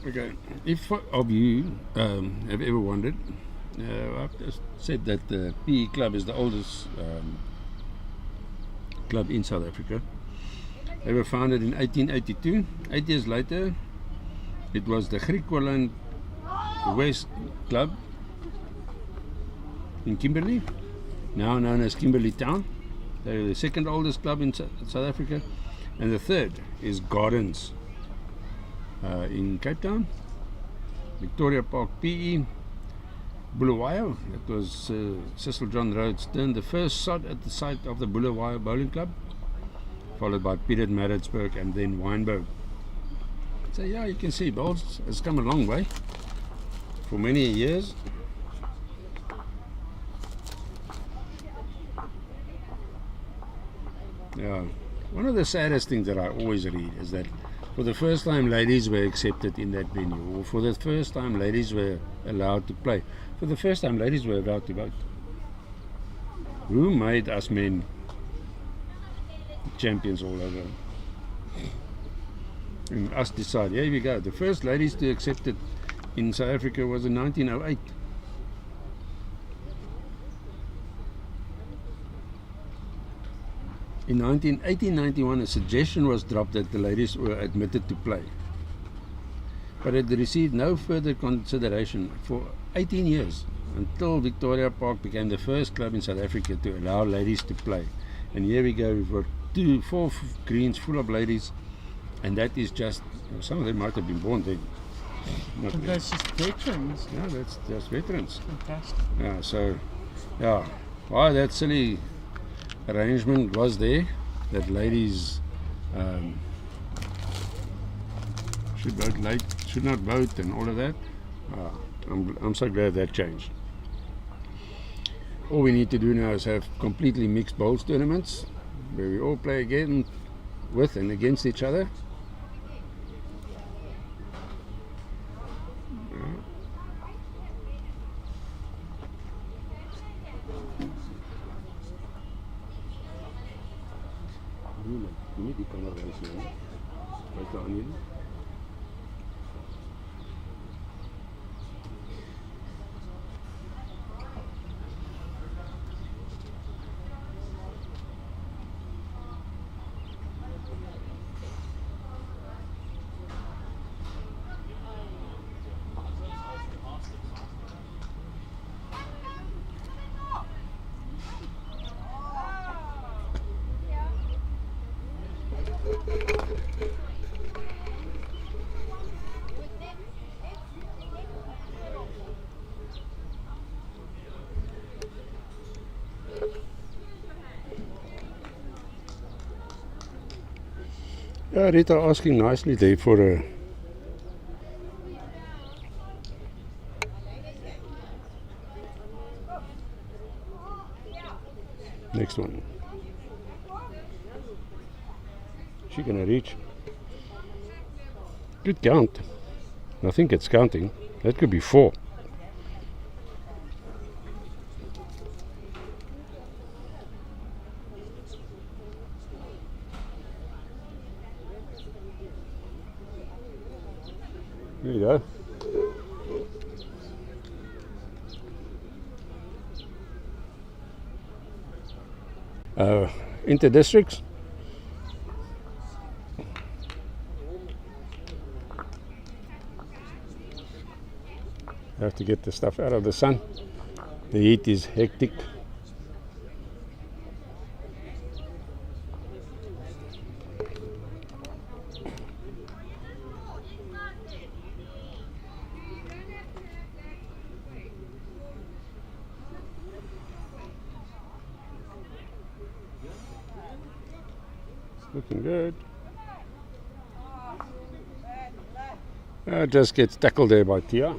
Okay, if of you have ever wondered, I've just said that the PE club is the oldest club in South Africa. They were founded in 1882. 8 years later, it was the Griqualand West Club in Kimberley, now known as Kimberley Town. They're the second oldest club in South Africa, and the third is Gardens in Cape Town. Victoria Park PE, Bulawayo, that was Cecil John Rhodes turned the first sod at the site of the Bulawayo Bowling Club, followed by Peter Maritzburg and then Wynberg. So yeah, you can see bowls has come a long way for many years. Yeah, one of the saddest things that I always read is that for the first time ladies were accepted in that venue, or for the first time ladies were allowed to play, for the first time ladies were allowed to vote. Who made us men champions all over? And us decide, here we go. The first ladies to accept it in South Africa was in 1908. In 1891, a suggestion was dropped that the ladies were admitted to play, but it received no further consideration for 18 years, until Victoria Park became the first club in South Africa to allow ladies to play. And here we go, we've got 4 greens full of ladies, and that is just, some of them might have been born then. That's just veterans. Yeah, that's just veterans. Fantastic. Yeah, so, yeah, why that silly arrangement was there, that ladies should not vote and all of that. I'm so glad that changed. All we need to do now is have completely mixed bowls tournaments where we all play again with and against each other. Ini di kamar dari sini, baca angin. Yeah, Rita asking nicely there for a next one. She gonna reach? Good count. I think it's counting. That could be 4. There you go. Inter-districts. Have to get the stuff out of the sun. The heat is hectic. Looking good. Just gets tackled there by Tia.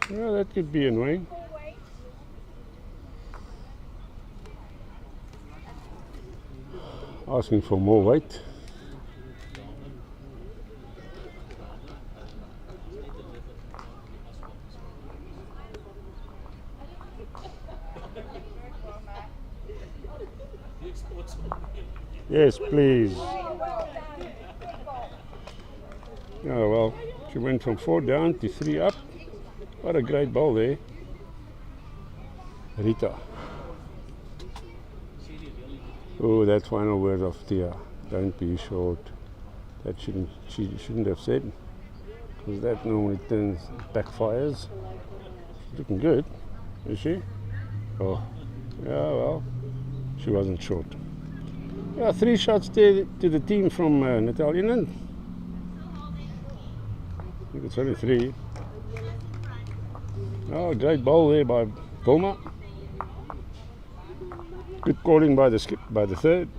Well, that could be annoying. Asking for more weight. Yes, please. Oh well, she went from 4 down to 3 up. What a great ball there. Rita. Oh, that final word of Tia. Don't be short. That she shouldn't have said. Because that normally backfires. She's looking good, is she? Oh, yeah, well, she wasn't short. Yeah, 3 shots there to the team from Natal Inland. I think it's only 3. Oh, great ball there by Vilma. Good calling by the third.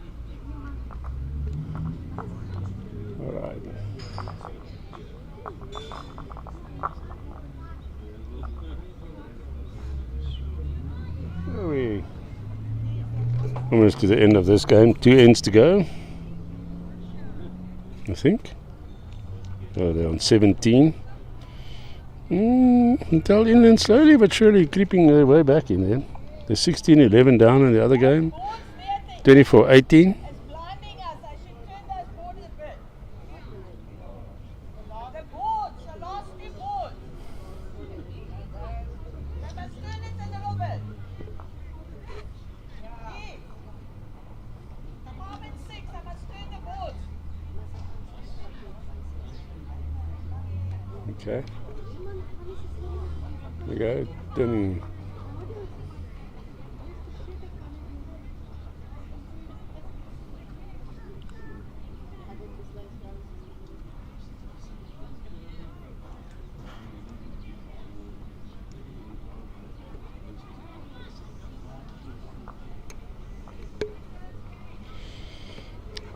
All right. We almost to the end of this game. 2 ends to go, I think. Oh, they're on 17. Natal Inland slowly but surely creeping their way back in there. They're 16-11 down in the other game. 24-18. Okay. There we go. Turning.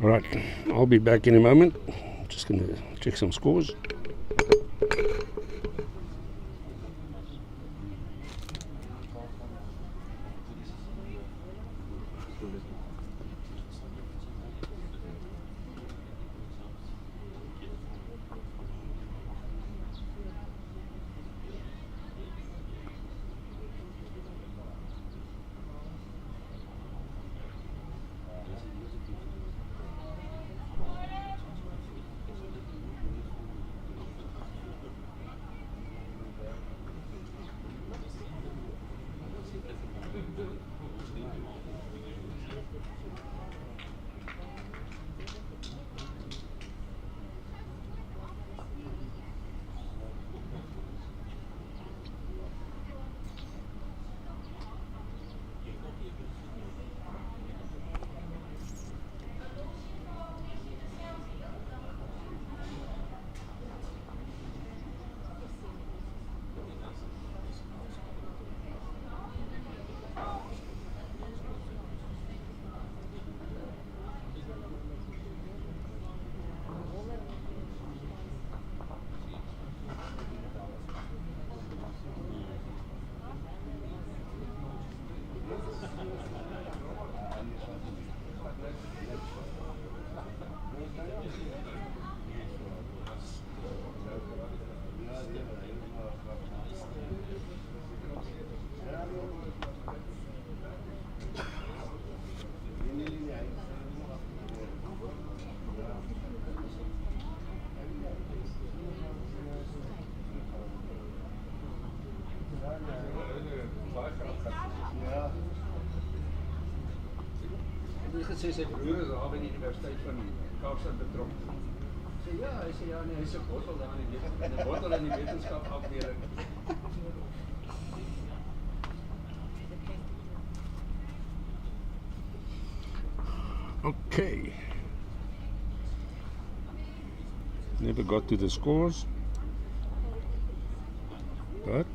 All right, I'll be back in a moment. Just going to check some scores. Gesê sy broer is daar by die Universiteit van Kaapstad betrokke. Sê ja, hy sê ja nee, hy's 'n bottel daar in die bottel in die wetenskap afdeling. Okay. Never got to the scores, but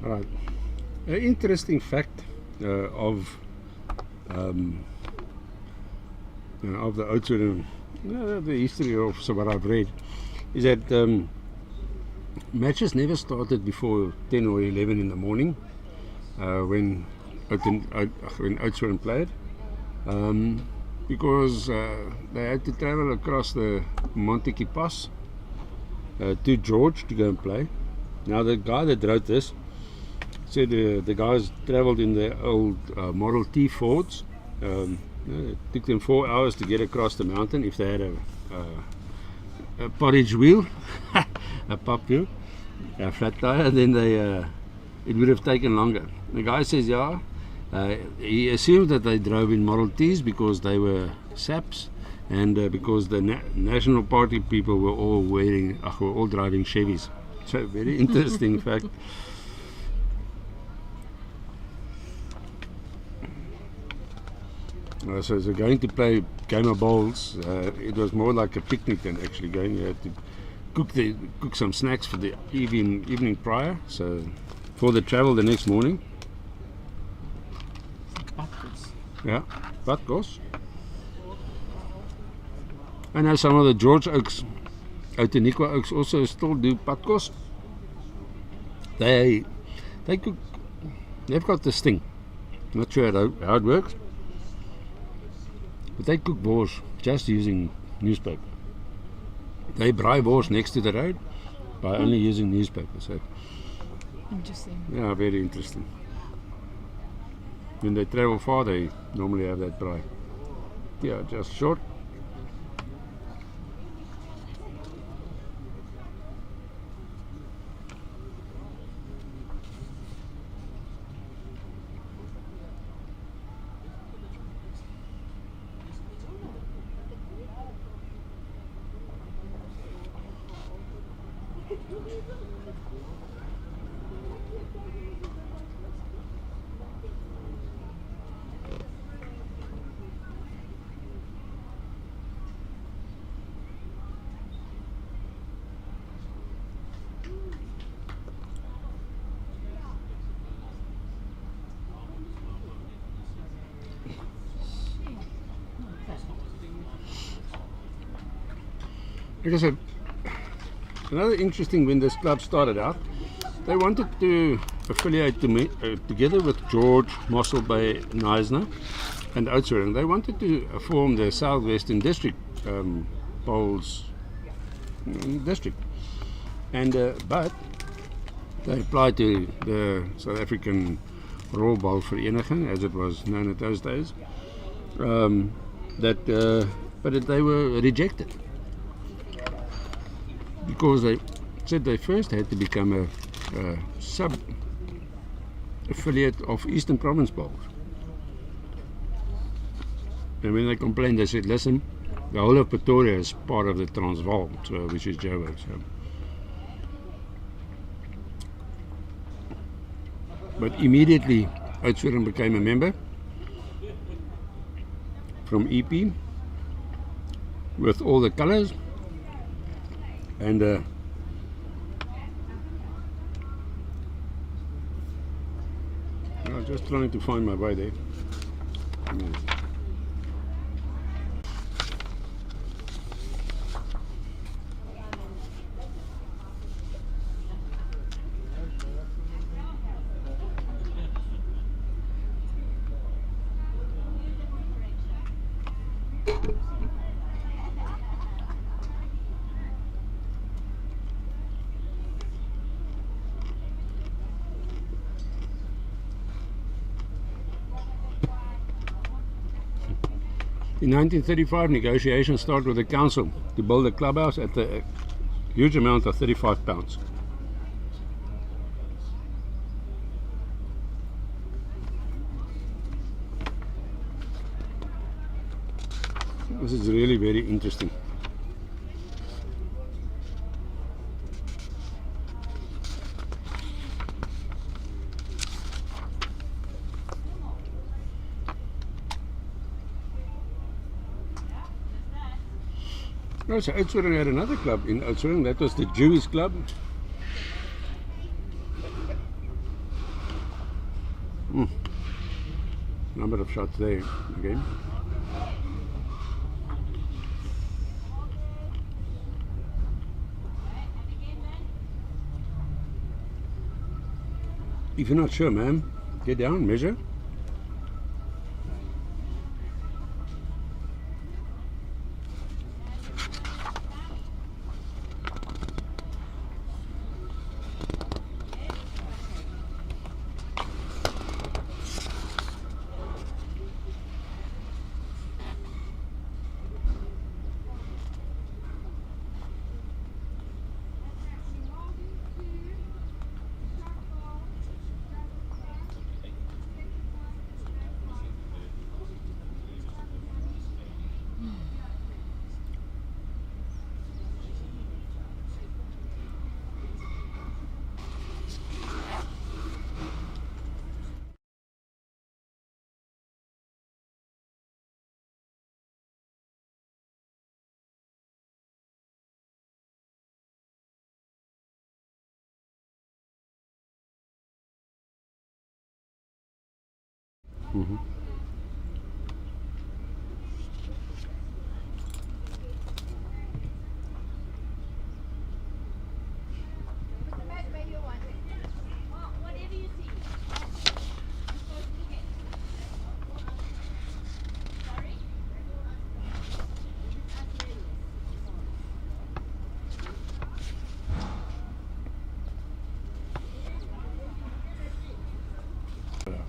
right. An interesting fact of the Oudtshoorn, the history of so what I've read is that matches never started before 10 or 11 in the morning when Oudtshoorn played, because they had to travel across the Montague Pass to George to go and play. Now the guy that wrote this said the guys travelled in the old Model T Fords. It took them 4 hours to get across the mountain if they had a porridge wheel, a pop wheel, a flat tire. Then it would have taken longer. The guy says, yeah, he assumed that they drove in Model Ts because they were saps, and because the National Party people were all driving Chevys. So very interesting fact. So going to play game of bowls, it was more like a picnic than actually going. You had to cook some snacks for the evening prior, so for the travel the next morning. Yeah, patkos. I know some of the George Oaks, Outeniqua Oaks also still do patkos. They cook. They've got this thing. Not sure how it works. But they cook borscht just using newspaper. They braai borscht next to the road by only using newspaper. So, interesting. Yeah, very interesting. When they travel far, they normally have that braai. Yeah, just short. Like I said, another interesting, when this club started out, they wanted to affiliate together with George, Mossel Bay, Knysna and Oudtshoorn. They wanted to form the Southwestern District Bowls District, and but they applied to the South African Raw Bowl Vereniging, as it was known at those days, but they were rejected, because they said they first had to become a sub-affiliate of Eastern Province Bowls. And when they complained, they said, listen, the whole of Pretoria is part of the Transvaal, which is Joburg. So. But immediately, Oudtshoorn became a member from EP with all the colours. And I'm just trying to find my way there. In 1935, negotiations started with the council to build a clubhouse at the huge amount of £35. This is really very interesting. So Oudtshoorn had another club in Oudtshoorn. That was the Jewish club. Number of shots there again. If you're not sure, ma'am, get down, measure.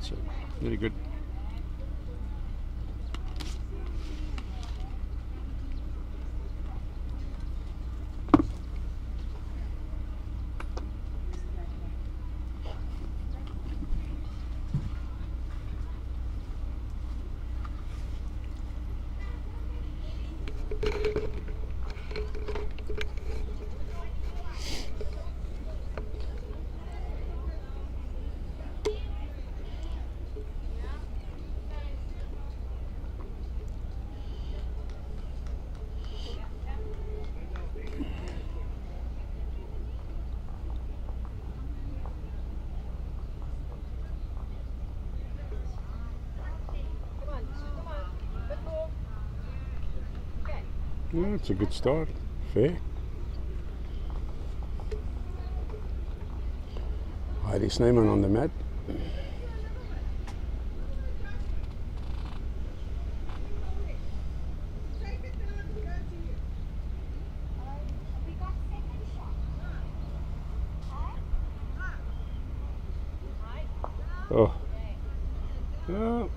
So, very good. Yeah, it's a good start. Fair. Heidi Snyman on the mat. Oh. Oh.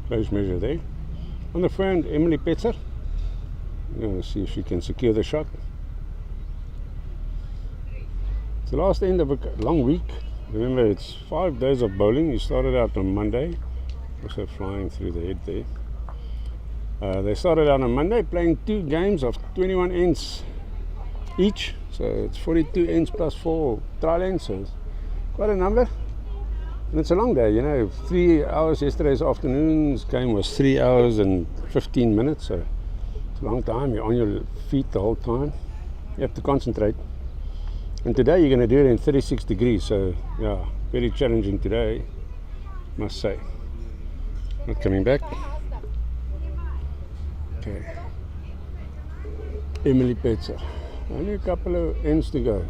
Close measure there. On the front, Emily Petzer. We're going to see if she can secure the shot. It's the last end of a long week. Remember, it's 5 days of bowling. You started out on Monday. Also flying through the head there. They started out on Monday playing 2 games of 21 ends each. So it's 42 ends plus 4 trial ends. So it's quite a number. And it's a long day, you know. 3 hours yesterday's afternoon's game was 3 hours and 15 minutes. So it's a long time. You're on your feet the whole time. You have to concentrate. And today you're going to do it in 36 degrees. So yeah, very challenging today, must say. Not coming back. Okay. Emily Petzer. Only a couple of ends to go.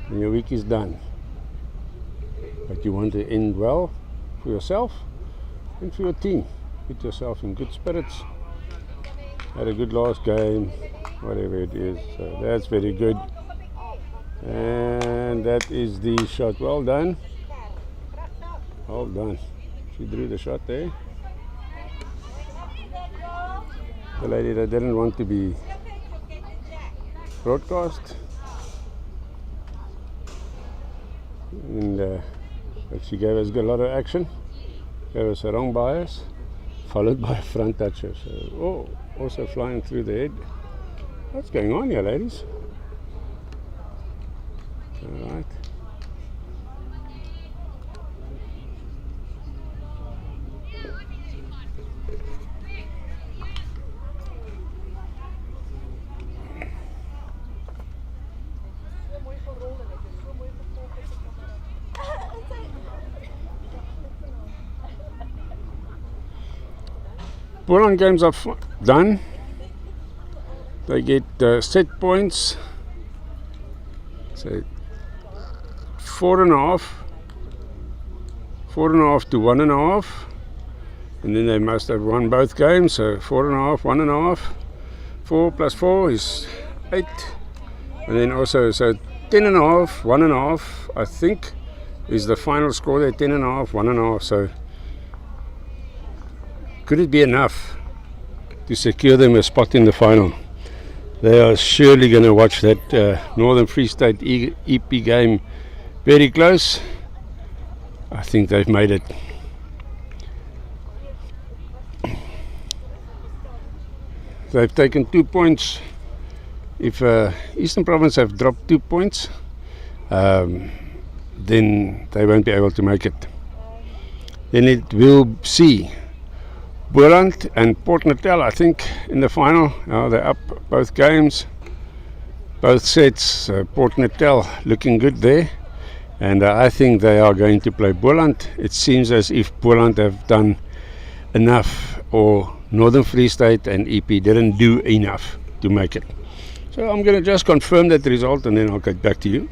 And your week is done. But you want to end well for yourself and for your team. Put yourself in good spirits. Had a good last game, whatever it is. So that's very good. And that is the shot. Well done. Well done. She drew the shot there. The lady that didn't want to be broadcast. And but she gave us a lot of action. Gave us a wrong bias, followed by a front toucher. So, also flying through the head. What's going on here, ladies? All right. Ball-on games are done. They get set points. So 4.5 to 1.5, and then they must have won both games. So 4.5, 1.5. 4 plus 4 is 8, and then also so 10.5, 1.5. I think is the final score there. 10.5, 1.5. So could it be enough to secure them a spot in the final? They are surely going to watch that Northern Free State EP game very close. I think they've made it. They've taken 2 points. If Eastern Province have dropped 2 points, then they won't be able to make it. Then it will see Boland and Port Natal, I think, in the final. They're up both games, both sets. Port Natal looking good there, and I think they are going to play Boland. It seems as if Boland have done enough, or Northern Free State and EP didn't do enough to make it. So I'm going to just confirm that result, and then I'll get back to you.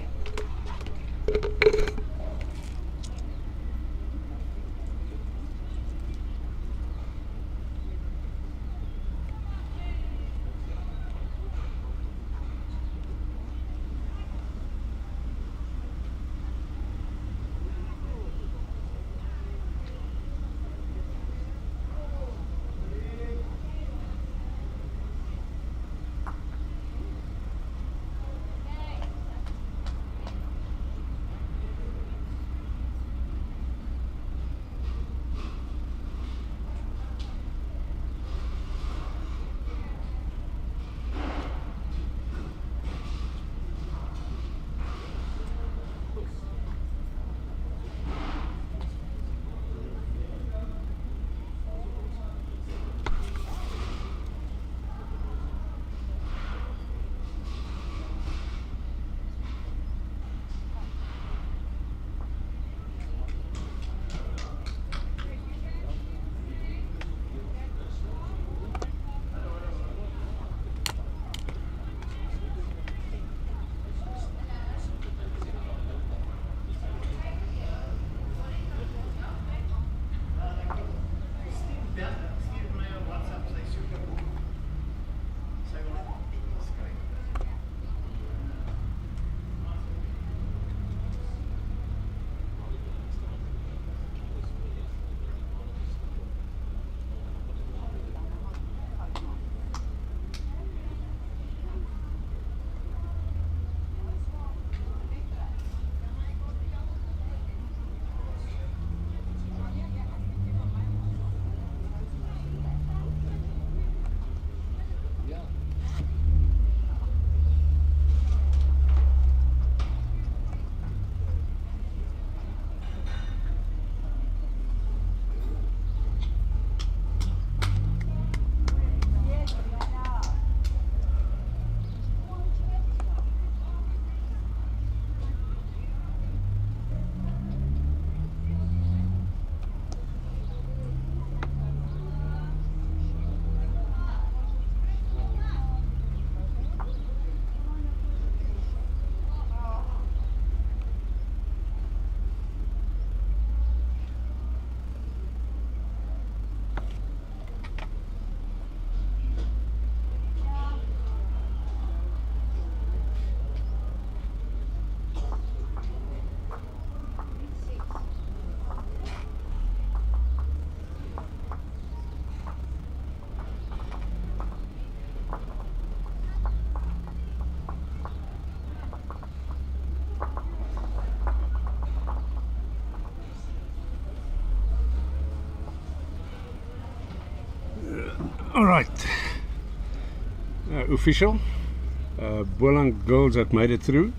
Alright, official. Boland girls have made it through.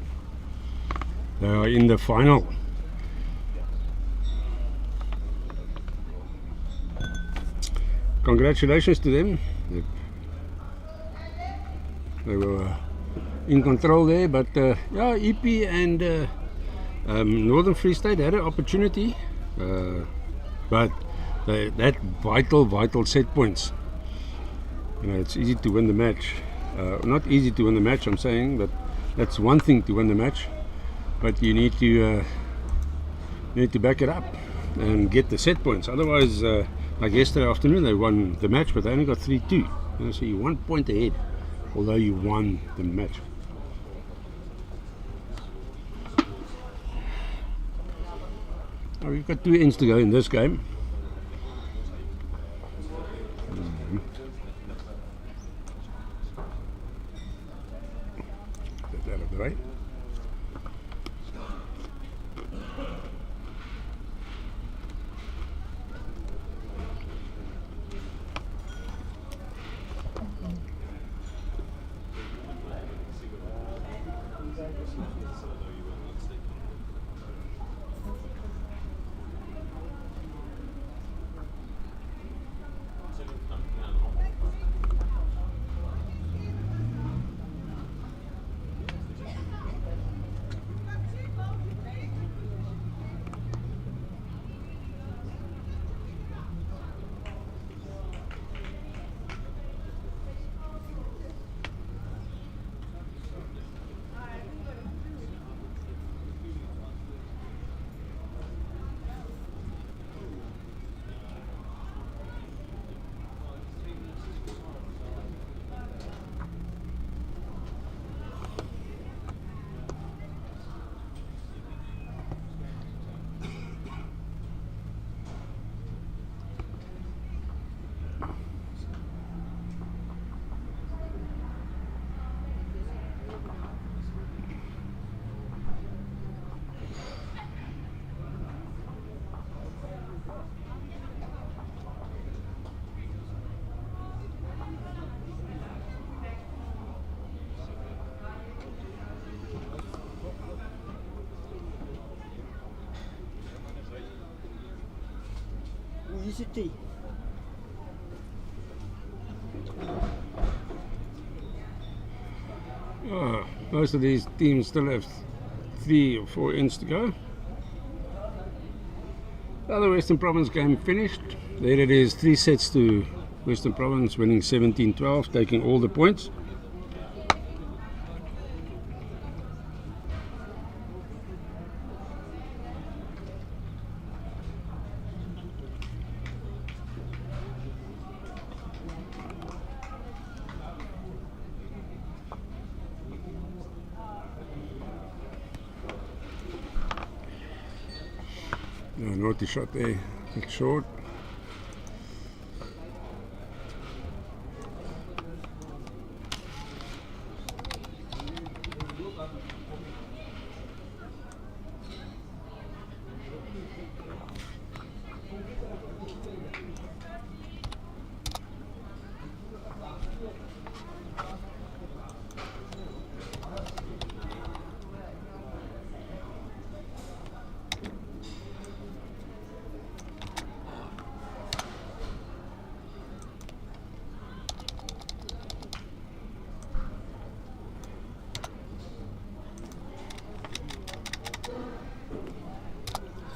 They are in the final. Congratulations to them. They were in control there, but yeah, EP and Northern Free State had an opportunity, but that vital set points. You know, it's easy to win the match. Not easy to win the match, I'm saying, but that's one thing to win the match. But you need to back it up and get the set points. Otherwise, like yesterday afternoon, they won the match, but they only got 3-2. You know, so you're 1 point ahead, although you won the match. Now we've got 2 ends to go in this game. Get that out of the way. Most of these teams still have 3 or 4 ends to go. The other Western Province game finished. There it is, 3 sets to Western Province, winning 17-12, taking all the points. Naughty shot there, it's short.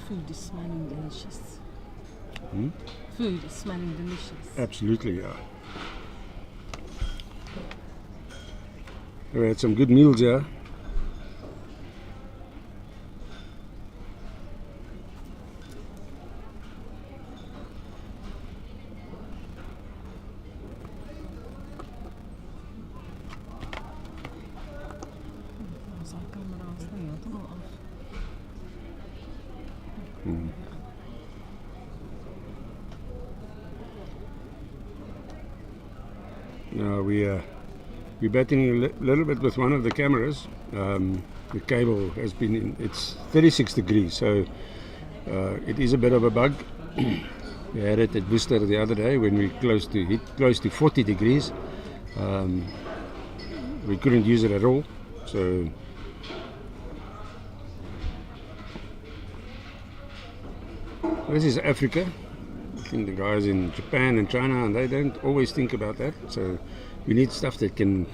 Food is smelling delicious. Hmm? Food is smelling delicious. Absolutely, yeah. We had some good meals here. Now we're batting a little bit with one of the cameras. The cable has been it's 36 degrees, so it is a bit of a bug. We had it at Worcester the other day when we hit close to 40 degrees. We couldn't use it at all. So this is Africa. I think the guys in Japan and China, and they don't always think about that. So we need stuff that can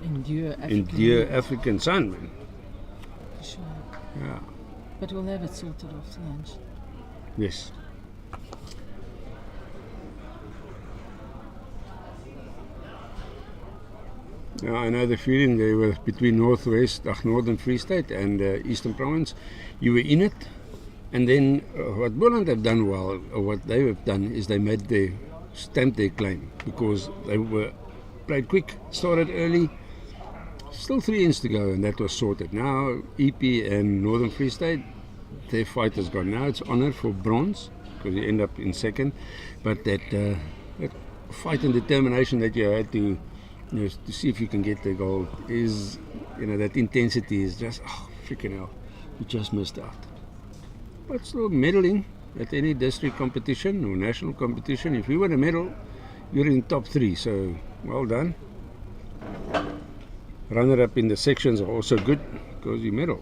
endure African sun, man. For sure. Yeah. But we'll have it sorted after lunch. Yes. Yeah, I know the feeling. They were between Northern Free State and Eastern Province. You were in it, and then what Boland have done well, or what they have done, is they stamped their claim because they were played quick, started early. Still 3 ends to go, and that was sorted. Now EP and Northern Free State, their fight has gone. Now it's honour for bronze because you end up in second, but that fight and determination that you had to see if you can get the gold is, that intensity is just, freaking hell, you just missed out. But still medaling at any district competition or national competition, if you win a medal, you're in top 3, so well done. Runner-up in the sections are also good because you medal.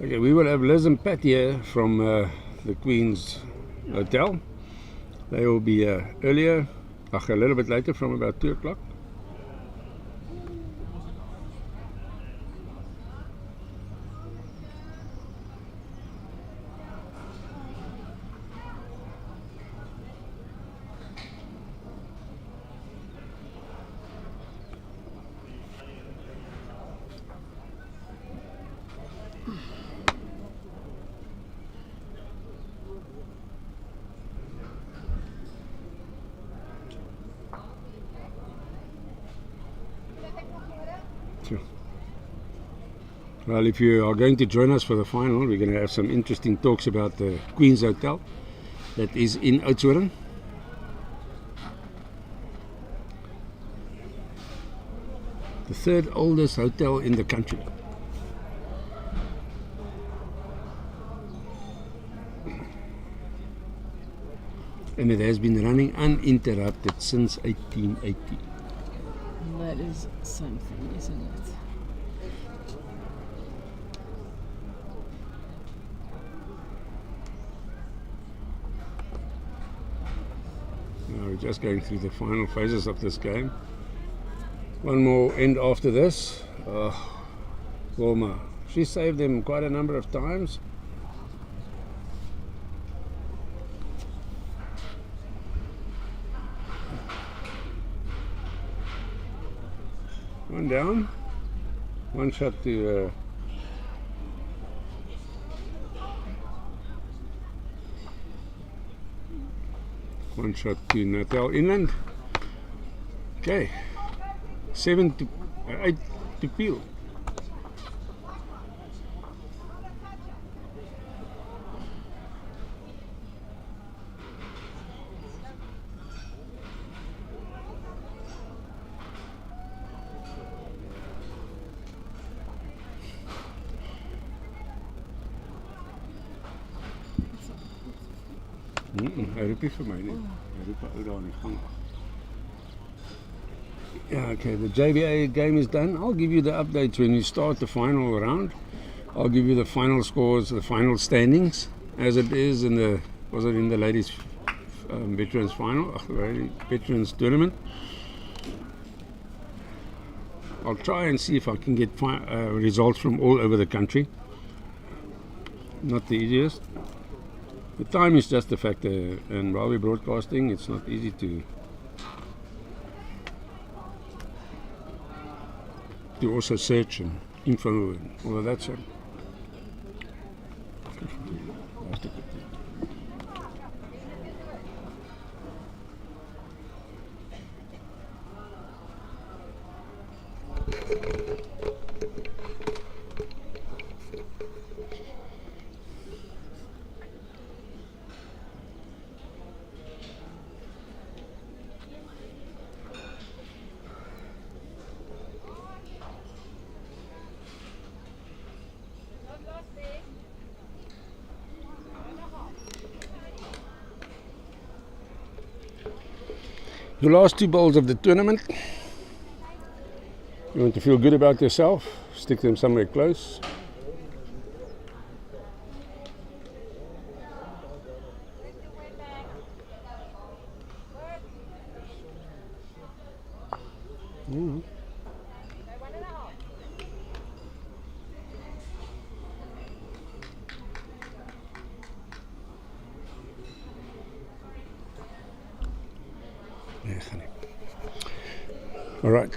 Okay, we will have Liz and Pat here from the Queen's Hotel. They will be earlier, a little bit later, from about 2 o'clock. Well, if you are going to join us for the final, we're going to have some interesting talks about the Queen's Hotel that is in Oudtshoorn. The 3rd oldest hotel in the country. And it has been running uninterrupted since 1880. That is something, isn't it? Now we're just going through the final phases of this game. One more end after this. Wilma, she saved them quite a number of times. One down, one shot to Natal Inland. Okay, 8 to peel. Hy roep nie vir my nie. Hy roep ou daar in die gang. Yeah, okay, the JBA game is done. I'll give you the updates when you start the final round. I'll give you the final scores, the final standings, as it is in the ladies veterans final, veterans tournament. I'll try and see if I can get results from all over the country. Not the easiest. The time is just a factor, and while we're broadcasting, it's not easy to also search and info and all of that stuff. The last 2 bowls of the tournament. You want to feel good about yourself, stick them somewhere close. All right.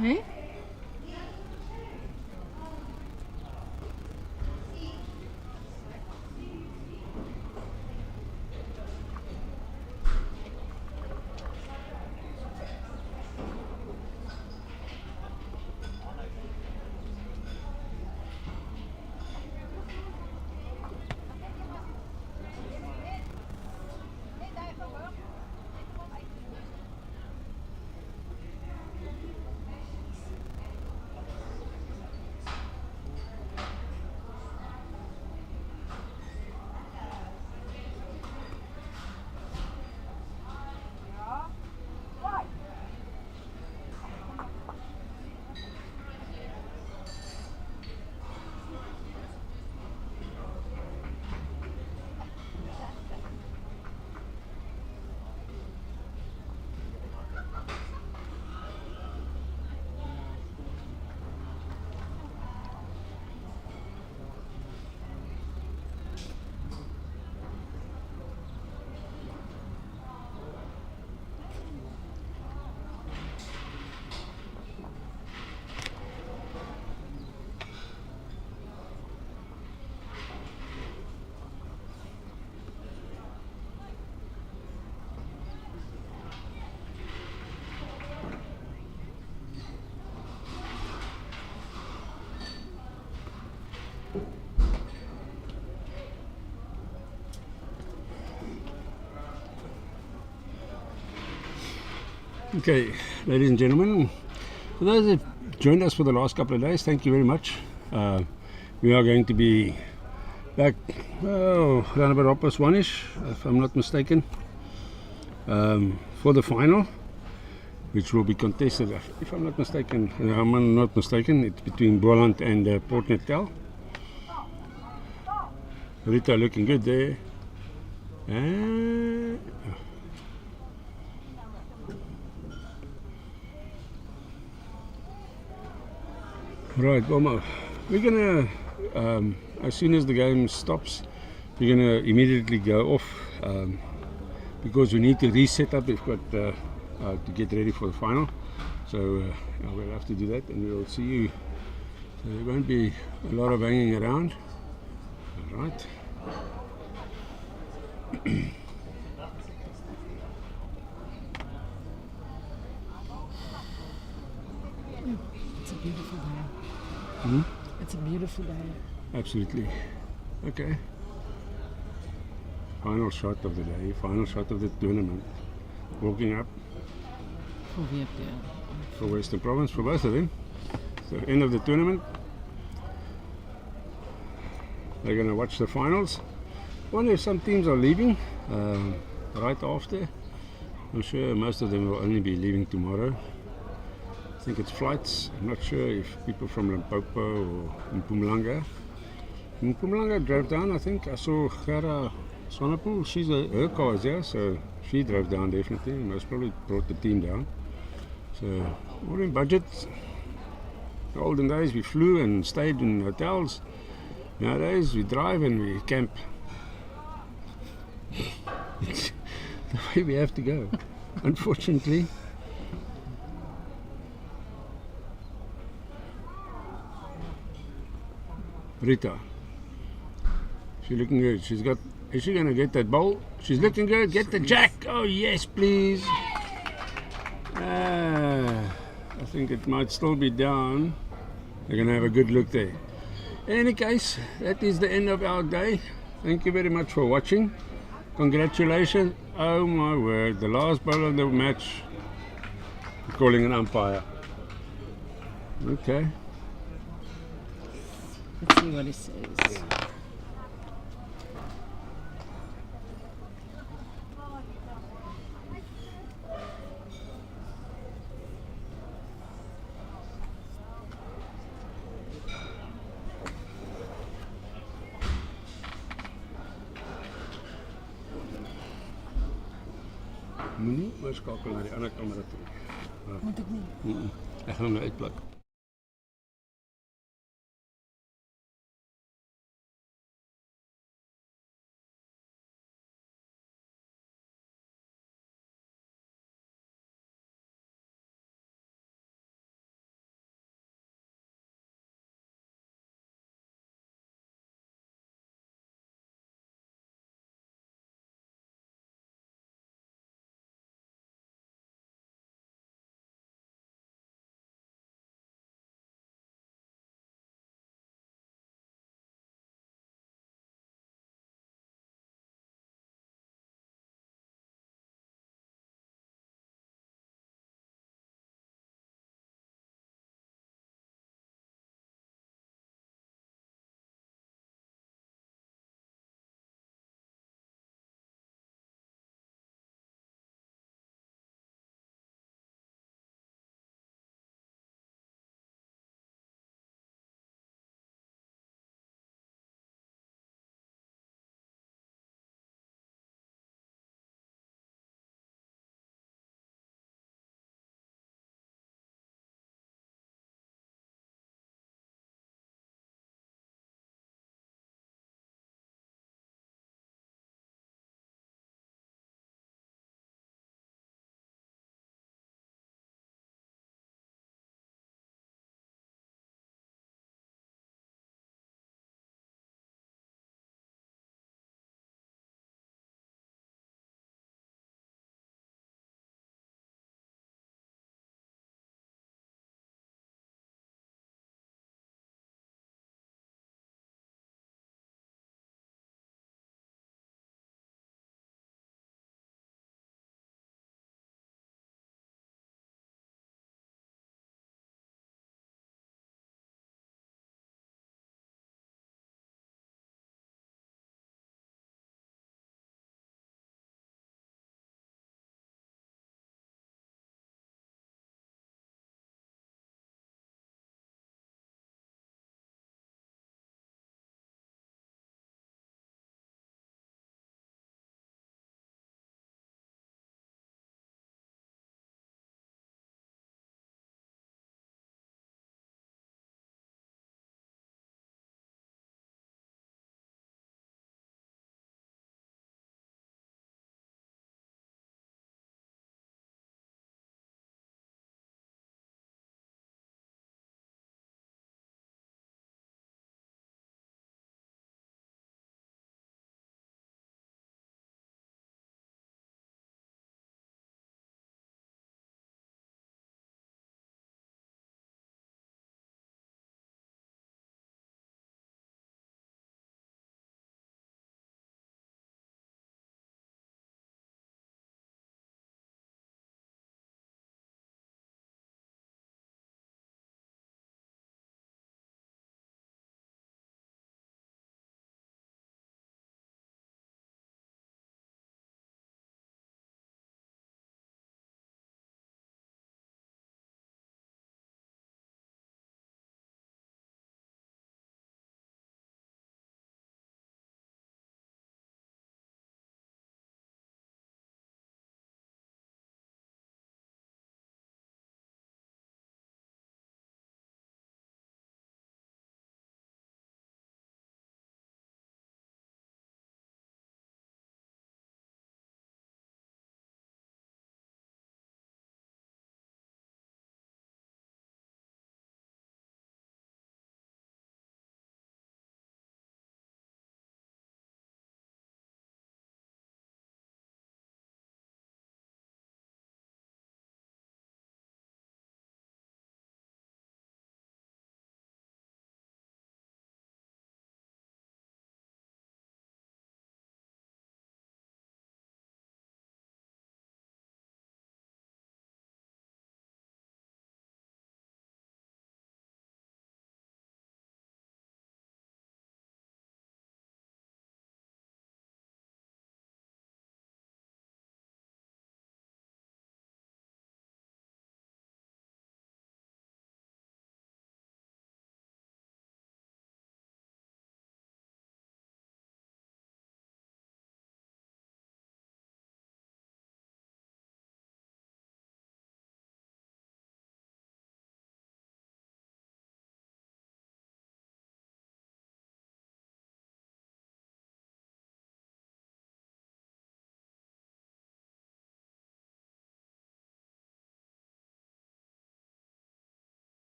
Hey? Okay, ladies and gentlemen, for those that joined us for the last couple of days, thank you very much. We are going to be back around about 1:30, if I'm not mistaken, for the final, which will be contested, if I'm not mistaken, it's between Boland and Port Natal. Rita looking good there. Right, well, we're gonna, as soon as the game stops, we're gonna immediately go off because we need to reset up. We've got to get ready for the final, so we'll have to do that, and we'll see you. So there won't be a lot of hanging around. All right. It's a beautiful day. Hmm? It's a beautiful day. Absolutely. Okay. Final shot of the day, final shot of the tournament. Walking up For Vietnam. for Western Province, for both of them. So end of the tournament. They're going to watch the finals. Wonder if some teams are leaving right after. I'm sure most of them will only be leaving tomorrow. I think it's flights. I'm not sure if people from Limpopo or Mpumalanga. Mpumalanga drove down, I think. I saw Gara Swanepoel. Her car is there, so she drove down definitely. Most probably brought the team down. So, all in budget. The olden days we flew and stayed in hotels. Nowadays we drive and we camp. It's the way we have to go, unfortunately. Rita, she's looking good. Is she gonna get that bowl? She's looking good. Get the jack. Oh yes, please. I think it might still be down. They're gonna have a good look there. In any case, that is the end of our day. Thank you very much for watching. Congratulations. Oh my word, the last bowl of the match. Calling an umpire. Okay. Let's see what he says. Moenie oorskakel na die ander kamera toe. Moet ik niet? Ek gaan hom nou uitpluk.